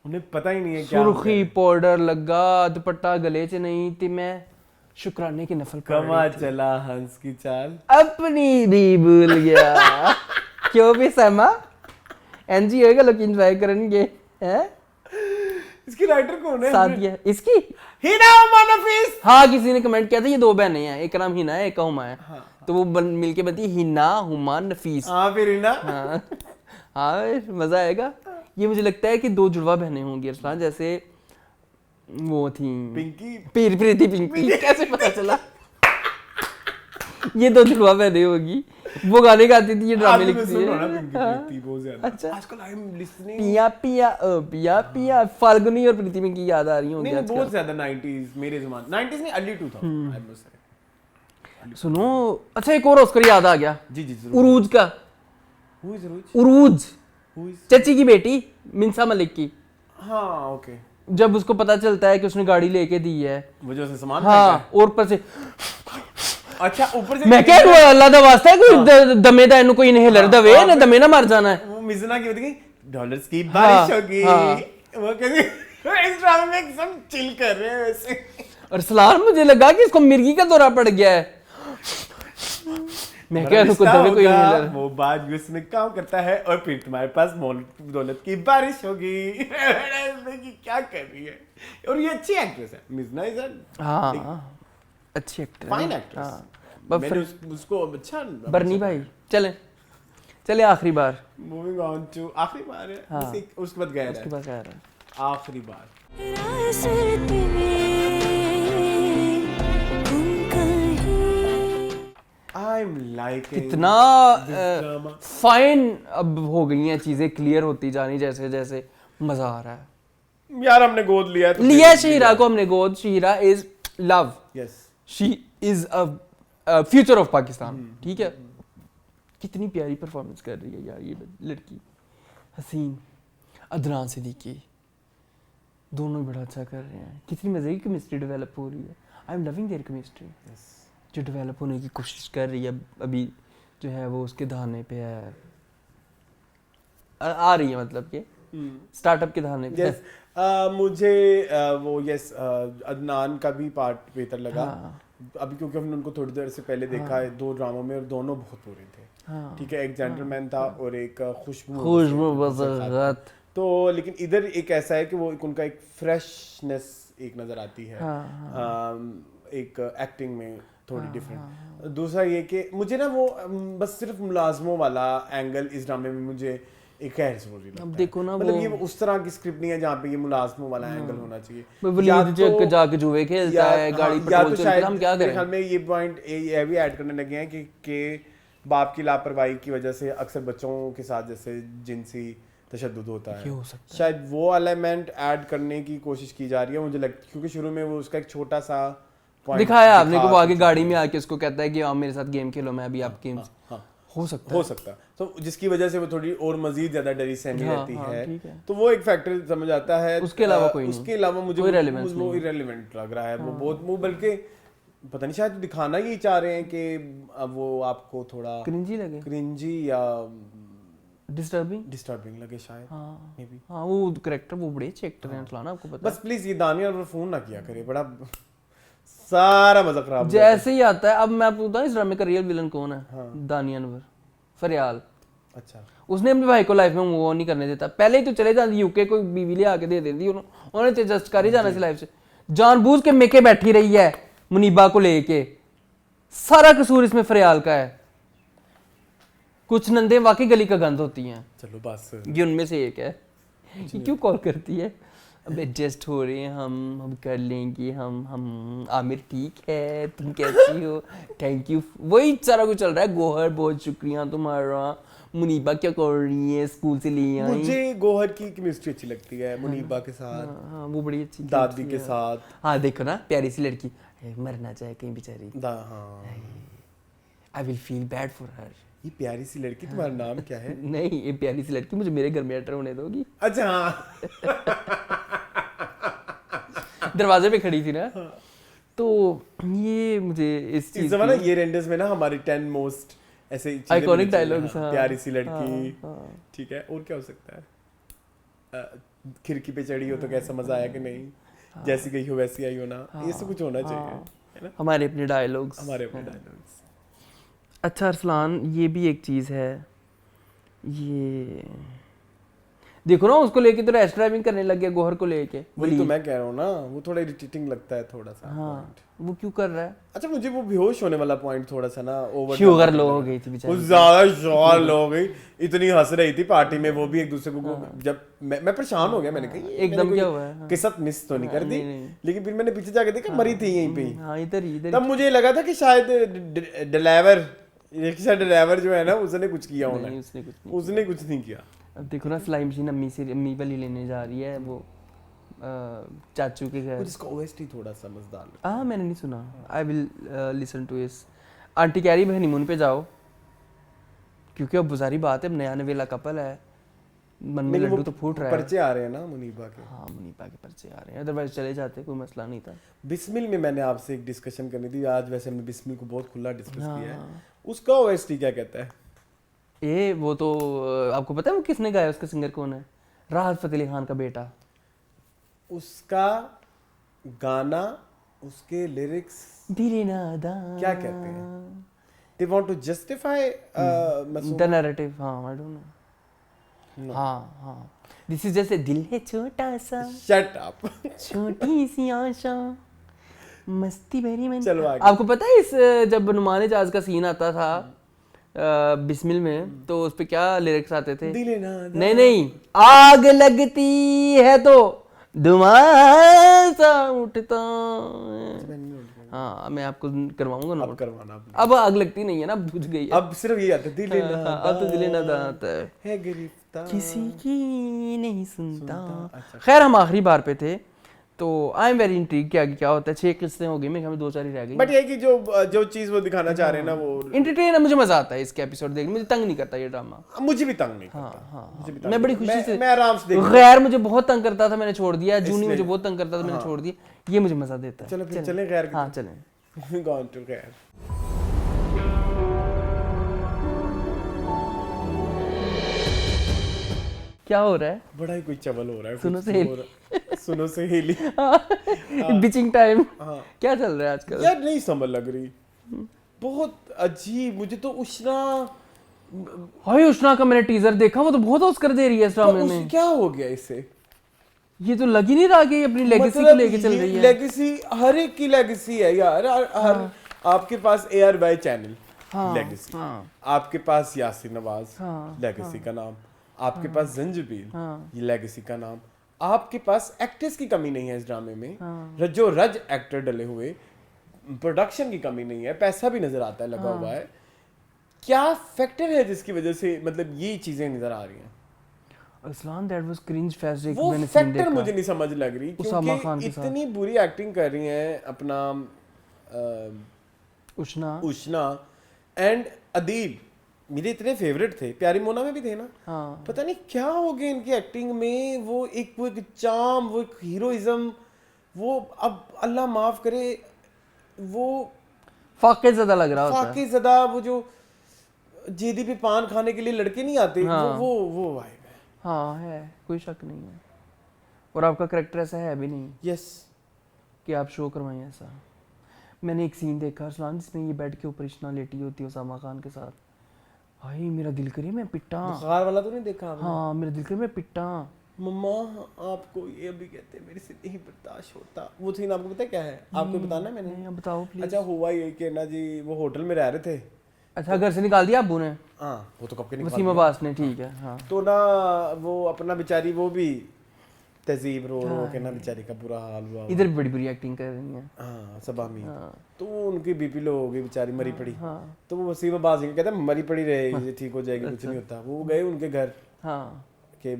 उन्हें पता ही नहीं है क्या। सुर्खी पाउडर लगा, दुपट्टा गले च नहीं थी, मैं शुक्राने की नफल कर कमा चला हंस की चाल, अपनी भी भूल गया। क्यों भी सहमा एनजी होएगा, लोग एंजॉय करेंगे हैं। इसकी राइटर कौन है? सादिया इसकी, हिना उमा नफीस। हाँ किसी ने कमेंट किया था, ये दो बहनें हैं, एक का नाम हिना है, एक का हुमा है। तो वो मिलके बनती है हिना हुमा नफीस। हाँ फिर हिना। हाँ मजा आएगा। ये मुझे लगता है कि दो जुड़वा बहनें होंगी अरसलान, जैसे वो थी पिंकी, प्रीति पिंकी। कैसे पता चला? ये दो जुड़वा बहनें होगी, वो गाने गाती थी, ये ड्रामे लिखती है। अच्छा आजकल आई एम लिसनिंग पिया पिया पिया पिया, फाल्गुनी और प्रीति पिंकी याद आ रही होंगी नहीं, बहुत ज्यादा 90s, मेरे ज़माने 90s नहीं, अर्ली 2000 आई मस्ट से। सुनो, अच्छा एक और ऑस्कर याद आ गया, जी उरूज का। Who is Urooj who is? चाची की बेटी मिंसा मलिक की। हाँ ओके। जब उसको पता चलता है कि उसने गाड़ी लेके दी है, वो जो सामान, हाँ, और ऊपर से अच्छा ऊपर से मैं क्या अल्लाह दा वास्ता है कोई दमे दा इनको कोई इनहेलर दवे ना, दमे ना मर जाना है। वो मिजना की होती है डॉलर्स की बारिश होगी, वो कहती इस ड्रामे में सब चिल कर रहे हैं वैसे। अरसलान मुझे लगा कि इसको मिर्गी का दौरा पड़ गया है। मैं क्या रिश्ता दबे कोई होगा, नहीं मिला। वो बात यूएस में काम करता है और फिर तुम्हारे पास दौलत की बारिश होगी। कि क्या कर रही है। और ये अच्छी एक्ट्रेस है, मिजना इज हाँ अच्छी एक्टर फाइन एक्ट्रेस। बस मैंने उसको अच्छा बरनी भाई चले आखिरी बार मूविंग ऑन टू आखिरी बार है। हाँ। उसके बाद गया उसके बाद क्या रहा है? आखिरी बार आई एम लाइक कितना फाइन अब हो गई हैं चीजें, क्लियर होती जानी जैसे जैसे, मजा आ रहा है यार। हमने गोद लिया है तो लिया शीरा को हमने गोद। शीरा is love, yes she is a future of Pakistan. ठीक है, कितनी प्यारी परफॉर्मेंस कर रही है यार ये लड़की। हसीन, अदनान सिद्दीकी, दोनों बड़ा अच्छा कर रहे हैं। कितनी मजे की केमिस्ट्री डेवलप हो रही है। I am loving their chemistry जो डेवलप होने की कोशिश कर रही है। अभी जो है वो उसके धाने पे है, आ रही है, मतलब कि स्टार्टअप के धाने पे। यस मुझे वो यस अदनान का भी पार्ट बेहतर लगा। अभी क्योंकि हमने उनको थोड़ी देर से पहले देखा है 2 ड्रामों में और दोनों बहुत बुरे थे। ठीक है, एक जेंटलमैन था और एक खुशबू बज़गत। तो लेकिन इधर एक ऐसा है कि वो उनका एक फ्रेशनेस एक नजर आती है। एक एक्टिंग में थोड़ी डिफरेंट। दूसरा ये कि मुझे ना वो बस सिर्फ मुलाजमों वाला एंगल इस ड्रामे में मुझे एक खैर स्टोरी लगता है। अब देखो ना, मतलब वो ये उस तरह की स्क्रिप्ट नहीं है जहाँ पे ये मुलाजमों वाला एंगल होना चाहिए। वलीद जाके जुए खेलता है, गाड़ी पेट्रोल चलता, हम क्या करें? में ये पॉइंट ये भी ऐड करने लगे हैं कि बाप की लापरवाही की वजह से अक्सर बच्चों के साथ जैसे जिनसी तशद्दुद होता है। हो सकता है शायद वो एलिमेंट ऐड करने की कोशिश की जा रही है मुझे लगता है, क्योंकि शुरू में वो उसका एक छोटा सा point दिखाया आपने को, दिखा आगे गाड़ी में आके उसको कहता है कि आप मेरे साथ गेम खेलो, मैं अभी आप गेम। हो सकता तो जिसकी वजह से वो थोड़ी और मजीद ज्यादा डरी सहमी रहती ठीक है। तो वो एक फैक्टर समझ आता है। उसके अलावा कोई नहीं। उसके अलावा मुझे कोई relevance वो इररिलेवेंट लग रहा है। वो बहुत वो बल्कि पता नहीं शायद दिखाना ही चाह रहे हैं कि अब वो आपको थोड़ा क्रिंजी या डिस्टर्बिंग लगे शायद। मे बी हाँ वो कैरेक्टर, वो बड़े अच्छे एक्टर हैं अरसलान, आपको पता है। बस प्लीज ये दानिया और फोन ना किया करे, बड़ा सारा मजा खराब हो जैसे ही आता है। अब मैं आपको बताऊं इस ड्रामे का रियल विलन कौन है? दानिया अनवर, फरियाल। अच्छा, उसने अपने भाई को लाइफ में मूव ऑन नहीं करने देता। पहले ही तो चले जाती यूके, कोई बीवी ले आके दे देती, उन्होंने तो जस्ट कर ही जाना सी लाइफ से। जानबूझ के मेके बैठी रही है मुनीबा को लेके। सारा कसूर इसमें फरियाल का है। कुछ नंदे वाकई गली का गंद होती हैं। चलो बस ये उनमें से एक है। ये क्यों कॉल करती है? अब एडजस्ट हो रहे हैं हम कर लेंगे। हम आमिर ठीक है, तुम कैसी हो? Thank you. वही सारा कुछ चल रहा है। गोहर बहुत शुक्रिया तुम्हारा। मुनीबा क्या कर रही है? स्कूल से ले आई। मुझे गोहर की केमिस्ट्री अच्छी लगती है मुनीबा के साथ। हाँ वो बड़ी अच्छी दादी के साथ। हाँ देखो ना, प्यारी सी लड़की, मर ना जाए कहीं बेचारी। हाँ, I will feel bad for her. ये प्यारी सी लड़की, तुम्हारा नाम क्या है? नहीं, ये प्यारी सी लड़की मुझे मेरे घर में एंटर होने दोगी? अच्छा हाँ। दरवाजे पे खड़ी थी ना। तो ये मुझे इस चीज जमाना ये रेंडर्स में ना हमारे 10 मोस्ट ऐसे आइकॉनिक डायलॉग्स। प्यारी सी लड़की, ठीक है। और क्या हो सकता है? खिड़की पे चढ़ी हो तो कैसा मजा आया कि नहीं, जैसी गई हो वैसी आई हो ना, ये सब कुछ होना चाहिए, है ना? हमारे अपने डायलॉग्स। अच्छा अरसलान, ये भी एक चीज़ है, ये देखो ना उसको लेके तो रैश ड्राइविंग करने लग गया गोहर को लेके। वही तो मैं कह रहा हूँ ना, वो थोड़ा इरिटेटिंग लगता है थोड़ा सा। हाँ, वो क्यों कर रहा है? अच्छा मुझे वो बेहोश होने वाला पॉइंट थोड़ा सा ना ओवर शुगर लो हो गई थी बेचारी, कुछ ज्यादा शुगर लो हो गई। इतनी हंस रही थी पार्टी में, वो भी एक दूसरे को। जब मैं परेशान हो गया, मैंने कहा एकदम क्या हुआ है, किस्मत मिस तो नहीं कर दी, लेकिन फिर मैंने पीछे जाके देखा मरी थी यहीं पे। हाँ इधर ही। तब मुझे लगा था कि शायद ड्राइवर जो है ना उसने कुछ किया होना, उसने कुछ नहीं किया। अब देखो ना सिलाई मशीन अम्मी वाली लेने जा रही है वो चाचू के घर। इसका ओएसटी थोड़ा समझदार। हाँ मैंने नहीं सुना, आई विल लिसन टू इस। आंटी कह रही है हनीमून पे जाओ, क्योंकि अब गुजारी बात है, नया नवेला कपल है, मन में लड्डू तो फूट रहा है। पर्चे आ रहे हैं ना मुनीबा के। हाँ मुनीबा के पर्चे आ रहे हैं, अदरवाइज चले जाते, कोई मसला नहीं था। बिस्मिल में मैंने आपसे एक डिस्कशन करनी थी आज, वैसे हमने बिस्मिल को बहुत खुला डिस्कस किया है। उसका ओएसटी क्या कहता है? ये वो तो आपको पता है वो किसने गाया, उसका सिंगर कौन है? राहत फतेह अली खान का बेटा। उसका गाना उसके लिरिक्स दिल नादान क्या कहते हैं? They want to justify मासूम? द नैरेटिव, हाँ आई डोंट नो, हाँ दिस इज जैसे दिल है छोटा सा, Shut up. छोटी सी आशा, मस्ती भरी मन। चलो आगे। आपको पता है इस जब नुमाने जहाज का सीन आता था बिस्मिल में, तो उस पे क्या लिरिक्स आते थे? दिल नादान। नहीं, आग लगती है तो धुआं सा उठता है। हाँ मैं आपको करवाऊंगा अब नोट। करवाना आपने। अब आग लगती नहीं है ना, बुझ गई है। अब सिर्फ ये आता है, दिल नादान अब तो दिल नादान आता है, गिरफ्तार किसी की नहीं सुनता। अच्छा। खैर हम आखिरी बार पे थे, तो आई एम वेरी इंट्रीग कि आगे क्या होता है। 6 किस्सें हो गई, मेरे ख्याल में 2-4 ही रह गई। बट ये कि जो चीज वो दिखाना चाह रहे हैं ना वो एंटरटेन है, मुझे मजा आता है इसके एपिसोड देखने, मुझे तंग नहीं करता ये ड्रामा। मुझे भी तंग नहीं हाँ करता। हाँ मुझे भी हाँ। तंग मैं बड़ी नहीं खुशी करता। से, मैं आराम से देखूं। गैर मुझे बहुत तंग करता था, मैंने छोड़ दिया। जूनी इसलिए। मुझे बहुत तंग करता था, मैंने छोड़ दिया। ये मुझे मजा देता है। चलो फिर चलें गैर की हाँ चलें। तरफ। Gone to गैर। क्या हो रहा है? बड़ा ही कोई चवल हो रहा है। सुनो कुछ सहेली। हो रहा- सुनो सहेली। बिचिंग टाइम हाँ। क्या चल रहा है आजकल? यार नहीं समझ लग रही, बहुत अजीब। मुझे तो उष्णा हाय उष्णा का मैंने टीजर देखा, वो तो बहुत ऑस्कर दे रही है इस ड्रामे में। क्या हो गया इससे? ये तो लग ही नहीं रहा कि ये अपनी लेगेसी को लेके चल रही है। लेगेसी हर एक की लेगेसी है यार। हर आपके पास ARY चैनल लेगेसी, आपके पास यासिर नवाज लेगेसी का नाम, आपके पास जंजीबील ये लेगेसी का नाम, आपके पास एक्टर्स की कमी नहीं है इस ड्रामे में, रजो रज एक्टर डले हुए, प्रोडक्शन की कमी नहीं है, पैसा भी नजर आता है लगा हुआ है। क्या फैक्टर है जिसकी वजह से मतलब ये चीजें नजर आ रही हैं? Aslan that was cringe fantastic. वो मैंने सीन फैक्टर देखा, मुझे नहीं समझ लग रही उसामा खान क्योंकि के साथ। इतनी बुरी एक्टिंग कर रही हैं अपना उष्णा एंड अदील। मेरे इतने फेवरेट थे, प्यारी मोना में भी थे ना। हाँ। पता नहीं क्या हो गया इनकी एक्टिंग में। वो एक चार्म, वो एक हीरोइज्म, वो अब अल्लाह माफ करे वो फाके ज़्यादा लग रहा होता है। फाके ज़दा, वो जो जेदी पे पान खाने के लिए लड़के नहीं आते, वो आए। हाँ है, कोई शक नहीं है। और आपका करैक्टर ऐसा है भी नहीं यस कि आप शो करवाएं ऐसा। मैंने एक सीन देखा अरसलान जिसमें ये बेड के ऊपर इश्ना लेटी होती है उसामा खान के साथ। भाई मेरा दिल करे मैं पिटा। बुखार वाला तो नहीं देखा आपने? हाँ मेरा दिल करे मैं पिटा। मम्मा आपको ये अभी कहते हैं मेरे से नहीं बर्दाश्त होता। वो सीन आपको पता है क्या है? आपको बताना है मैंने? नहीं, बताओ प्लीज। अच्छा हुआ ये कि ना जी वो होटल में रह रहे थे। अच्छा घर से निकाल दिया अब्बू ने? हाँ वो तो कब के निकाल वसीम दिया। अब्बास ने, ठीक है। हाँ तो ना वो अपना बेचारी वो भी तहजीब रो के ना बेचारी का बुरा हाल हुआ। इधर भी बड़ी बुरी एक्टिंग कर रही है। हाँ सबामी। तो वो उनकी BP लो हो गई बेचारी, मरी पड़ी। तो वो वसीम अब्बास जी कहते हैं मरी पड़ी रहे, ठीक हो जाएगी, कुछ नहीं होता। वो गए उनके घर कि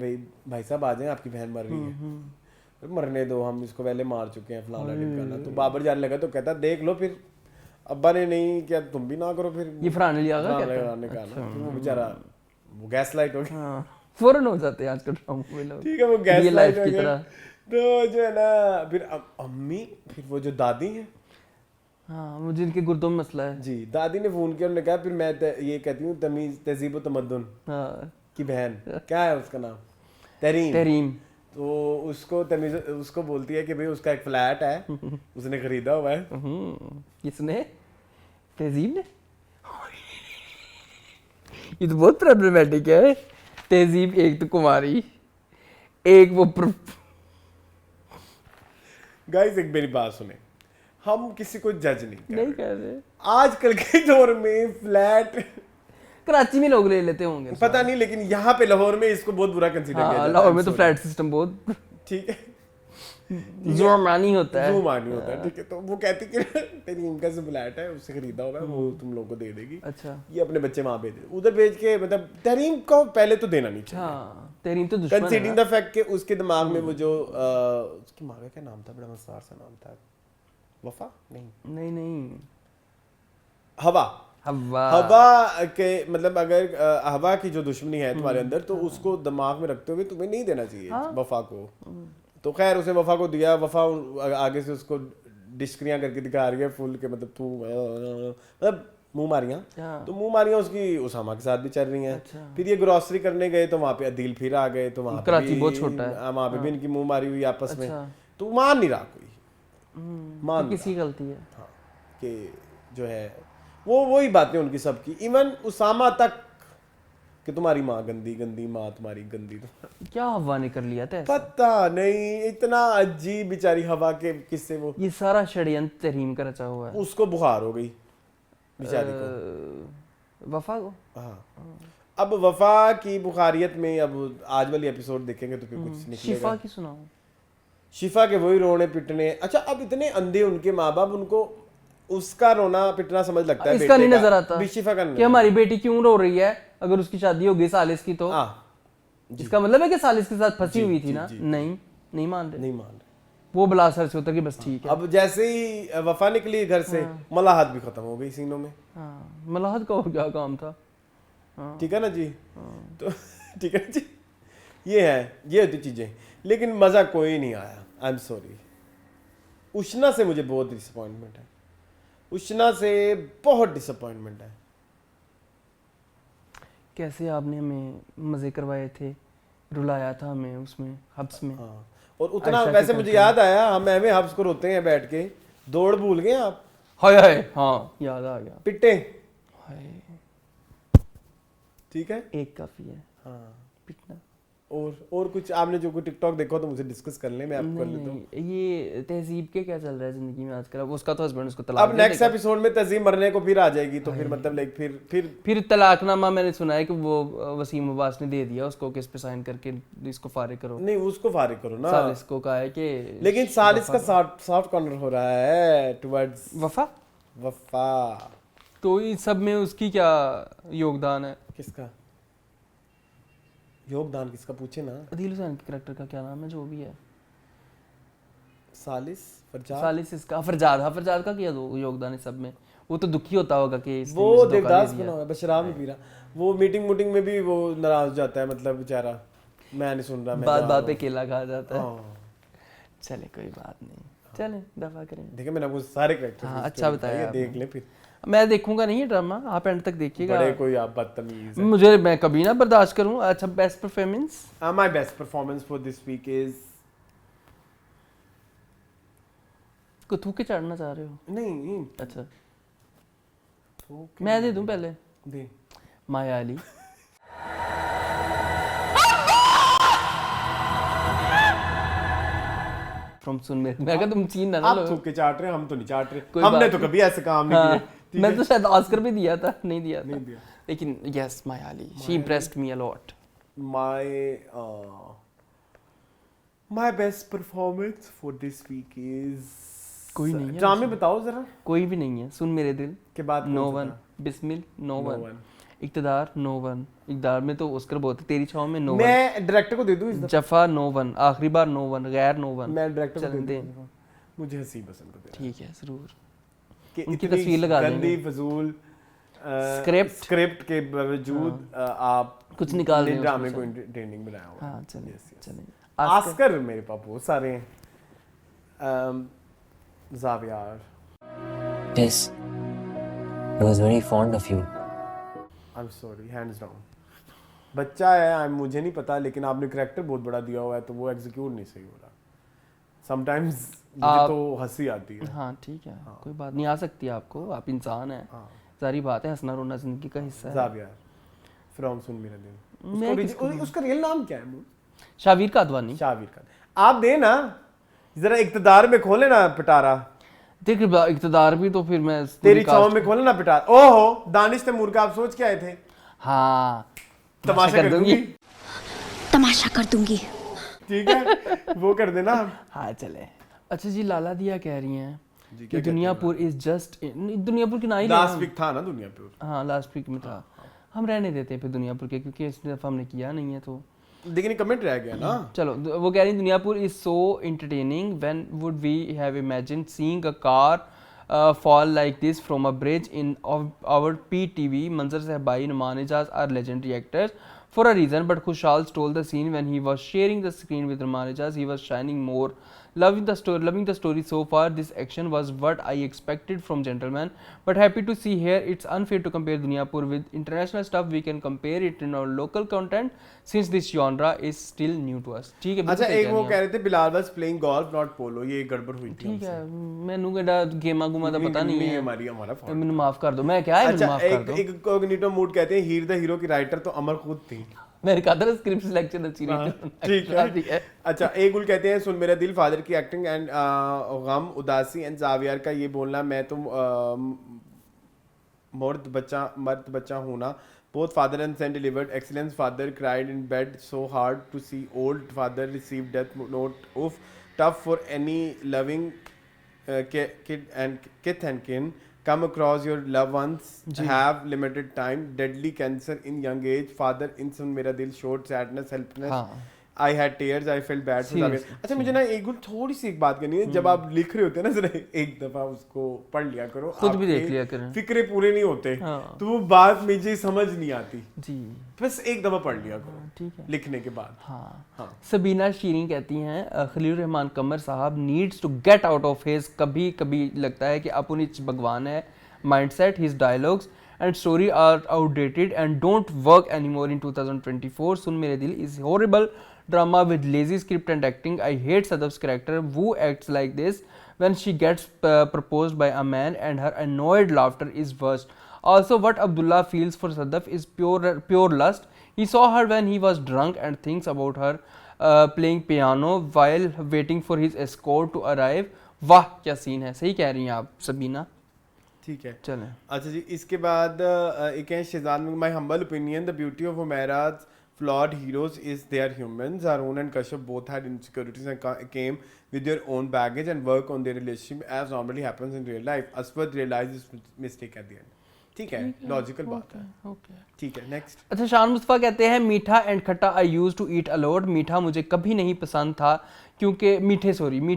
भाई साहब आ जाएं, आपकी बहन मर गई है। मरने दो, हम इसको पहले मार चुके हैं फलाना ढिमकाना। तो बाबर जाने लगा तो कहता देख लो फिर। अब्बा ने नहीं क्या तुम भी ना करो फिर। ये फरहान अली आगा कहता है अच्छा। वो बेचारा वो गैस लाइट हो गया। हाँ फौरन हो जाते हैं आजकल ड्रामों में लोग। ठीक है वो गैस रियल लाइट लाइफ हो की गया। तरह। तो जो है ना फिर अम्मी, फिर वो जो दादी है, हाँ मुझे इनके गुर्दों में मसला है जी दादी ने फोन किया, उन्होंने कहा फिर मैं ये कहती हूँ तमीज तहजीब व तमद्दुन की बहन, क्या है उसका नाम? तहरीम। तो उसको तमीज उसको बोलती है कि भाई उसका एक फ्लैट है उसने खरीदा हुआ है। किसने? तहजीब ने? ये तो बहुत प्रॉब्लमेटिक है। तहजीब एक तो कुमारी, एक वो गाइस एक मेरी बात सुने, हम किसी को जज नहीं कर रहे। आजकल के दौर में फ्लैट कराची में लोग ले लेते होंगे पता नहीं, लेकिन यहाँ पे लाहौर में इसको बहुत बुरा कंसीडर किया जाता है। लाहौर में तो फ्लैट सिस्टम बहुत ठीक है जुर्मानी होता है। जुर्मानी होता है, ठीक है। तो वो कहती कि तेरी इनका जो फ्लैट है उससे खरीदा होगा वो तुम लोगों को दे देगी। अच्छा ये अपने बच्चे वहां भेज दे, उधर भेज के मतलब तहरीम को पहले तो देना नहीं चाहिए। हाँ तहरीम तो दुश्मन है। कंसीडरिंग द फैक्ट कि उसके दिमाग में वो जो उसकी माँ का क्या नाम था, बड़ा मसार सा नाम था, वफा नहीं हवा। हवा के मतलब अगर हवा की जो दुश्मनी है तुम्हारे अंदर तो उसको दिमाग में रखते हुए तुम्हें नहीं देना चाहिए वफा को। तो खैर उसने वफा को दिया, वफा आगे से उसको डिस्क्रियां करके दिखा रही है फुल के मतलब तू मतलब मुंह मारियां। तो मुंह मारियां उसकी उसामा के साथ भी चल रही हैं। अच्छा। फिर ये ग्रोसरी करने गए तो वहाँ पे अदील फिर आ गए, तो वहाँ पे कराची बहुत छोटा है। वहाँ पे भी इनकी मुंह मारी हुई आपस में। तो मान नहीं रहा कोई, मान तो किसी की गलती है। हाँ, कि जो है वो वही बातें उनकी सबकी, इवन उसामा तक कि तुम्हारी माँ गंदी गंदी, माँ तुम्हारी गंदी। क्या हवा ने कर लिया था ऐसा? पता नहीं, इतना अजीब बेचारी हवा के किससे वो, ये सारा षड्यंत्र तहरीम का रचा हुआ है। उसको बुखार हो गई बेचारी को, वफा को। हाँ। अब वफा की बुखारियत में अब आज वाली एपिसोड देखेंगे तो फिर कुछ निकलेगा। शिफा की सुनाओ। शिफा के वही रोने पिटने। अच्छा, अब इतने अंधे उनके माँ बाप, उनको उसका रोना पिटना समझ लगता है, इसका नहीं नजर आता भी शिफा का कि हमारी बेटी क्यों रो रही है अगर उसकी शादी हो गई सालिस की तो। हाँ, इसका मतलब है कि सालिस के साथ फंसी हुई थी ना। नहीं मान रहे, नहीं मान रहे। वो बला सर से उतर के बस ठीक है। अब जैसे ही वफा निकली घर से, मलाहत भी खत्म हो गई सीनों में। हाँ, मलाहत का और क्या काम था। ठीक है ना जी, तो ठीक है ना जी, ये होती चीजें, लेकिन मजा कोई नहीं आया। I am sorry. उष्णा से मुझे बहुत डिसअपॉइंटमेंट है, उष्णा से बहुत डिसअपॉइंटमेंट है। कैसे आपने हमें मजे करवाए थे, रुलाया था हमें उसमें हब्स में। हाँ, और उतना आयशा के वैसे मुझे याद आया, हम एम हब्स को रोते हैं बैठ के, दौड़ भूल गए आप? हाय हाय, हाँ याद आ गया। पिट्टे, हाय, ठीक है। एक काफी है हाँ, पिटना। और कुछ आपने जो कोई टिकटॉक देखा हो तो मुझे डिस्कस कर ले, मैं आपको कर लेता हूँ। नहीं, ये तहजीब के क्या चल रहा है जिंदगी में आजकल। अब उसका तो हस्बैंड उसको तलाक अब दे नेक्स्ट देगा। एपिसोड में तजीम मरने को फिर आ जाएगी, तो फिर मतलब लाइक फिर तलाकनामा मैंने सुना है कि वो वसीम अब्बास ने दे दिया उसको, किस पे साइन करके इसको फारिग करो। नहीं, उसको फारिग करो ना। सालिस को कहा है कि, लेकिन सालिस का सॉफ्ट कॉर्नर हो रहा है टुवर्ड्स वफा। तो इस सब में उसकी क्या योगदान है? किसका योगदान, किसका पूछे ना। अदील हुसैन के कैरेक्टर का क्या नाम है जो भी है? सालिस फरजाद, सालिस इसका फरजाद का क्या योगदान इस सब में? वो तो दुखी होता होगा कि इसने वो मुझे धोखा देवदास दे दिया। बना हुआ है, बस शराब नहीं पी रहा। वो मीटिंग में भी वो नाराज हो जाता है, मतलब बेचारा, मैं नहीं सुन रहा, मैं बात पे केला खा जाता है। हाँ। चले कोई बात नहीं, चले दफा करें। देखिए मैंने आपको सारे कैरेक्टर हाँ, अच्छा बताया देख ले फिर। मैं देखूंगा नहीं ये ड्रामा, आप एंड तक देखिएगा। बड़े कोई आप बदतमीज। मैं कभी ना बर्दाश्त करूं। अच्छा, best performance. My best performance for this week is, को थूके चढ़ना चाह रहे हो? नहीं अच्छा, मैं दे दूं पहले। दे। माया अली। फ्रॉम सुन मेरे, मैं कहा तुम सीन ना आप लो। थूक के चाट रहे हैं, हम तो नहीं चाट रहे, कोई हमने बात तो नहीं। कभी ऐसे काम नहीं हाँ, किए। मैं तो शायद ऑस्कर भी दिया था, नहीं दिया था। दिया। लेकिन yes, Maya Ali, she impressed me a lot. My best performance for this week is, कोई नहीं है ड्रामे बताओ जरा कोई भी नहीं है। सुन मेरे दिल के बाद नो कौन सा वन, था? Bismil no No one, One। Iqtidar no one. Iqtidar में तो ऑस्कर बहुत है, तेरी छाँव में नो वन, मैं डायरेक्टर को दे दूं इस दफा? जफा नो वन, आखिरी बार नो वन, गैर नो वन। मैं डायरेक्टर को चलन दे दे। दूं, मुझे हसीब पसंद को दे ठीक है जरूर। कि उनकी इतनी तस्वीर लगा गंदी देंगे। फजूल स्क्रिप्ट के बावजूद आप कुछ निकाल रहे हैं ड्रामे उसमें को से। एंटरटेनिंग बनाया हुआ। हाँ चलें चलें। ऑस्कर मेरे पास बहुत सारे हैं। ज़ावियार, Yes, I was very fond of you. I am sorry, hands down. बच्चा है, मुझे नहीं पता, लेकिन आपने करैक्टर बहुत बड़ा दिया हुआ है, तो वो एग्जीक्यूट नहीं सही हो रहा। समटाइम्स मुझे तो हंसी आती है। हाँ ठीक है, कोई बात नहीं, आ सकती है आपको, आप इंसान हैं, सारी बात है, हंसना रोना जिंदगी का हिस्सा है। ज़ावियार फ्रॉम सुन मेरा दिल, मैं उसका रियल नाम क्या है? शावीर कादवानी। शावीर का। आप दे ना जरा, इक़्तिदार में खोले ना पिटारा, देख इक़्तिदार भी तो फिर मैं तेरी छाँव में खोले ना पिटारा। ओहो, दानिश तैमूर का आप सोच के आए थे? हाँ, तमाशा कर दूंगी। तमाशा कर दूंगी। ठीक है, वो कर देना। हाँ चले। अच्छा जी, लाला दिया कह रही हैं कि दुनियापुर इज जस्ट, दुनियापुर की ना ही लास्ट वीक था ना दुनियापुर। हाँ लास्ट वीक में था। हम रहने देते हैं फिर दुनियापुर के, क्योंकि इस दफा हमने किया नहीं है तो। लेकिन कमेंट रह गया ना। चलो, वो कह रही Duniyapur is so entertaining, when would we have imagined seeing a car fall like this from a bridge in our PTV. Manzar Sahbai, Numan Ijaz are legendary actors for a reason, but Khushal stole the scene when he was sharing the screen with Numan Ijaz. He was shining more Loving the story so far. This action was what I expected from Gentleman, but happy to see here. It's unfair to compare Duniyapur with international stuff. We can compare it in our local content since this genre is still new to us. ठीक है, अच्छा एक वो कह रहे थे Bilal was playing golf not polo, ये गड़बड़ हुई थी ठीक है, मैनू केड़ा गेमा गुमा दा पता नहीं है, हमारा fault। मैनू माफ कर दो, मैं क्या है, मैनू अच्छा माफ कर दो। एक कोग्निटो मूड कहते हैं हीर द हीरो की राइटर तो अमर खुद थी। मेरे कदर स्क्रिप्ट सिलेक्शन अच्छी नहीं ठीक है। अच्छा एक गुल कहते हैं सुन मेरा दिल फादर की एक्टिंग एंड गम उदासी एंड जावियर का ये बोलना मैं तो मर्द बच्चा हूं ना। Both father and son delivered excellence. Father cried in bed so hard to see old father receive death note. Oof, tough for any loving kid and kin. Come across your loved ones. Have limited time. Deadly cancer in young age. Father in sun mera dil showed sadness, helplessness. I had tears. I felt bad for Javier. अच्छा मुझे ना एक थोड़ी सी एक बात करनी है। जब आप लिख रहे होते हैं ना जरा एक दफा उसको पढ़ लिया करो, खुद भी देख लिया करें, फिक्रे पूरे नहीं होते तो वो बात मुझे समझ नहीं आती जी, बस एक दफा पढ़ लिया करो ठीक है लिखने के बाद। हाँ। सबीना शीरीन कहती हैं Khalil Rahman Qamar sahab needs to get out of his कभी कभी लगता है कि अपुनिच भगवान है mindset, his dialogues and story are outdated and don't work anymore in 2024. Sun Mere Dil is horrible drama with lazy script and acting. I hate Sadaf's character who acts like this when she gets proposed by a man, and her annoyed laughter is worst. Also, what Abdullah feels for Sadaf is pure lust. He saw her when he was drunk and thinks about her playing piano while waiting for his escort to arrive. वाह क्या scene है, सही कह रही हैं आप सबीना। ठीक है चलें। अच्छा जी इसके बाद एक है शहजाद में my humble opinion the beauty of Humaira's flawed heroes is they are humans. Arun and Kashyap both had insecurities and came with their own baggage and work on their relationship as normally happens in real life. Aswad realized his mistake at the end. ठीक है logical बात है। Okay ठीक है next. अच्छा शान मुस्तफा कहते हैं मीठा एंड खट्टा आई यूज टू ईट अलॉट। मीठा मुझे कभी नहीं पसंद था क्योंकि मीठे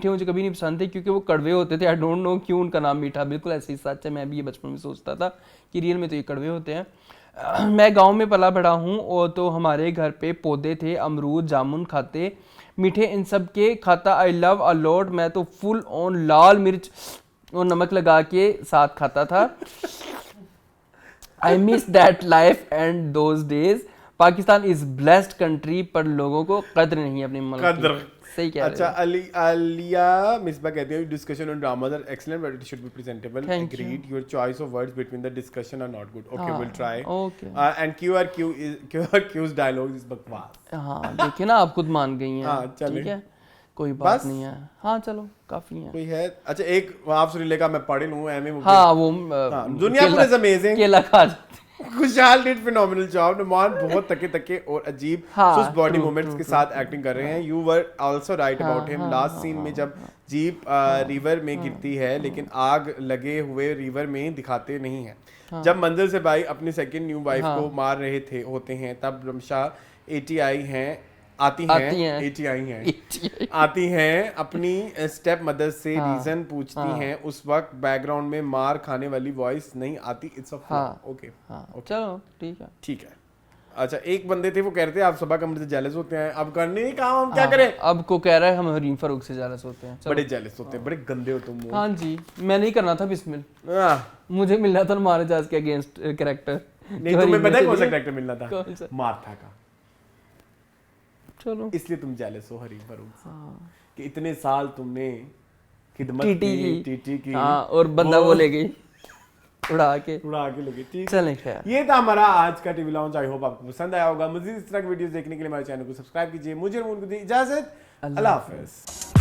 मुझे कभी नहीं पसंद थे क्योंकि वो कड़वे होते थे। आई डोंट नो क्यों उनका नाम मीठा, बिल्कुल ऐसे ही सच है, मैं भी ये बचपन में सोचता था कि रियल में तो ये कड़वे होते हैं। मैं गांव में पला बड़ा हूँ और तो हमारे घर पे पौधे थे, अमरूद जामुन खाते मीठे इन सब के खाता आई लव अलॉट। मैं तो फुल ऑन लाल मिर्च और नमक लगा के साथ खाता था। I miss that life and those days. Pakistan is blessed country पर लोगों को कद्र नहीं अपने मुल्क कद्र की। सही कह रहे अच्छा आलिया मिसबा कहती है discussion on dramas are excellent but it should be presentable. Agreed your choice of words between the discussion are not good. Okay will try. Okay and क्यूआरक्यूज डायलॉग्स इज बकवास। हाँ देखिए ना आप खुद मान गई हैं। हाँ, चलें। ठीक है कोई बात नहीं है। हाँ चलो काफी है। कोई है अच्छा एक आप सुरीले का मैं पढ़ लूं एमए हाँ वो दुनियापुर इज अमेजिंग। केला खा जाते। खुशहाल डिड फिनोमिनल जॉब। नुमान बहुत तके और अजीब सुस्त बॉडी मूवमेंट्स के साथ एक्टिंग कर रहे हैं। You were also right about him. Last scene में जब जीप रिवर में गिरती है लेकिन आग लगे हुए रिवर में दिखाते नहीं है। जब मंजिल से भाई अपनी सेकंड न्यू वाइफ को मार रहे होते हैं तब रमशा आती हैं अपनी स्टेप मदर से रीजन पूछती हैं। उस वक्त बैकग्राउंड में मार खाने वाली वॉइस नहीं आती। इट्स अ ओके चलो ठीक है। अच्छा एक बंदे थे वो कह रहे थे आप सबा कमरे से जेलस होते हैं, अब करने नहीं काम हम क्या करें। अब को कह रहा है हम हरीम फारूक से जेलस होते हैं। बड़े जेलस होते हैं, बड़े गंदे हो तुम। हाँ जी मैं नहीं करना था बिस्मिल, मुझे मिलना था महाराज के अगेंस्ट कैरेक्टर। नहीं तुम्हें पता है कौन सा कैरेक्टर मिलना था? मार्था का। चलो इसलिए तुम जेलस हो हरीम फारूक से कि इतने साल तुमने खिदमत टीटी की और बंदा वो ले गई उड़ा के लगे। ठीक चलें खैर ये था हमारा आज का टीवी लाउंज। आई होप आपको पसंद आया होगा। मजीद इस तरह की वीडियोस देखने के लिए हमारे चैनल को सब्सक्राइब कीजिए। मुझे और को दी इजाजत। अल्लाह हाफिज।